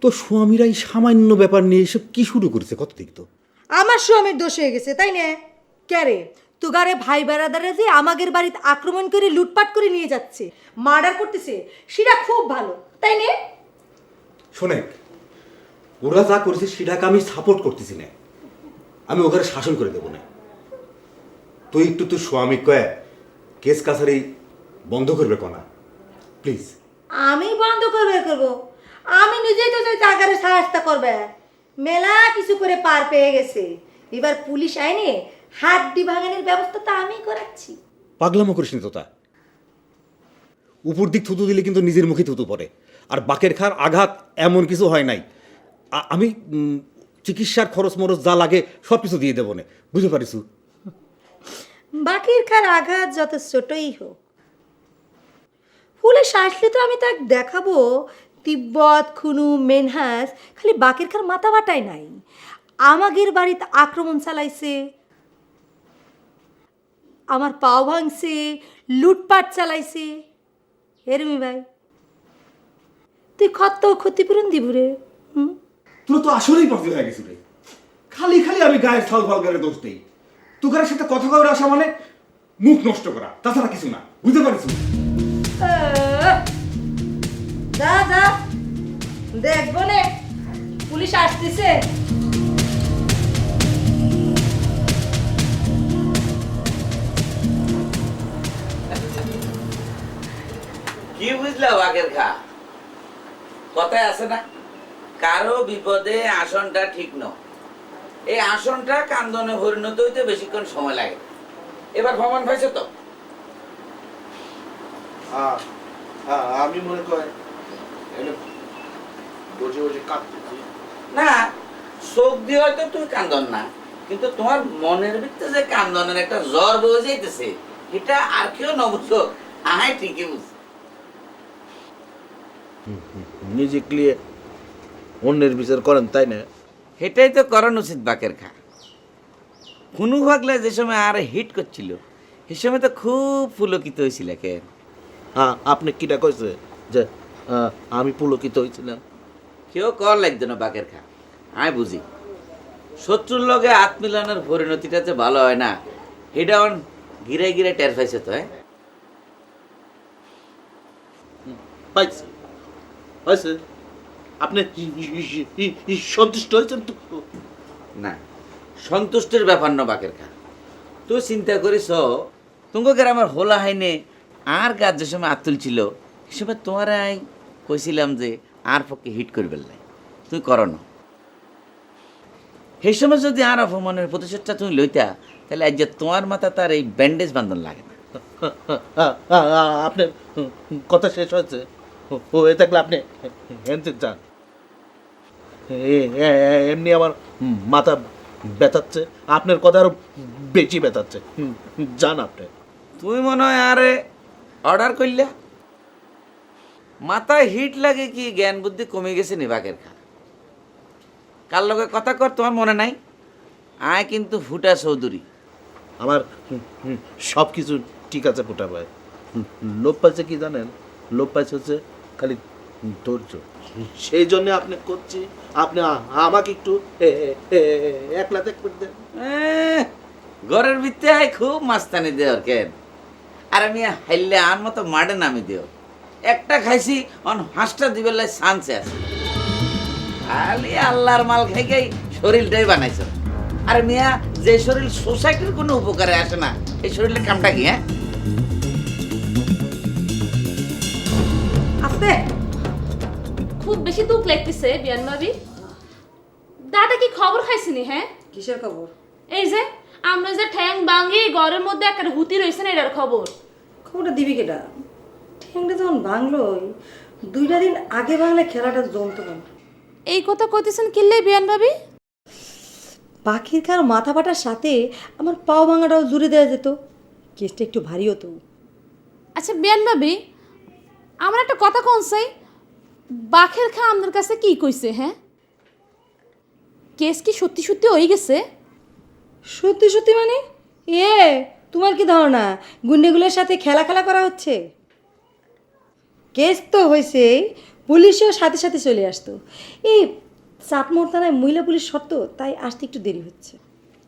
Speaker 11: তোর স্বামীরা এই সামান্য ব্যাপার নিয়ে এসব কি শুরু করেছে কত দিক তো?
Speaker 12: আমার স্বামীর দোষ হয়ে গেছে তাই না? ক্যারে তুগারে ভাই বেড়াদারে যে আমাদের বাড়িতে আক্রমণ করে লুটপাট করে নিয়ে যাচ্ছে, মার্ডার করতেছে, সেটা খুব ভালো তাই না?
Speaker 11: শোনেক, ওরা যা করেছে সেটাকে আমি সাপোর্ট করতেছি না, আমি ওখানে শাসন করে দেবো না। তুই একটু তোর স্বামী কয়ে কেস কাছারি বন্ধ করবে কনা প্লিজ।
Speaker 12: আমি বন্ধ করব? আমি নিজেই তো চাই জায়গারে সাহায্য করবে। মেলা কিছু করে পার পেয়ে গেছে, এবার পুলিশ আইনে হাড্ডি ভাঙানোর ব্যবস্থা তো আমি করাচ্ছি।
Speaker 11: পাগলামো করিস নি তোতা, উপর দিক থুতু দিলে কিন্তু নিজের মুখে থুতু পড়ে। আর বাকের খার আঘাত এমন কিছু হয় নাই, আমি চিকিৎসার খরচ মরচ যা লাগে সব কিছু দিয়ে দেবো না, বুঝতে পারিস?
Speaker 12: বাকির খার আঘাত যত ছোটই হোক, পুলিশ আসলে তো আমি তাকে দেখাবো তিব্বত খুনু মেনহাস খালি বাকির খার মাথা বাটাই নাই, আমাদের বাড়িতে আক্রমণ চালাইছে, আমার পাও ভাঙছে, লুটপাট চালাইছে। হেরমি ভাই তুই কত ক্ষতিপূরণ দিব রে?
Speaker 11: তোর তো আসলেই পাতি হয়ে গেছিল রে, খালি খালি আমি গায়ের ছাল ফাল গায়ে দোষ দেই। তোকার সাথে কথা কবে আসা মানে মুখ নষ্ট করা, তাছাড়া কিছু না, বুঝতে পারিস?
Speaker 12: যা যা দেখবো নে পুলিশ আসতেছে।
Speaker 14: কি বুঝলা বাঘের খা? কথায় আছে না, কারো বিপদে আসনটা ঠিক ন। এই আসনটা কান্দনে পরিণত হইতে বেশিক্ষণ সময় লাগে। এবার ভ্রমণ পাইছে তো?
Speaker 3: আমি মনে করি বসে বসে কাঁদতেছি
Speaker 14: না, চোখ দিয়ে হয়তো তুমি কান্দন না, কিন্তু তোমার মনের ভিতরে যে কান্দনের একটা জ্বর বয়ে যাইতেছে, এটা আর কেউ না বুঝো, আয় ঠিকই বুঝছি।
Speaker 3: নিজে ক্লিয়ার অন্যের বিচার করেন তাই না?
Speaker 14: এটাই তো করানো উচিত বাকের খা। কুনু ভাগলে যে সময় আর হিট করছিল, সে সময় তো খুব পুলকিত হয়েছিল। কেন
Speaker 3: আপনি কিটা কইছে যে আমি পুলকিত হয়েছিলাম?
Speaker 14: কেউ কর লাগতো না বাকের খা, আমি বুঝি। শত্রুর লগে হাত মিলানোর পরিণতিটা যে ভালো হয় না, এটা গিরে গিরে টের পাইছে তো।
Speaker 3: পাইছে পাইছে, আপনি সন্তুষ্ট হয়েছেন তো?
Speaker 14: না, সন্তুষ্টের ব্যাপার না বাকের খা। তুই চিন্তা করিস তোমাকে গ্রামের হোলা হাইনে আর গাছ যে সময় আত্মুল ছিল, সে সময় তোমার কইছিলাম যে আর পক্ষে হিট করবে না, তুই করো না। সেই সময় যদি আর অপমানের প্রতিশোধটা তুমি লইতা, তাহলে আজ যে তোমার মাথা তার এই ব্যান্ডেজ বান্ধন লাগে না।
Speaker 3: আপনার কথা শেষ হয়েছে, হয়ে থাকলে আপনি হেনতে যান। এমনি আমার মাথা ব্যথাচ্ছে, আপনার কথা আরো বেশি ব্যথাচ্ছে, যান আপনি।
Speaker 14: তুই মনে হয় আরে অর্ডার করলে মাথায় হিট লাগে কি জ্ঞান বুদ্ধি কমে গেছে নি বাঘের খা? কার লগে কথা কর তোমার মনে নাই? আয় কিন্তু ফুটা চৌধুরী।
Speaker 3: আমার সব কিছু ঠিক আছে ফুটা ভাই, লোভ পাইছে কি জানেন? লোভ পাইছে হচ্ছে খালি ধৈর্য, সেই জন্য আপনি করছি। আপনি আমাকে একটু একলা দেখ করে দেন।
Speaker 14: ঘরের ভিতরে আয় খুব মাস্তানি দেওয়ার কেন? আর আমি হাইলে আর মতো মাডে নামি দেও, একটা খাইছি অন হাঁসটা দিবে চান্সে আছে। খালি আল্লাহর মাল খাই খাই শরীরটাই বানাইছ। আর মিয়া যে শরীর সোসাইটির কোনো উপকারে আসে না, এই শরীরের কামটা কি? হ্যাঁ
Speaker 4: আস্তে, খুব বেশি দুঃখ লাগতেছে বিয়ান ভাবি। দাদা কি খবর খাইছিনি? হ্যাঁ
Speaker 12: কিসের খবর?
Speaker 4: এই যে আমরা যে ঠ্যাং ভাঙি ঘরের মধ্যে একটা হুতি রয়েছে না, এটার খবর।
Speaker 12: খবরটা দিবি কেটা? ঠ্যাংটা যখন ভাঙলোই 2টা দিন আগে ভাঙলে খেলাটা জমতো না।
Speaker 4: এই কথা কইতেছেন কিল্লে বিয়ান ভাবি?
Speaker 12: পাখির খার মাথা ফাটার সাথে আমার পাও ভাঙাটাও জুড়ে দেওয়া যেত, কেসটা একটু ভারী হতো।
Speaker 4: আচ্ছা বিয়ান ভাবি, আমার একটা কথা কোন চাই, বাঘের খা আপনার কাছে কি কইছে? হ্যাঁ, কেস কি সত্যি সত্যি হয়ে গেছে?
Speaker 12: সত্যি সত্যি মানে? তোমার কি ধারণা গুন্ডেগুলোর সাথে খেলা খেলা করা হচ্ছে? কেস তো হয়েছে, পুলিশও সাথে সাথে চলে আসতো। এই চাটমোহর থানায় মহিলা পুলিশ সত্য, তাই আসতে একটু দেরি হচ্ছে।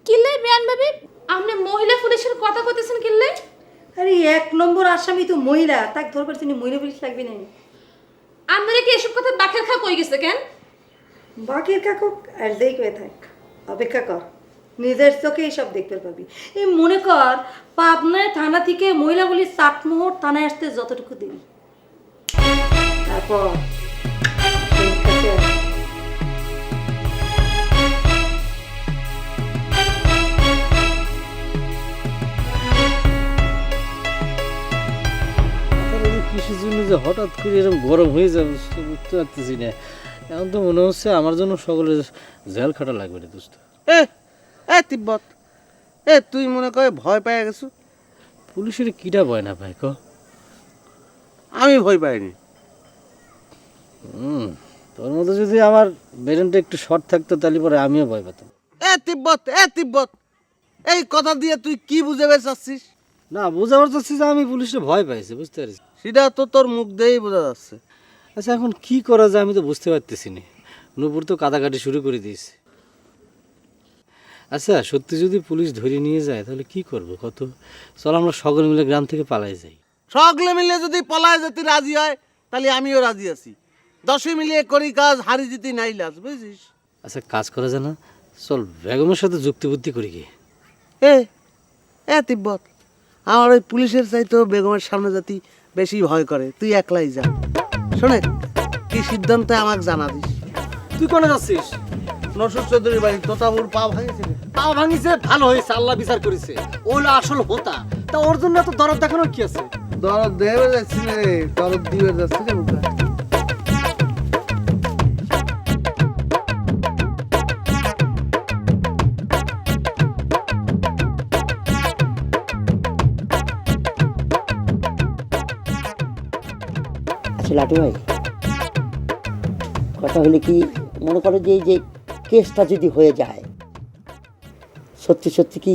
Speaker 4: কিল্লে বিয়ান ভাবি, আপনি মহিলা পুলিশের কথা কইতেছেন কিল্লে?
Speaker 12: আরে 1 নম্বর আসামি তো মহিলা, তাকে ধরবার জন্য মহিলা পুলিশ লাগবে না।
Speaker 4: আপনারা কি এসব কথা বাঘের খা কই গেছে কেন?
Speaker 12: বাকির কাকু আসলেই কয়ে থাক, অপেক্ষা কর, নিজের চোখে এইসব দেখতে পাবি। এই মনে কর পাবনায় থানা থেকে মহিলা পুলিশ চাটমোহর থানায় আসতে যতটুকু দেরি, তারপর
Speaker 10: কিসের জন্য যে হঠাৎ করে এরকম গরম হয়ে যাবে বুঝতে পারতেছি না। এখন তো মনে হচ্ছে আমার জন্য সকলের জেল খাটা লাগবে রে দোস্ত।
Speaker 3: তিব্বত, তুই মনে করে ভয় পেয়ে গেছো?
Speaker 10: পুলিশের কিটা ভয় না ভাই ক?
Speaker 3: আমি ভয় পাইনি।
Speaker 10: তোর মতো যদি আমার ব্রেনটা একটু শর্ট থাকতো তাহলে পরে আমিও ভয় পেতাম।
Speaker 3: তিব্বত, এই কথা দিয়ে তুই কি বুঝাবে চাচ্ছিস?
Speaker 10: না, বোঝাবার চাচ্ছি যে আমি পুলিশে ভয় পাইছি, বুঝতে পারছি।
Speaker 3: সেটা তো তোর মুখ দিয়েই বোঝা যাচ্ছে।
Speaker 10: আচ্ছা, এখন কি করা যায় আমি তো বুঝতে পারতেছি না। নূপুর তো কাটাকাটি শুরু করে দিয়েছে। আচ্ছা, সত্যি যদি পুলিশ ধরে নিয়ে যায় তাহলে কি করবো কত? চল আমরা সকলে মিলে গ্রাম থেকে পালাই যাই।
Speaker 3: সকলে মিলে যদি পলায় যেতে রাজি হয় তাহলে আমিও রাজি আছি। 10 মিলিয়ে করি কাজ, হারি জিতি নাই লাজ, বুঝছিস?
Speaker 10: আচ্ছা, কাজ করা যায় না? চল বেগমের সাথে যুক্তিবুদ্ধি করি গিয়ে।
Speaker 3: তিব্বত, আমার ওই পুলিশের চাইতো বেগমের সামনে জাতি বেশি ভয় করে। তুই একলাই যা। শোনে, কি সিদ্ধান্ত আমাকে জানা দিস।
Speaker 10: তুই কোনে যাচ্ছিস?
Speaker 3: নসর চৌধুরীর বাড়ি। তোতাবুর পা ভাঙেছে।
Speaker 10: পা ভাঙিছে, ভালো হয়েছে, আল্লাহ বিচার করেছে। ওইলো আসল হোতা। তা ওর জন্য এত দরদ দেখানোর কি আছে?
Speaker 3: দরদ দেবে যাচ্ছি রে, দরদ দিবে যাচ্ছে রে বুকা।
Speaker 1: আচ্ছা লাটু ভাই, কথা হলে কি মনে করো যে এই যে কেসটা যদি হয়ে যায়, সত্যি সত্যি কি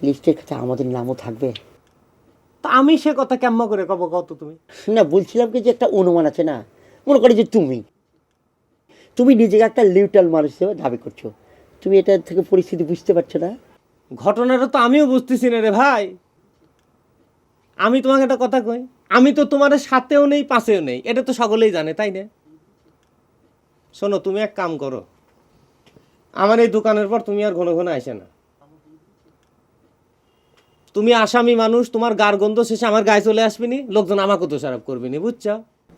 Speaker 1: লিস্টের কাছে আমাদের নামও থাকবে?
Speaker 6: তা আমি সে কথা কেমন করে কব কত? তুমি
Speaker 1: না, বলছিলাম কি যে একটা অনুমান আছে না, মনে করো যে তুমি নিজেকে একটা লিউটাল মানুষ হিসেবে দাবি করছো, তুমি এটা থেকে পরিস্থিতি বুঝতে পারছো না?
Speaker 6: ঘটনাটা তো আমিও বুঝতেছি না রে ভাই। আমি তোমাকে একটা কথা কই, আমি তো তোমার সাথেও নেই পাশেও নেই, এটা তো সকলেই জানে, তাই না? শোনো, তুমি এক কাম করো, আমার এই দোকানের পর তুমি আর ঘন ঘন আসে না। তুমি আসামি মানুষ, তোমার গার গন্ধ শেষে আমার গায়ে চলে আসবি নি, লোকজন আমাকে দোষারোপ করবি নি, বুঝছো?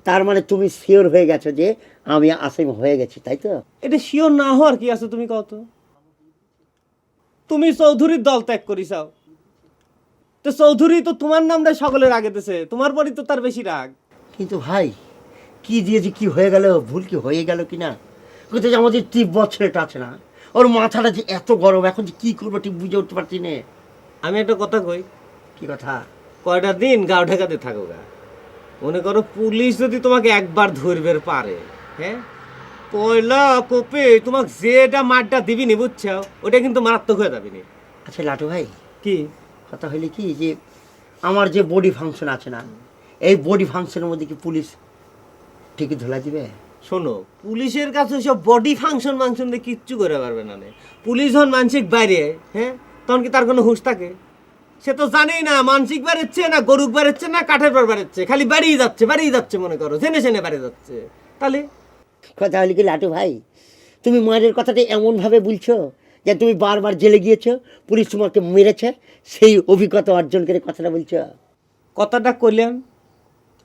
Speaker 1: তার মানে তুমি শিওর হয়ে গেছো যে আমি আসামি হয়ে গেছি, তাই তো?
Speaker 6: এটা শিওর না হওয়ার কি আছে? তুমি কত, তুমি চৌধুরীর দল ত্যাগ করিসাও, তো চৌধুরী তো তোমার নামটা সকলের আগে দিছে, তোমার পরই তো তার বেশি রাগ।
Speaker 1: কিন্তু ভাই, কি দিয়ে যে কি হয়ে গেল, ভুল কি হয়ে গেল কিনা, কিন্তু যে আমাদের 3 বছরটা আছে না, ওর মাথাটা যে এত গরম, এখন যে কি করবো ঠিক বুঝে উঠতে পারছি না।
Speaker 6: আমি একটা কথা কই।
Speaker 1: কি কথা?
Speaker 6: কয়টা দিন গাও ঢেকাতে থাকো গা। মনে করো পুলিশ যদি তোমাকে একবার ধরবে পারে, হ্যাঁ, কয়লা কোপে তোমাকে যেটা মারটা দিবি নি, বুঝছো, ওটা কিন্তু মারাত্মক হয়ে যাবি নি।
Speaker 1: আচ্ছা লাটু ভাই,
Speaker 6: কি
Speaker 1: কথা হইলে কি যে আমার যে বডি ফাংশন আছে না, এই বডি ফাংশনের মধ্যে কি পুলিশ ঠিকই ধরা দিবে?
Speaker 6: শোনো, পুলিশের কাছে সব বডি ফাংশন দিয়ে কিচ্ছু করে পারবে না। পুলিশ হন মানসিক বাইরে, হ্যাঁ, তখন কি তার কোনো হুঁশ থাকে? সে তো জানেই না মানসিক বেড়েছে না গরুক বেড়েছে না কাঠের পর বেড়েছে, খালি বাড়িয়ে যাচ্ছে, মনে করো জেনে জেনে বেড়ে যাচ্ছে। তাহলে
Speaker 1: কথা হলে কি লাটু ভাই, তুমি মায়ের কথাটা এমনভাবে বলছো যে তুমি বারবার জেলে গিয়েছো, পুলিশ তোমাকে মেরেছে, সেই অভিজ্ঞতা অর্জন করে কথাটা বলছো?
Speaker 6: কথাটা কইলাম,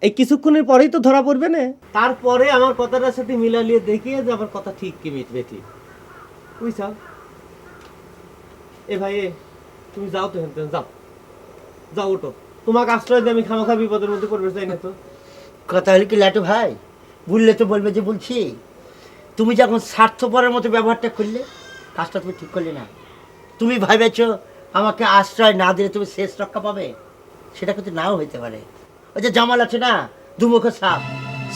Speaker 6: এই কিছুক্ষণের পরেই তো ধরা পড়বে না, তারপরে আমার কথাটার সাথে মিলালিয়ে দেখিয়ে যে আমার কথা ঠিক কি মিটবে ঠিক, বুঝছাও? এ ভাই, তুমি যাও তো, যাও যাও, ওটো, তোমাকে আশ্রয় দিয়ে আমি খামাখা বিপদের মধ্যে পড়বে চাই না তো।
Speaker 1: কথা হলে কি লাটু ভাই, বললে তো বলবে যে বলছি, তুমি যখন স্বার্থপরের মতো ব্যবহারটা করলে, কাজটা তুমি ঠিক করলে না। তুমি ভাবেছ আমাকে আশ্রয় না দিলে তুমি শেষ রক্ষা পাবে, সেটা কিন্তু নাও হইতে পারে। ওই যে জামাল আছে না, দুমুখ সাপ,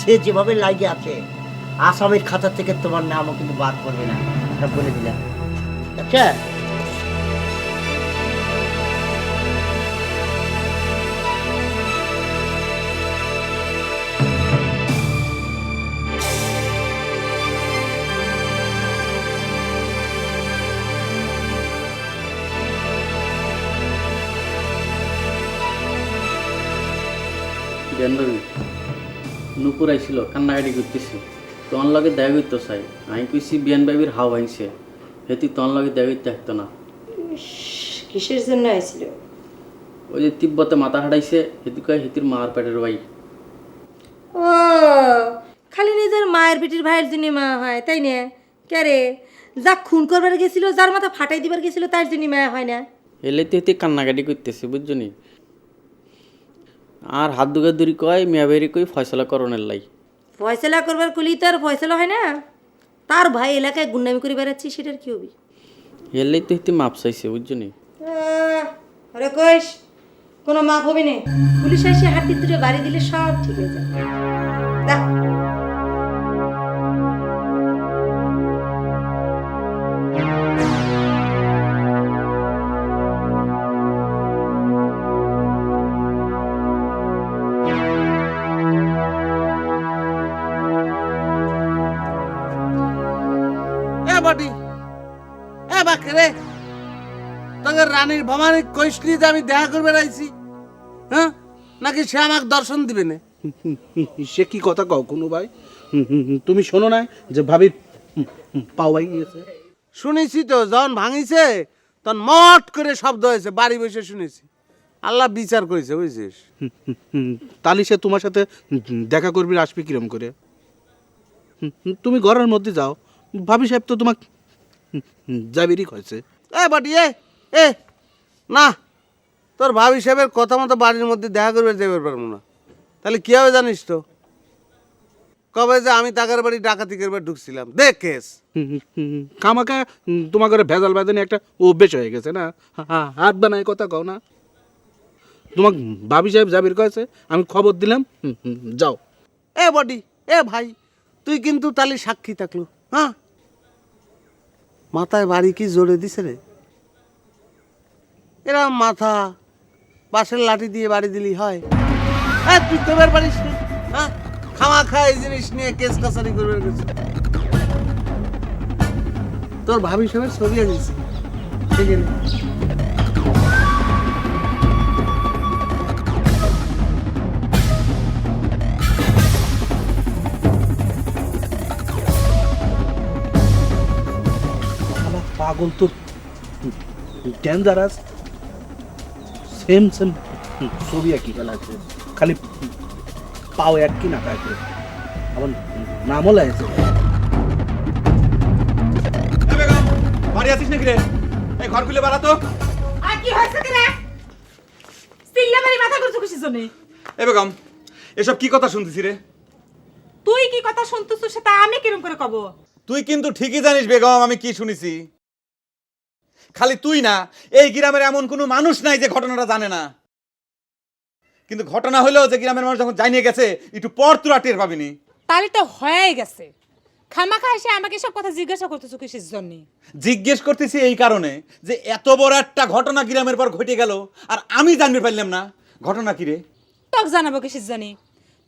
Speaker 1: সে যেভাবে লাগিয়ে আছে, আসামের খাতা থেকে তোমার নামও কিন্তু বাদ করবে না, এটা বলে দিলাম। আচ্ছা,
Speaker 10: জানবি নুপুর আইছিল কান্নাকাটি করতেছি, তোর লগে দেখা করতে চাই। আমি কইছি বিয়ান বাবির হাও ভাঙছে, হেতি তোর লগে দেখা করতে আসতো না।
Speaker 12: কিসের জন্য আইছিল?
Speaker 10: ওই যে তিব্বতে মাথা হারাইছে, হেতি কয় হেতির মার পেটের ভাই।
Speaker 12: ও খালি নিজের মায়ের পেটের ভাইয়ের জন্য মা হয়, তাই না? কে রে, যা খুন করবার গেছিল, যার মাথা ফাটাই দিবার গেছিল, তার জন্য মা হয় না?
Speaker 10: এলে তো হেতি কান্নাকাটি করতেছে, বুঝছো নি? আর হাত দুগে দূরি কয় মিয়া বেরি কই ফয়সলা করণের লাই।
Speaker 12: ফয়সলা করবার কলি তো আর ফয়সলা হয় না। তার ভাই এলাকায় গুন্ডামি করে বেড়াচ্ছি, সেটার কি হবি?
Speaker 10: এলেই তো হেতি মাপ চাইছে, বুঝছো নি?
Speaker 12: আরে কইস কোনো মাপ হবে না, পুলিশ এসে হাত দুটো বাড়ি দিলে সব ঠিক হয়ে যাবে। দেখ
Speaker 3: বাটি এ বাকরে, তোকে রানীর ভবানী কইসনি যে আমি দেখা করবে আইছি, হ্যাঁ? নাকি সে আমাকে দর্শন দিবে না? সে কি কথা কও কোনো ভাই? তুমি শোনো না যে ভাবির পাও ভাই গিয়েছে? শুনেছি তো, যখন ভাঙিছে তখন মট করে শব্দ হয়েছে, বাড়ি বসে শুনেছি। আল্লাহ বিচার করেছে, বুঝছিস? তালি সে তোমার সাথে দেখা করবি, আসবে কিরম করে? তুমি ঘরের মধ্যে যাও, ভাবি সাহেব তো তোমাকে যাবিরই কয়েছে। এ বাটি এ না, তোর ভাবি সাহেবের কথা মতো বাড়ির মধ্যে দেখা করবে যাবে পারবো না। তাহলে কি হবে জানিস তো? কবে যে আমি টাকার বাড়ি ডাকাতি করবার ঢুকছিলাম, দেখ কেস খামাখা তোমার ঘরে ভেজাল বাঁধানি একটা অভ্যেস হয়ে গেছে না। হাত বানায় কথা কও না। তোমার ভাবি সাহেব যাবির কয়েছে, আমি খবর দিলাম, যাও। এ বডি এ ভাই, তুই কিন্তু তাহলে সাক্ষী থাকলো, হ্যাঁ? মাথায় বাড়ি কি জোরে দিছে রে? এরা মাথা বাঁশের লাঠি দিয়ে বাড়ি দিলি হয়? হ্যাঁ, তুই তো বের পারিস না, হ্যাঁ? খামা খা এই জিনিস নিয়ে কেস কাছারি করবে গেছে। তোর ভাবি সবের ছবি আনিস, ঠিক আছে? পাগল তো ডেঞ্জারাস, সেম ছবি একই ফেলাচ্ছে, খালি পাও এক কি না কাছে আমার নামও লাগছে।
Speaker 11: বাড়ি আছিস নাকি রে? এই ঘর খুলে বাড়া তো।
Speaker 5: আর কি হয়েছে রে? সিল্লা মারি মাথা করছ কিসের জন্য?
Speaker 11: এ বেগম, এসব কি কথা শুনতেছি রে?
Speaker 5: তুই কি কথা শুনতেছিস সেটা আমি কিরম করে কব?
Speaker 11: তুই কিন্তু ঠিকই জানিস বেগম আমি কি শুনেছি। খালি তুই না, এই গ্রামের এমন কোনো মানুষ নাই যে ঘটনাটা জানে না। কিন্তু ঘটনা হলেও যে গ্রামের মানুষ যখন জানিয়ে গেছে, একটু পর তোরা টের পাবিনি।
Speaker 5: তাহলে তো হয়ে গেছে। খামাখা এসে আমাকে সব কথা জিজ্ঞাসা করতেছ কিসের জন্য?
Speaker 11: জিজ্ঞেস করতেছি এই কারণে যে এত বড় একটা ঘটনা গ্রামের পর ঘটে গেল আর আমি জানতে পারলাম না। ঘটনা কি রে?
Speaker 5: তোকে জানাবো কিসের জন্য?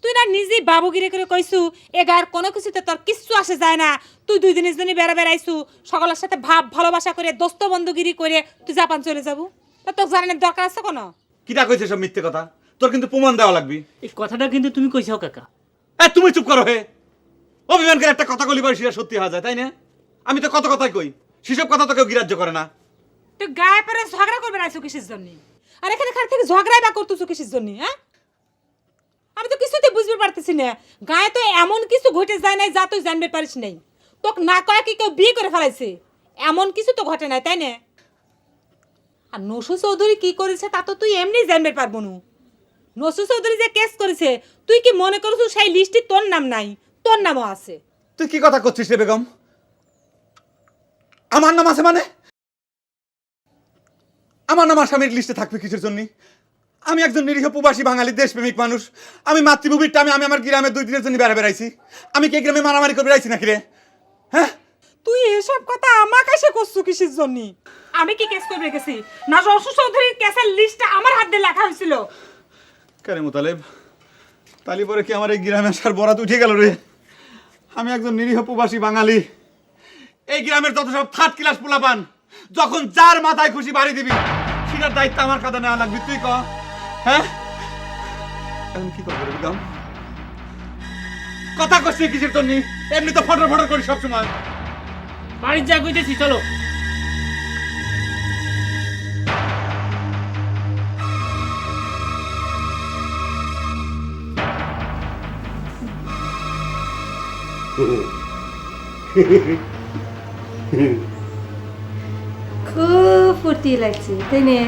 Speaker 5: তুই না নিজেই বাবুগিরি করে কইছু এ গায়ের কোনো কিছুতে তোর কিচ্ছু আসে যায় না। তুই 2 দিনের জন্য বেড়াইছু, সকলের সাথে ভাব ভালোবাসা করে দোস্ত বন্ধুগিরি করে তুই জাপান চলে যাবো। তা তোকে জানানোর দরকার আছে কোনো?
Speaker 11: কিটা কইছে সব মিথ্যে কথা? তোর কিন্তু প্রমাণ দেওয়া লাগবে।
Speaker 9: এই কথাটা কিন্তু তুমি কইছাও কাকা।
Speaker 11: তুমি চুপ করো হে। অভিমান করে একটা কথা কলিবার সেটা সত্যি হয়ে যায়, তাই না? আমি তো কত কথাই কই, সেসব কথা তো কেউ গ্রাহ্য করে না।
Speaker 5: তুই গায়ে পরে ঝগড়া করবে আইছু কিসের জন্য? আর এখানে খালি থেকে ঝগড়াই বা করতেছু কিসের জন্য? হ্যাঁ, আমি তো কিছুতে বুঝতে পারতেছি না। গায়ে তো এমন কিছু ঘটে যায় নাই যা তুই জানতে পারিস নাই। তোকে না কয়া কি কেউ বিয়ে করে ফেলাইছে? এমন কিছু তো ঘটে নাই, তাই না? আর নসু চৌধুরী কি করেছে তা তো তুই এমনি জানতে পারবো না। নসু চৌধুরী যে কেস করেছে, তুই কি মনে করছিস সেই লিস্টে তোর নাম নাই? তোর নামও আছে।
Speaker 11: তুই কি কথা করছিস রে বেগম? আমার নাম আছে মানে? আমার নাম আসামির লিস্টে থাকবে কিসের জন্য? আমি একজন নিরীহ প্রবাসী বাঙালি দেশপ্রেমিক মানুষ। আমি মাতৃভূমির টামে আমি আমার গ্রামে 2 দিনের জন্য বেড়াইছি। আমি কি গ্রামে মারামারি করে বেড়াইছি নাকি রে? হ্যাঁ,
Speaker 5: তুই এসব কথা আমার কাছে করছো কিসের জন্য? আমি কি কেস করে রেখেছি না? রসু চৌধুরীর কেসের লিস্টটা আমার হাত দিয়ে লেখা হয়েছিল।
Speaker 11: কেন মোতালেব, তালি পরে কি আমার এই গ্রামে আসার বরাত উঠে গেল রে? আমি একজন নিরীহ প্রবাসী বাঙালি। এই গ্রামের যত সব থার্ড ক্লাস পোলাপান যখন যার মাথায় খুশি বাড়ি দিবি, সেটার দায়িত্ব আমার কাঁধে নেওয়া লাগবে। তুই ক, হ্যাঁ? এখন কি করবো রে বেগম? কথা করছি কিসের জন্য? এমনি তো ফটর ফটর করি সবসময়।
Speaker 10: বাড়ির যা কইতেছি চলো।
Speaker 12: খুব ফুর্তি লাগছে তাই না?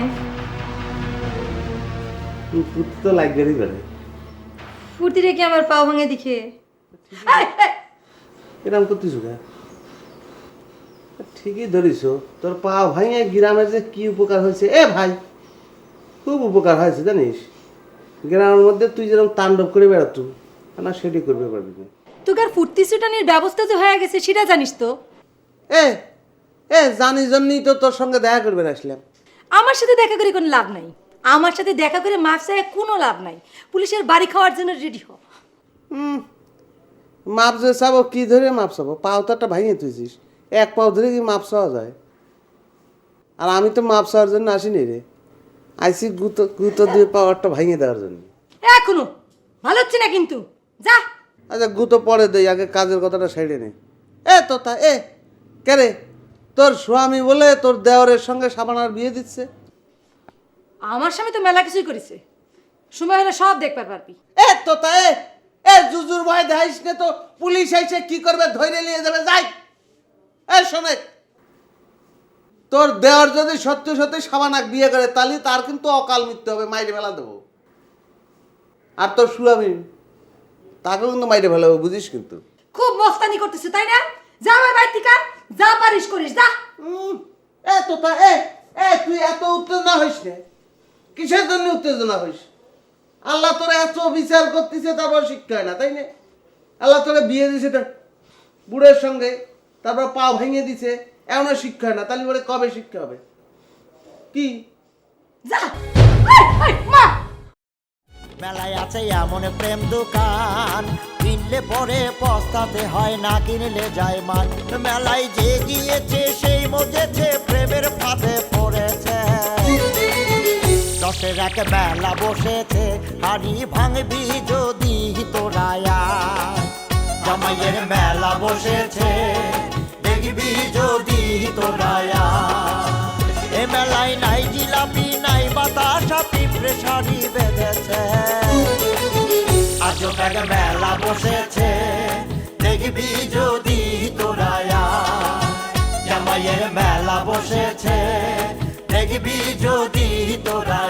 Speaker 3: ফুর্তি তো লাগবেই বেড়ে।
Speaker 12: ফুর্তি রেখে আমার পাও ভাঙে দিকে
Speaker 3: এরকম করতিস ঠিকই ধরিস। তোর পা ভাঙে গ্রামের যে কি উপকার হয়েছে এ ভাই, খুব উপকার হয়েছে জানিস। গ্রামের মধ্যে তুই যেরকম তাণ্ডব করে বেড়াতো না, সেটি করবে পারবি না।
Speaker 12: তোকার ফুর্তি ছুটানির ব্যবস্থা যে হয়ে গেছে সেটা জানিস তো?
Speaker 3: এ এ জানি জন্যই তো তোর সঙ্গে দেখা করবে আসলাম।
Speaker 12: আমার সাথে দেখা করে কোনো লাভ নাই। আমার সাথে দেখা করে মাপ চাই কোনো লাভ নাই। পুলিশের বাড়ি খাওয়ার জন্য রেডি হ।
Speaker 3: মাপ যে চাবো কি ধরে মাপ চাবো? পাও তো একটা ভাঙিয়ে তুইছিস, এক পাও ধরে কি মাপ চাওয়া যায়? আর আমি তো মাপ চাওয়ার জন্য আসিনি রে, আইসি গুতো গুতো দিয়ে পাওয়ারটা ভাঙিয়ে দেওয়ার জন্য।
Speaker 12: এখনো ভালো হচ্ছে না কিন্তু, যা।
Speaker 3: আচ্ছা গুতো পরে দেই, আগে কাজের কথাটা সাইডে নে। এ তোতা এ কে রে? তোর স্বামী বলে তোর দেওরের সঙ্গে সাবানার বিয়ে দিচ্ছে?
Speaker 12: আমার স্বামী তো মেলা কিছুই করেছে, সময় হলে সব দেখবার পারবি।
Speaker 3: এ তোতা এ এ জুজুর ভয় দেখাইস না তো, পুলিশ এসে কি করবে ধরে নিয়ে যাবে। যাই এ শোনে, তোর দেওর যদি সত্যি সত্যি সাবানাক বিয়ে করে তাহলে তার কিন্তু অকাল মৃত্যু হবে, মাইরে ফেলা দেবো। আর তোর স্বামী তাকেও কিন্তু মাইরে ফেলা হবে, বুঝিস কিন্তু।
Speaker 12: খুব মস্তানি করতেছে তাই না? যা আমার বাড়ি থেকে, যা পারিস করিস, যা।
Speaker 3: এ তোতা এ এ তুই এত উত্তেজনা হইস না। কিসের জন্য উত্তেজনা হইস? আল্লাহ তোরা এত বিচার করতেছে তারপর শিক্ষা হয় না তাই না? আল্লাহ তোরা বিয়ে দিছে বুড়ের সঙ্গে, তারপর পা ভেঙে দিছে, এমন শিক্ষা হয় না, তাহলে বলে কবে শিক্ষা হবে? কি
Speaker 12: যা মা।
Speaker 1: মেলায় আছে এমন প্রেম দোকান, কিনলে পরে পস্তাতে হয়, না কিনলে যায় মান। মেলায় যে গিয়েছে সেই মজেছে, প্রেমের ফাঁদে পড়েছে। 10-এর এক মেলা বসেছে, হাড়ি ভাঙবি যদি তোরা আয়। জামাইয়ের মেলা বসেছে, দেখবি যদি তোরা আয়। এ মেলায় নাই জিলাপি নাই বাতাসা, পিঁপড়ে শাড়ি বেঁধেছে। আজও এক মেলা বসেছে, দেখবি যদি তোরা আয়। জামাইয়ের মেলা বসেছে, দেখবি যদি তোরা